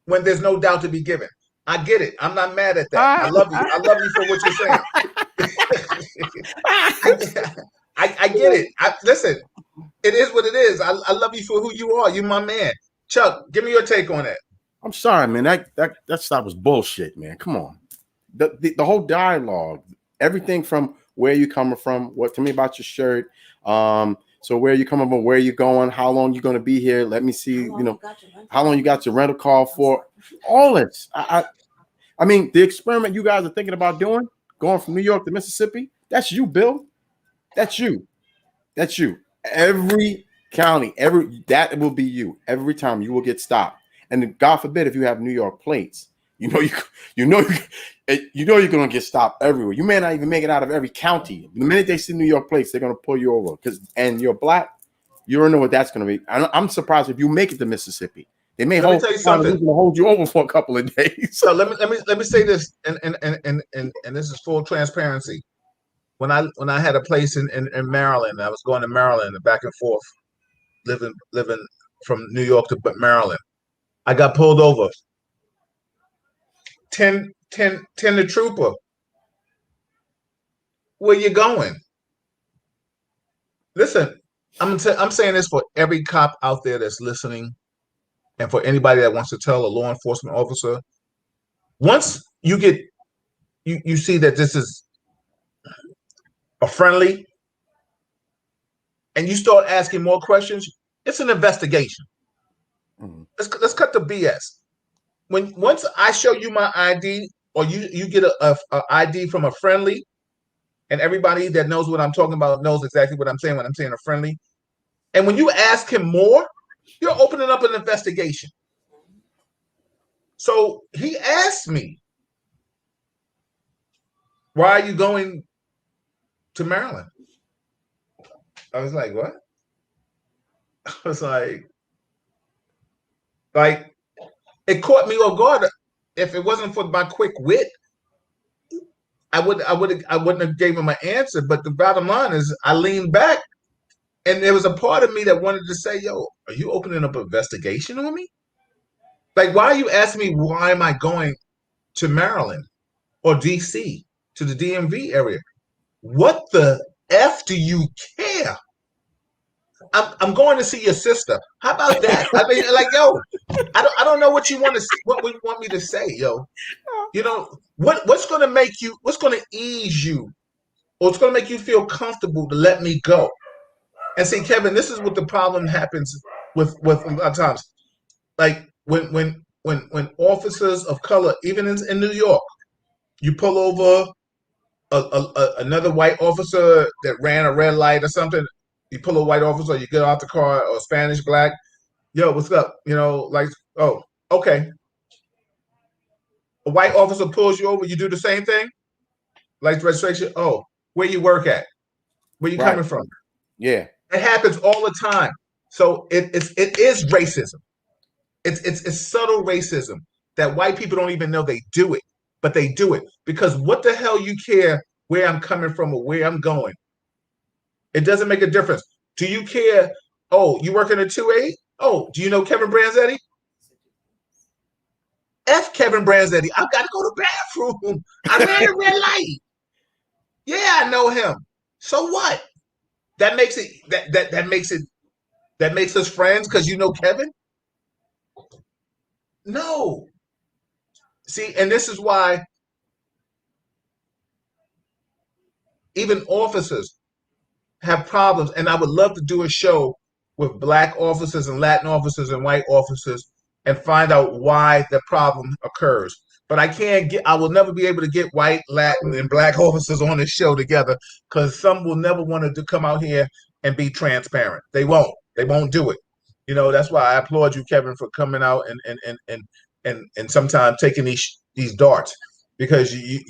when there's no doubt to be given. I get it. I'm not mad at that. I love you. I love you for what you're saying. I get it. Listen, it is what it is. I love you for who you are. You're my man. Chuck, give me your take on that. I'm sorry, man. That stop was bullshit, man. Come on. The whole dialogue, everything from where you coming from, what to me about your shirt, so where you coming from, where you going, how long you going to be here, let me see, how long you got your rental car for, all this. I mean, the experiment you guys are thinking about doing, going from New York to Mississippi, that's you, Bill. That's you. Every county, that will be you. Every time you will get stopped. And God forbid if you have New York plates, you're gonna get stopped everywhere. You may not even make it out of every county. The minute they see New York plates, they're gonna pull you over. And you're black, you don't know what that's gonna be. I'm surprised if you make it to Mississippi. They may hold you over for a couple of days. So let me say this, and this is full transparency. When I had a place in Maryland, I was going to Maryland back and forth, living from New York to Maryland. I got pulled over. 10 the trooper. Where you going? Listen, I'm saying this for every cop out there that's listening, and for anybody that wants to tell a law enforcement officer. Once you get you see that this is a friendly, and you start asking more questions, it's an investigation. Let's cut the BS. Once I show you my ID, or you get a ID from a friendly, and everybody that knows what I'm talking about knows exactly what I'm saying when I'm saying a friendly. And when you ask him more, you're opening up an investigation. So he asked me, "Why are you going to Maryland?" I was like, "What?" I was like it caught me off guard. If it wasn't for my quick wit, I wouldn't have gave him an answer. But the bottom line is, I leaned back, and there was a part of me that wanted to say, "Yo, are you opening up an investigation on me? Like, why are you asking me why am I going to Maryland or DC to the DMV area? What the F do you care? I'm going to see your sister. How about that? I mean, like, yo, I don't know what you want to what you want me to say, yo. What's going to make you? What's going to ease you, or it's going to make you feel comfortable to let me go? And see, Kevin, this is what the problem happens with a lot of times. Like when officers of color, even in New York, you pull over another white officer that ran a red light or something. You pull a white officer, you get out the car, or Spanish, black. Yo, what's up? Like, oh, okay. A white officer pulls you over, you do the same thing? Like registration. Oh, where you work at? Where you coming from? Yeah. It happens all the time. So it is racism. It's subtle racism that white people don't even know they do it, but they do it because what the hell you care where I'm coming from or where I'm going? It doesn't make a difference. Do you care? Oh, you working at 2A? Oh, do you know Kevin Branzetti? F Kevin Branzetti. I've got to go to the bathroom. I ran a red light. Yeah, I know him. So what? That makes it that makes us friends because you know Kevin? No. See, and this is why even officers have problems. And I would love to do a show with black officers and Latin officers and white officers and find out why the problem occurs. But I will never be able to get white, Latin, and black officers on this show together because some will never want to come out here and be transparent. They won't. They won't do it. That's why I applaud you, Kevin, for coming out and sometimes taking these darts because you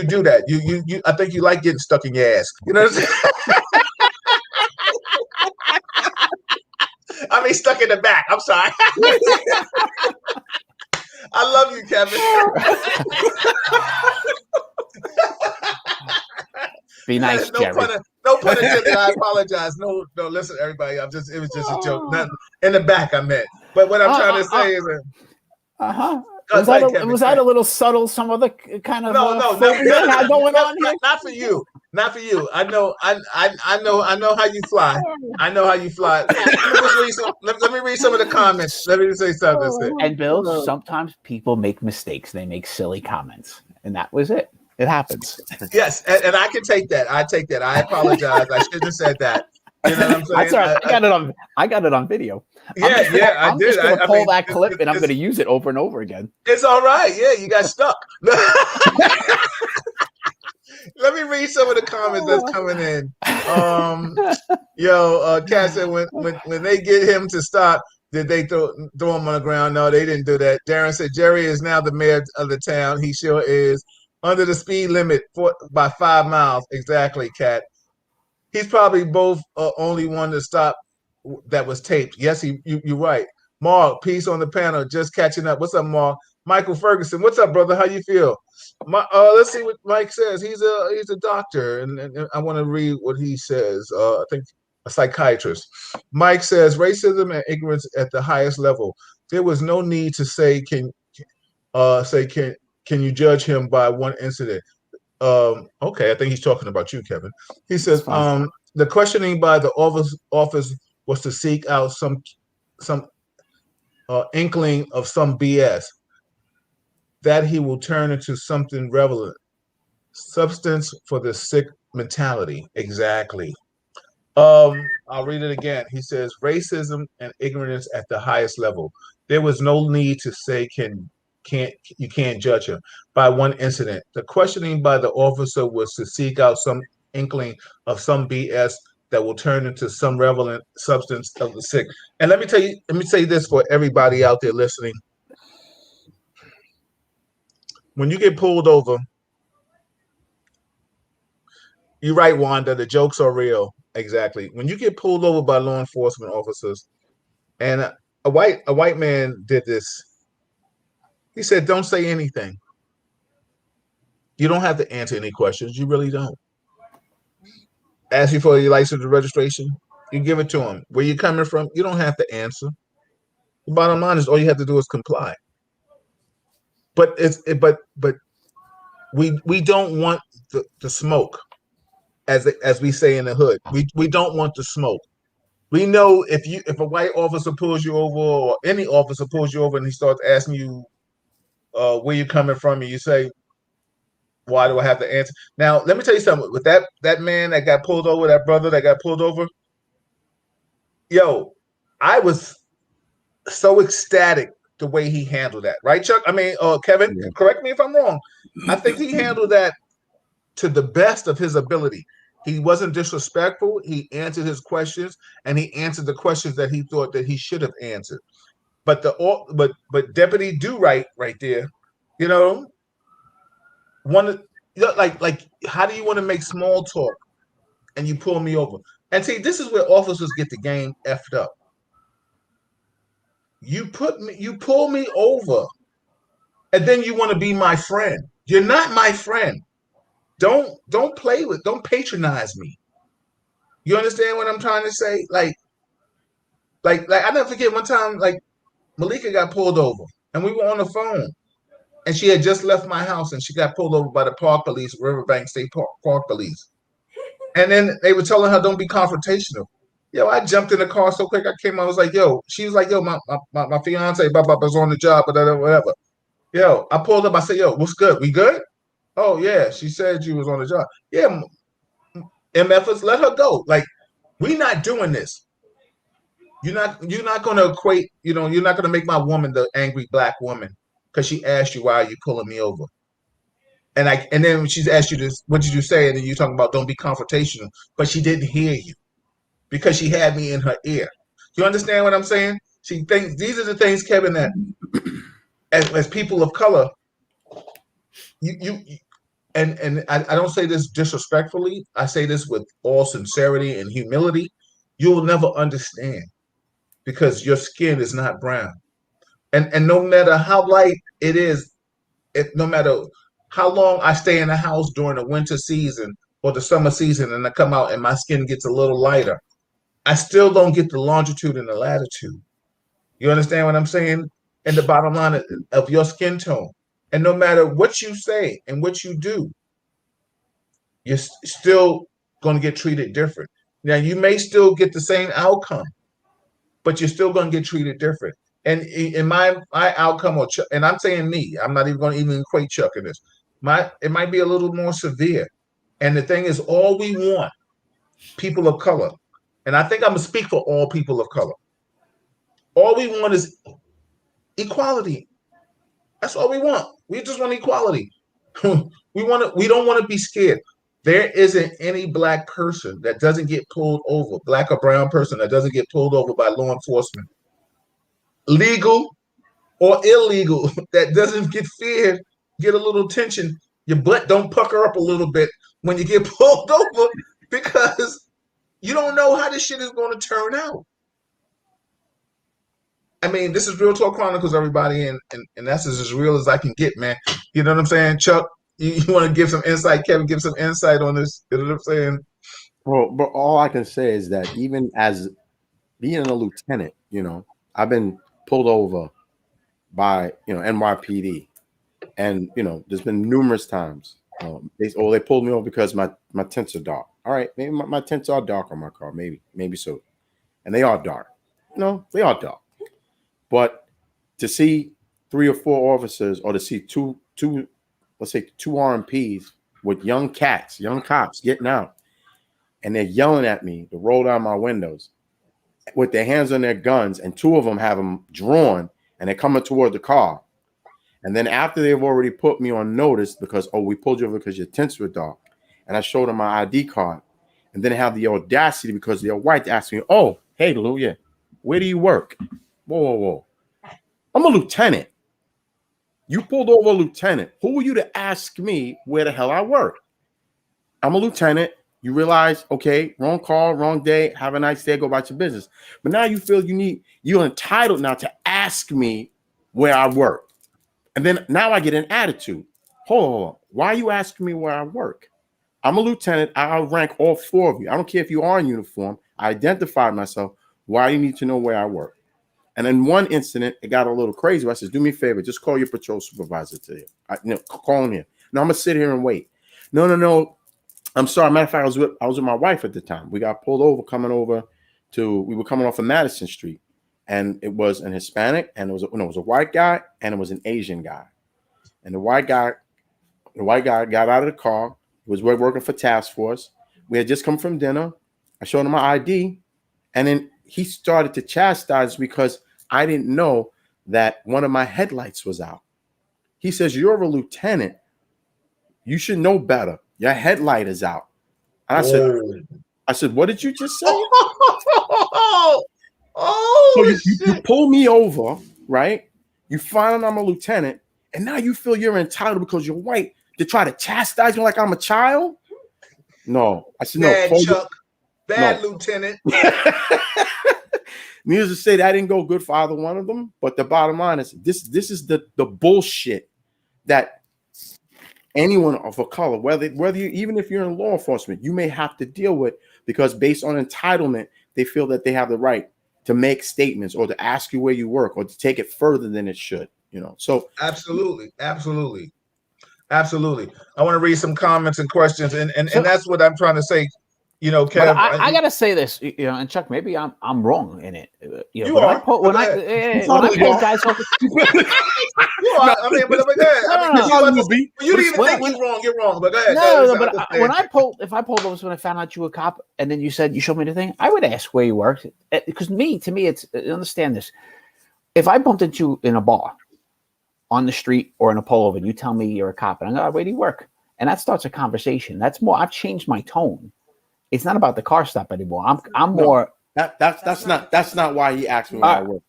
do that. You I think you like getting stuck in your ass. You know what I'm saying? I mean, stuck in the back. I'm sorry. I love you, Kevin. Be nice, Jerry. No pun intended. I apologize. No. Listen, everybody. It was just a joke. Not in the back. I meant. But what I'm trying to say is. Was that a little subtle? Some other kind of no, going on here? Not for you. Not for you. I know how you fly. I know how you fly. Let me read some of the comments. Let me say something. And Bill, sometimes people make mistakes. They make silly comments, and that was it. It happens. Yes, and I can take that. I take that. I apologize. I shouldn't have said that. You know what I'm saying? That's all right. I got it on video. I did. I'm just going to pull that clip and I'm going to use it over and over again. It's all right. Yeah, you got stuck. Let me read some of the comments that's coming in. Kat said when they get him to stop, did they throw him on the ground? No, they didn't do that. Darren said Jerry is now the mayor of the town. He sure is. Under the speed limit by 5 miles. Exactly, Kat. He's probably both only one to stop that was taped. Yes, you're right. Mark, peace on the panel. Just catching up. What's up, Mark? Michael Ferguson. What's up, brother? How you feel? Let's see what Mike says. He's a doctor, and I want to read what he says. I think a psychiatrist. Mike says racism and ignorance at the highest level. There was no need to say can you judge him by one incident. Okay, I think he's talking about you, Kevin. He says the questioning by the office was to seek out some inkling of some BS that he will turn into something relevant. Substance for the sick mentality. Exactly. I'll read it again. He says racism and ignorance at the highest level. There was no need to say you can't judge him by one incident. The questioning by the officer was to seek out some inkling of some BS that will turn into some relevant substance of the sick. And let me say this for everybody out there listening. When you get pulled over, you're right, Wanda, the jokes are real. Exactly. When you get pulled over by law enforcement officers, and a white man did this, he said, don't say anything. You don't have to answer any questions. You really don't. Ask you for your license and registration. You give it to him. Where you coming from? You don't have to answer. The bottom line is all you have to do is comply. But we don't want the smoke, as we say in the hood. We don't want the smoke. We know if a white officer pulls you over or any officer pulls you over and he starts asking you where you coming from, and you say, why do I have to answer? Now, let me tell you something. With that man that got pulled over, that brother that got pulled over, I was so ecstatic the way he handled that. Right, Chuck? I mean, Kevin, correct me if I'm wrong. I think he handled that to the best of his ability. He wasn't disrespectful. He answered his questions, and he answered the questions that he thought that he should have answered. But Deputy Do Right there, you know, like how do you want to make small talk and you pull me over? And see, this is where officers get the game effed up. You pull me over, and then you want to be my friend. You're not my friend. Don't patronize me. You understand what I'm trying to say? Like I never forget one time, like Malika got pulled over, and we were on the phone, and she had just left my house, and she got pulled over by the park police, Riverbank State Park Police, and then they were telling her don't be confrontational. Yo, I jumped in the car so quick. I came. I was like, yo. She was like, yo, my fiance, was on the job, whatever. Yo, I pulled up. I said, yo, what's good? We good? Oh yeah. She said you was on the job. Yeah, MFers, let her go. Like, we not doing this. You're not going to equate. You're not going to make my woman the angry black woman because she asked you why are you pulling me over. And then she's asked you this, what did you say? And then you're talking about don't be confrontational, but she didn't hear you because she had me in her ear. You understand what I'm saying? She thinks these are the things, Kevin, that as people of color, and I don't say this disrespectfully. I say this with all sincerity and humility. You will never understand because your skin is not brown. And no matter how light it is, no matter how long I stay in the house during the winter season or the summer season and I come out and my skin gets a little lighter, I still don't get the longitude and the latitude. You understand what I'm saying? And the bottom line of your skin tone. And no matter what you say and what you do, you're still going to get treated different. Now, you may still get the same outcome, but you're still going to get treated different. And in my outcome, and I'm saying me, I'm not even going to even equate Chuck in this. It might be a little more severe. And the thing is, all we want, people of color, and I think I'm going to speak for all people of color. All we want is equality. That's all we want. We just want equality. We don't want to be scared. There isn't any black person that doesn't get pulled over, black or brown person that doesn't get pulled over by law enforcement, legal or illegal, that doesn't get feared, get a little tension. Your butt don't pucker up a little bit when you get pulled over because you don't know how this shit is going to turn out. I mean, this is Real Talk Chronicles, everybody, and that's as real as I can get, man. You know what I'm saying? Chuck, you want to give some insight? Kevin, give some insight on this. You know what I'm saying? Well, but all I can say is that even as being a lieutenant, I've been pulled over by, NYPD. And, there's been numerous times they pulled me over because my tints are dark. All right, maybe my tints are dark on my car, maybe so. And they are dark. They are dark. But to see 3 or 4 officers, or to see two RMPs with young cops getting out, and they're yelling at me to roll down my windows with their hands on their guns, and 2 of them have them drawn, and they're coming toward the car. And then after they've already put me on notice because, we pulled you over because your tints were dark, and I showed them my ID card, and then they have the audacity because they're white to ask me, oh, hey, Lou, yeah, where do you work? Whoa. I'm a lieutenant. You pulled over a lieutenant. Who are you to ask me where the hell I work? I'm a lieutenant. You realize, okay, wrong call, wrong day. Have a nice day. Go about your business. But now you feel you're entitled now to ask me where I work. And then now I get an attitude. Hold on. Why are you asking me where I work? I'm a lieutenant. I'll rank all 4 of you. I don't care if you are in uniform. I identified myself. Why do you need to know where I work? And in one incident, it got a little crazy. I said, do me a favor. Just call your patrol supervisor to you. Call him here. No, I'm going to sit here and wait. No. I'm sorry. Matter of fact, I was with my wife at the time. We got pulled over we were coming off of Madison Street. And it was an Hispanic, and it was a white guy, and it was an Asian guy. And the white guy got out of the car, was working for task force. We had just come from dinner. I showed him my ID, and then he started to chastise because I didn't know that one of my headlights was out. He says, you're a lieutenant. You should know better. your headlight is out. And I said, what did you just say? So you pull me over, right? You find out I'm a lieutenant, and now you feel you're entitled because you're white to try to chastise me like I'm a child? No. I said, bad no. Chuck. Bad Lieutenant. Needless to say, that didn't go good for either one of them. But the bottom line is this is the bullshit that anyone of a color, whether you, even if you're in law enforcement, you may have to deal with, because based on entitlement, they feel that they have the right to make statements or to ask you where you work or to take it further than it should, So absolutely. I want to read some comments and questions, and that's what I'm trying to say. Kev, but I gotta say this, and Chuck, maybe I'm wrong in it. You are. When I pull guys off, you are. I mean, but go ahead. You didn't even think you're wrong. You're wrong. But go ahead. No, but if I pulled those when I found out you were a cop, and then you showed me the thing, I would ask where you worked, because to me, it's understand this. If I bumped into you in a bar, on the street, or in a pullover, and you tell me you're a cop, and I go, where do you work? And that starts a conversation. That's more. I've changed my tone. It's not about the car stop anymore. I'm more. That's not why he asked me where I work.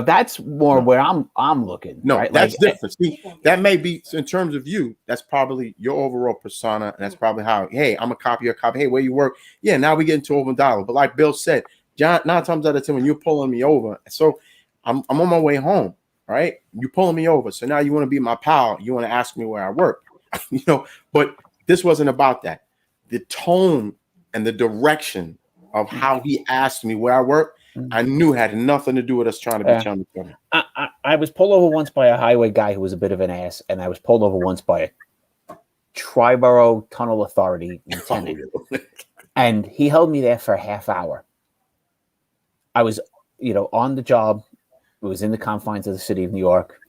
That's more where I'm looking. No, right? that's different. See, that may be in terms of you. That's probably your overall persona, and that's probably how. Hey, I'm a cop. You're a cop. Hey, where you work? Yeah, now we get into over dialogue. But like Bill said, John, 9 times out of 10, when you're pulling me over, so I'm on my way home. Right? You're pulling me over, so now you want to be my pal. You want to ask me where I work. But this wasn't about that. The tone and the direction of how he asked me where I work, I knew had nothing to do with us trying to be chummy. I was pulled over once by a highway guy who was a bit of an ass, and I was pulled over once by a Triborough Tunnel Authority lieutenant, and he held me there for a half hour. I was, on the job. It was in the confines of the city of New York.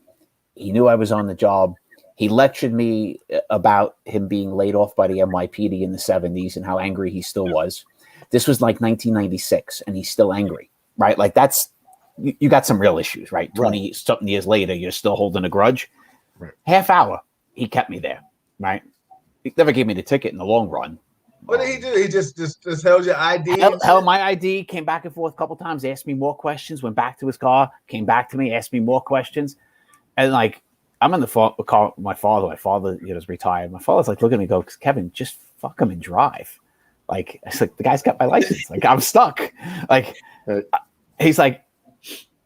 He knew I was on the job. He lectured me about him being laid off by the NYPD in the 70s and how angry he still was. This was like 1996, and he's still angry, right? Like that's, you got some real issues, right? 20-something years later, you're still holding a grudge. Right. Half hour, he kept me there, right? He never gave me the ticket in the long run. What did he do? He just held your ID? Held my ID, came back and forth a couple times, asked me more questions, went back to his car, came back to me, asked me more questions. And like, I'm in the car with my father. My father, is retired. My father's like, look at me, go, Kevin, just fuck him and drive. Like, it's like, the guy's got my license. Like, I'm stuck. Like, he's like,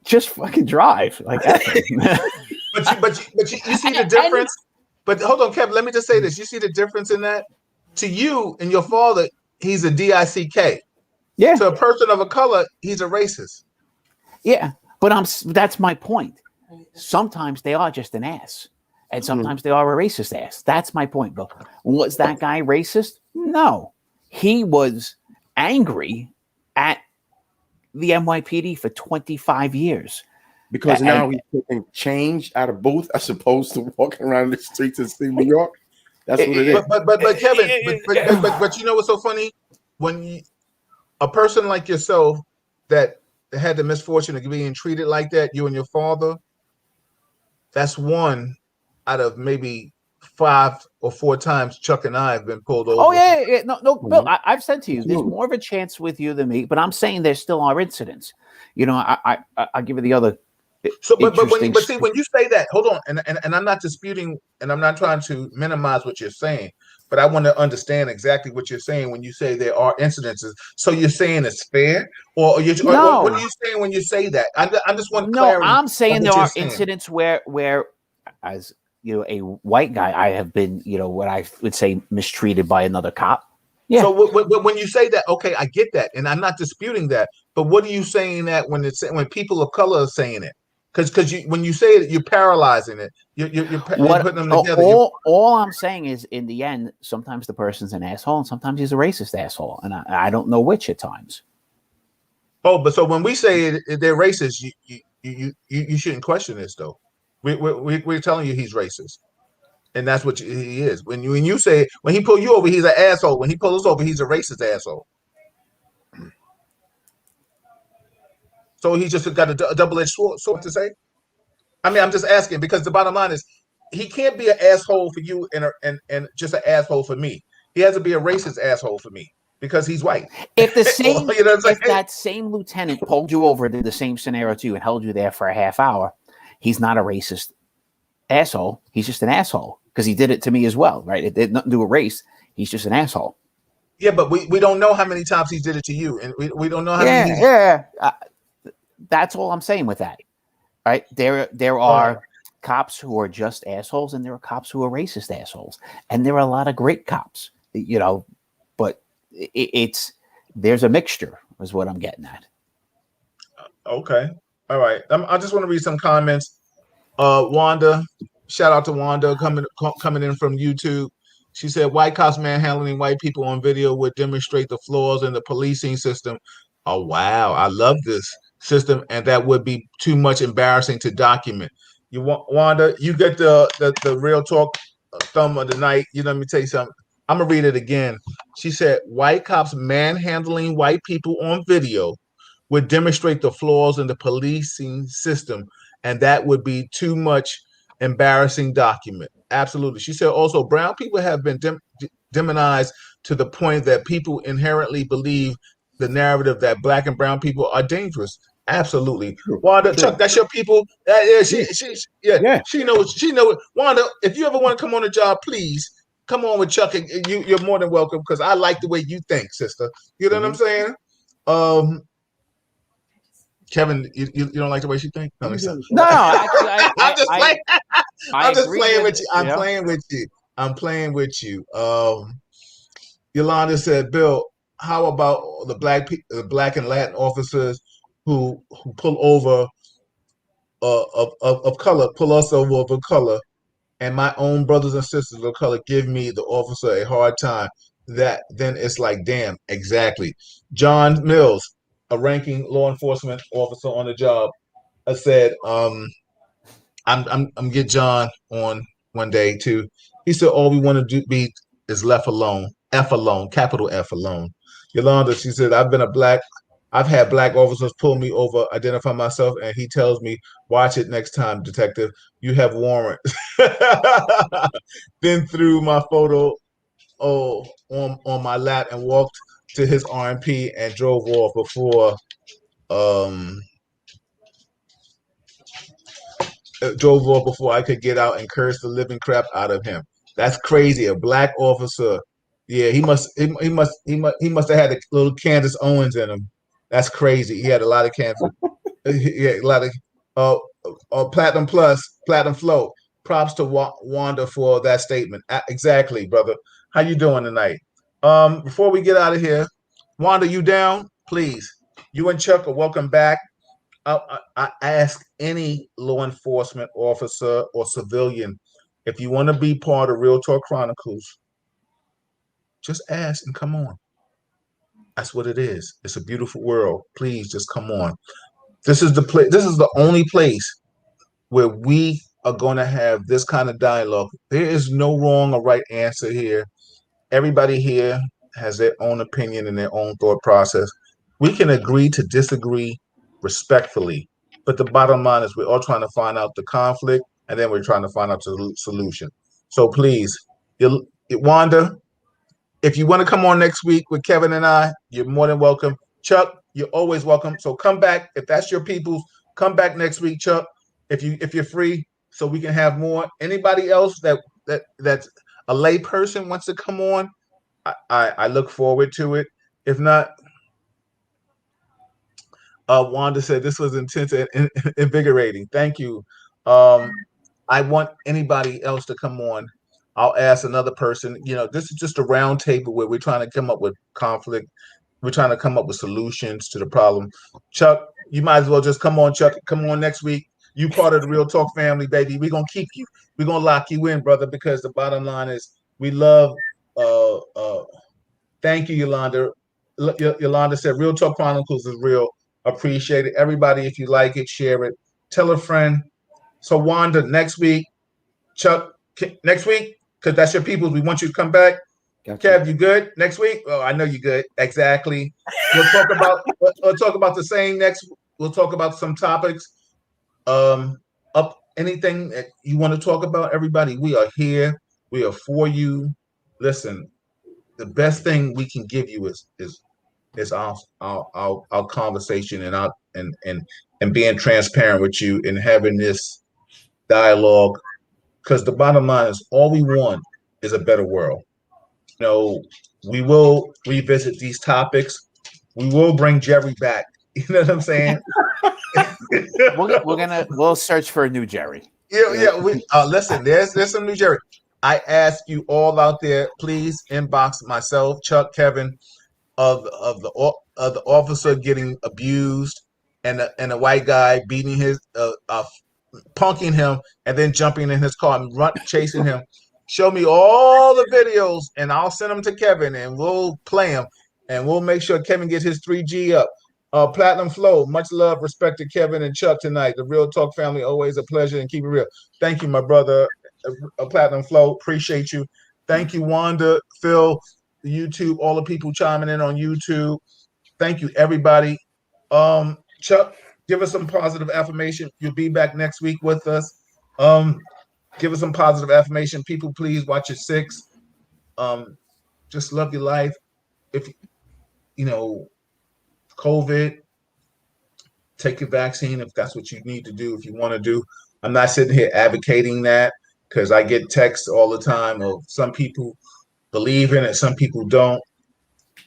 just fucking drive. Like, but you see the difference. But hold on, Kevin. Let me just say this. You see the difference in that? To you and your father, he's a DICK. Yeah. To a person of a color, he's a racist. Yeah, but that's my point. Sometimes they are just an ass, and sometimes they are a racist ass. That's my point, Bill. Was that guy racist? No. He was angry at the NYPD for 25 years. Because now he's taking change out of booth as opposed to walking around the streets of New York. That's what it is. But Kevin, but you know what's so funny? When a person like yourself that had the misfortune of being treated like that, you and your father, that's one out of maybe 5 or 4 times Chuck and I have been pulled over. Oh yeah. No, Bill, I've said to you, there's more of a chance with you than me, but I'm saying there still are incidents. I'll give you the other. So, but see, when you say that, hold on, and I'm not disputing, and I'm not trying to minimize what you're saying, but I want to understand exactly what you're saying when you say there are incidences. So you're saying it's fair, or what are you saying when you say that? I just want clarity. No, I'm saying there are incidents where, as a white guy, I have been, what I would say mistreated by another cop. Yeah. So when you say that, okay, I get that, and I'm not disputing that. But what are you saying that when people of color are saying it? Because when you say it, you're paralyzing it. You're putting them together. All I'm saying is, in the end, sometimes the person's an asshole, and sometimes he's a racist asshole, and I don't know which at times. Oh, but so when we say they're racist, you shouldn't question this though. We're telling you he's racist, and that's what he is. When you say when he pull you over, he's an asshole. When he pulls us over, he's a racist asshole. So he just got a double-edged sword to say. I mean, I'm just asking because the bottom line is he can't be an asshole for you and just an asshole for me. He has to be a racist asshole for me because he's white. If the same, you know what I'm saying? if that same lieutenant pulled you over, did the same scenario to you, and held you there for a half hour, he's not a racist asshole. He's just an asshole because he did it to me as well, right? It did nothing to do with race. He's just an asshole. Yeah, but we don't know how many times he did it to you, and we don't know how many. That's all I'm saying with that. Right? There are cops who are just assholes, and there are cops who are racist assholes, and there are a lot of great cops, you know. But there's a mixture, is what I'm getting at. Okay, all right. I just want to read some comments. Wanda, shout out to Wanda coming in from YouTube. She said, "White cops manhandling white people on video would demonstrate the flaws in the policing system." Oh wow, I love this system, and that would be too much embarrassing to document. You want Wanda? You get the real talk thumb of the night. You know, let me tell you something. I'm gonna read it again. She said, "White cops manhandling white people on video would demonstrate the flaws in the policing system, and that would be too much embarrassing document." Absolutely. She said also, brown people have been demonized to the point that people inherently believe the narrative that black and brown people are dangerous. Absolutely. Wanda, Chuck, that's your people. She knows. She knows. Wanda, if you ever want to come on the job, please come on with Chuck, and you're more than welcome because I like the way you think, sister. You know what I'm saying? Kevin, you don't like the way she thinks? No, actually, I'm just playing. I'm just playing with you. I'm know? playing with you. I'm playing with you. Yolanda said, "Bill, how about the black and Latin officers who pull over of color, pull us over of color, and my own brothers and sisters of color give me the officer a hard time? That then it's like, damn, exactly." John Mills, a ranking law enforcement officer on the job, I said, I'm get John on one day too. He said all we want to do be is left alone. F alone, capital F alone. Yolanda, she said, I've had black officers pull me over, identify myself, and he tells me, "Watch it next time, detective. You have warrants." Then threw my photo on my lap and walked to his RMP and drove off before I could get out and curse the living crap out of him. That's crazy. A black officer. Yeah, he must have had a little Candace Owens in him. That's crazy. He had a lot of cancer. Yeah, a lot of platinum plus, platinum flow. Props to Wanda for that statement. Exactly, brother. How you doing tonight? Before we get out of here, Wanda, you down? Please. You and Chuck are welcome back. I ask any law enforcement officer or civilian, if you want to be part of Real Talk Chronicles, just ask and come on. That's what it is. It's a beautiful world. Please just come on. This is the place. This is the only place where we are going to have this kind of dialogue. There is no wrong or right answer here. Everybody here has their own opinion and their own thought process. We can agree to disagree respectfully, but the bottom line is we're all trying to find out the conflict, and then we're trying to find out the solution. So please, Wanda, if you want to come on next week with Kevin and I, you're more than welcome. Chuck, you're always welcome. So come back if that's your people's. Come back next week, Chuck, if you're free, so we can have more. Anybody else that's a lay person wants to come on, I look forward to it. If not, Wanda said this was intense and invigorating. Thank you. I want anybody else to come on. I'll ask another person. You know, this is just a round table where we're trying to come up with conflict. We're trying to come up with solutions to the problem. Chuck, you might as well just come on, Chuck. Come on next week. You part of the Real Talk family, baby. We're gonna keep you. We're gonna lock you in, brother, because the bottom line is we love thank you, Yolanda. Yolanda said, "Real Talk Chronicles is real. Appreciate it. Everybody, if you like it, share it. Tell a friend." So, Wanda, next week, Chuck, next week, because that's your people. We want you to come back. Gotcha. Kev, you good next week? Oh, I know you're good. Exactly. We'll talk about the same next. We'll talk about some topics. Up anything that you want to talk about, everybody. We are here. We are for you. Listen, the best thing we can give you is our conversation and our and being transparent with you and having this dialogue. Because the bottom line is, all we want is a better world. We will revisit these topics. We will bring Jerry back. You know what I'm saying? We'll search for a new Jerry. Yeah. Listen, there's some new Jerry. I ask you all out there, please inbox myself, Chuck, Kevin, of the officer getting abused and a white guy beating his punking him and then jumping in his car and chasing him. Show me all the videos and I'll send them to Kevin and we'll play them and we'll make sure Kevin gets his 3G up. Platinum Flow, much love, respect to Kevin and Chuck tonight. The Real Talk family, always a pleasure, and keep it real. Thank you, my brother, Platinum Flow. Appreciate you. Thank you, Wanda, Phil, YouTube, all the people chiming in on YouTube. Thank you, everybody. Chuck, give us some positive affirmation. You'll be back next week with us. Give us some positive affirmation. People, please watch your 6. Just love your life. If COVID, take your vaccine if that's what you need to do, if you want to do. I'm not sitting here advocating that because I get texts all the time of some people believe in it, some people don't.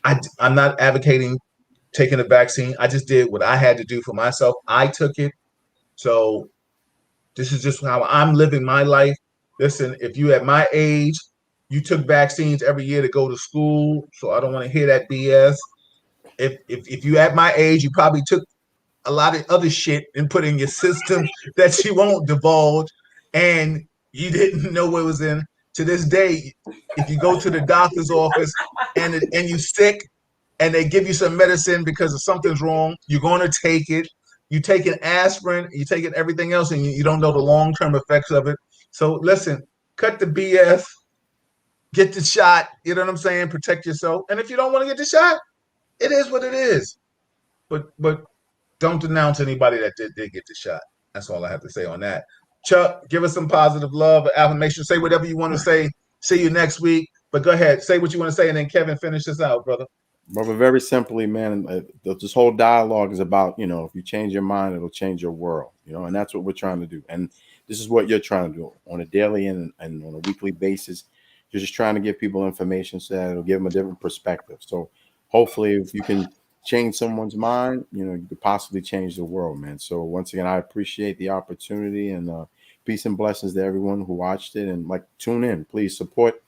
I'm not advocating taking the vaccine. I just did what I had to do for myself. I took it. So this is just how I'm living my life. Listen, if you at my age, you took vaccines every year to go to school. So I don't want to hear that BS. If you at my age, you probably took a lot of other shit and put in your system that you won't divulge, and you didn't know what was in. To this day, if you go to the doctor's office and you sick, and they give you some medicine because something's wrong, you're going to take it. You take an aspirin, you take it everything else, and you don't know the long-term effects of it. So listen, cut the BS, get the shot. You know what I'm saying? Protect yourself. And if you don't want to get the shot, it is what it is. But don't denounce anybody that did get the shot. That's all I have to say on that. Chuck, give us some positive love, affirmation. Say whatever you want to say. See you next week. But go ahead, say what you want to say, and then Kevin, finish this out, brother. Brother, very simply, man, this whole dialogue is about, if you change your mind, it'll change your world, and that's what we're trying to do. And this is what you're trying to do on a daily and on a weekly basis. You're just trying to give people information so that it'll give them a different perspective. So hopefully if you can change someone's mind, you could possibly change the world, man. So once again, I appreciate the opportunity, and peace and blessings to everyone who watched it. And tune in, please support,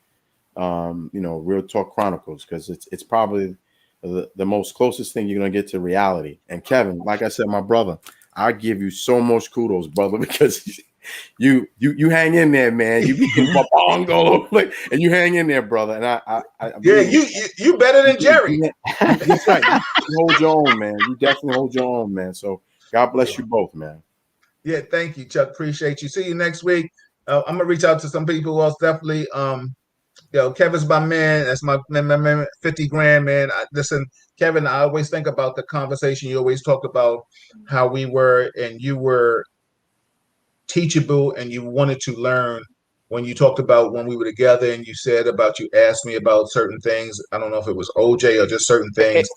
Real Talk Chronicles, because it's probably the most closest thing you're going to get to reality. And Kevin, like I said, my brother, I give you so much kudos, brother, because you hang in there, man. You and you hang in there, brother. And I you better than Jerry. That's right. You hold your own, man. You definitely hold your own, man. So God bless you both, man. Yeah, thank you, Chuck. Appreciate you. See you next week. I'm gonna reach out to some people who else definitely. Kevin's my man. That's my man, 50 grand, man. Listen, Kevin, I always think about the conversation you always talk about, how we were and you were teachable and you wanted to learn. When you talked about when we were together and you asked me about certain things. I don't know if it was OJ or just certain things.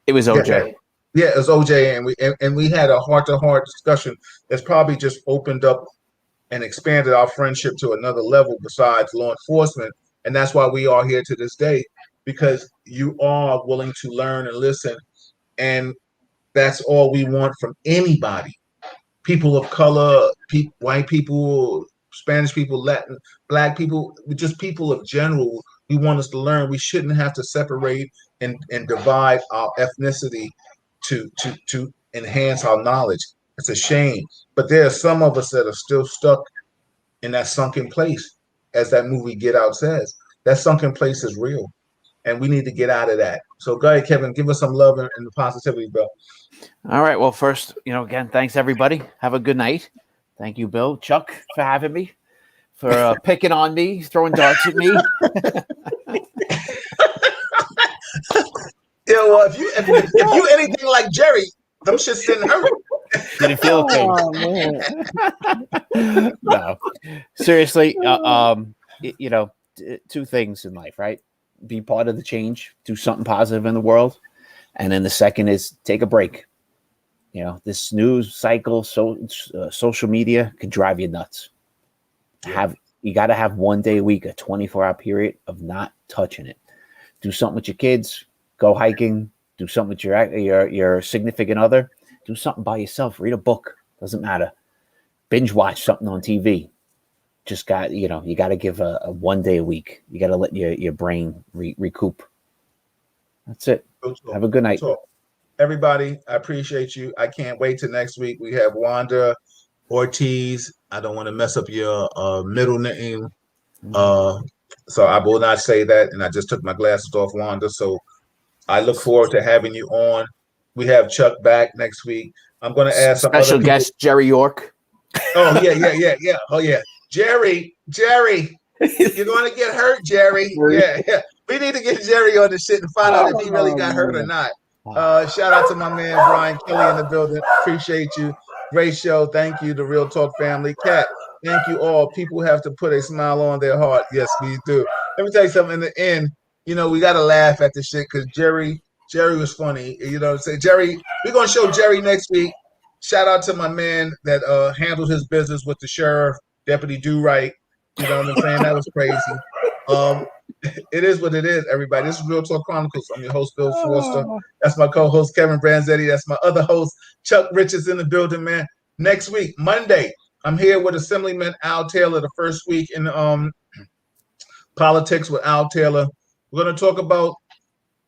It was OJ. Yeah, it was OJ, and we had a heart-to-heart discussion that's probably just opened up and expanded our friendship to another level besides law enforcement. And that's why we are here to this day, because you are willing to learn and listen. And that's all we want from anybody. People of color, white people, Spanish people, Latin, black people, just people of general. We want us to learn. We shouldn't have to separate and divide our ethnicity to enhance our knowledge. It's a shame. But there are some of us that are still stuck in that sunken place, as that movie Get Out says. That sunken place is real, and we need to get out of that. So go ahead, Kevin, give us some love and the positivity, bro. All right. Well, first, again, thanks everybody. Have a good night. Thank you, Bill, Chuck, for having me, for picking on me, throwing darts at me. Yeah, well, if you anything like Jerry, them shits didn't hurt. Didn't feel a thing. No, seriously. Two things in life, right? be part of the change, do something positive in the world. And then the second is take a break. You know, this news cycle, social media can drive you nuts. You got to have 1 day a week, a 24-hour period of not touching it. Do something with your kids, go hiking, do something with your significant other, do something by yourself, read a book, doesn't matter. Binge watch something on TV. Just got, you got to give a 1 day a week. You got to let your brain recoup. That's it. Have a good night. Everybody, I appreciate you. I can't wait till next week. We have Wanda Ortiz. I don't want to mess up your middle name. So I will not say that. And I just took my glasses off, Wanda. So I look forward to having you on. We have Chuck back next week. I'm going to ask some special other people. guest Jerry York. Oh, yeah. Oh, yeah. Jerry, you're going to get hurt, Jerry. Yeah. We need to get Jerry on the shit and find out if he really got hurt or not. Shout out to my man Brian Kelly in the building. Appreciate you. Great show. Thank you, the Real Talk family. Kat, thank you all. People have to put a smile on their heart. Yes, we do. Let me tell you something. In the end, we got to laugh at the shit because Jerry was funny. You know what I'm saying? Jerry, we're going to show Jerry next week. Shout out to my man that handled his business with the sheriff, Deputy Do Right. You know what I'm saying? That was crazy. It is what it is, everybody. This is Real Talk Chronicles. I'm your host, Bill Forster. That's my co-host, Kevin Branzetti. That's my other host, Chuck Richards, in the building, man. Next week, Monday, I'm here with Assemblyman Al Taylor, the first week in politics with Al Taylor. We're going to talk about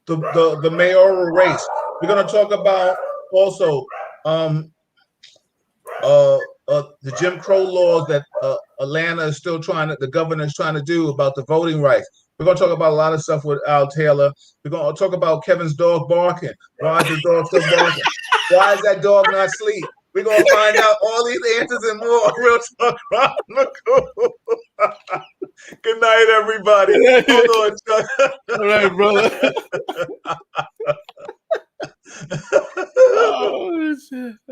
the mayoral race. We're going to talk about also the Jim Crow laws that Atlanta is still the governor is trying to do about the voting rights. We're going to talk about a lot of stuff with Al Taylor. We're going to talk about Kevin's dog barking. Why is the dog still barking? Why is that dog not asleep? We're going to find out all these answers and more. Real Talk Chronicles. Good night, everybody. Hold on, Chuck. All right, brother. Oh, shit.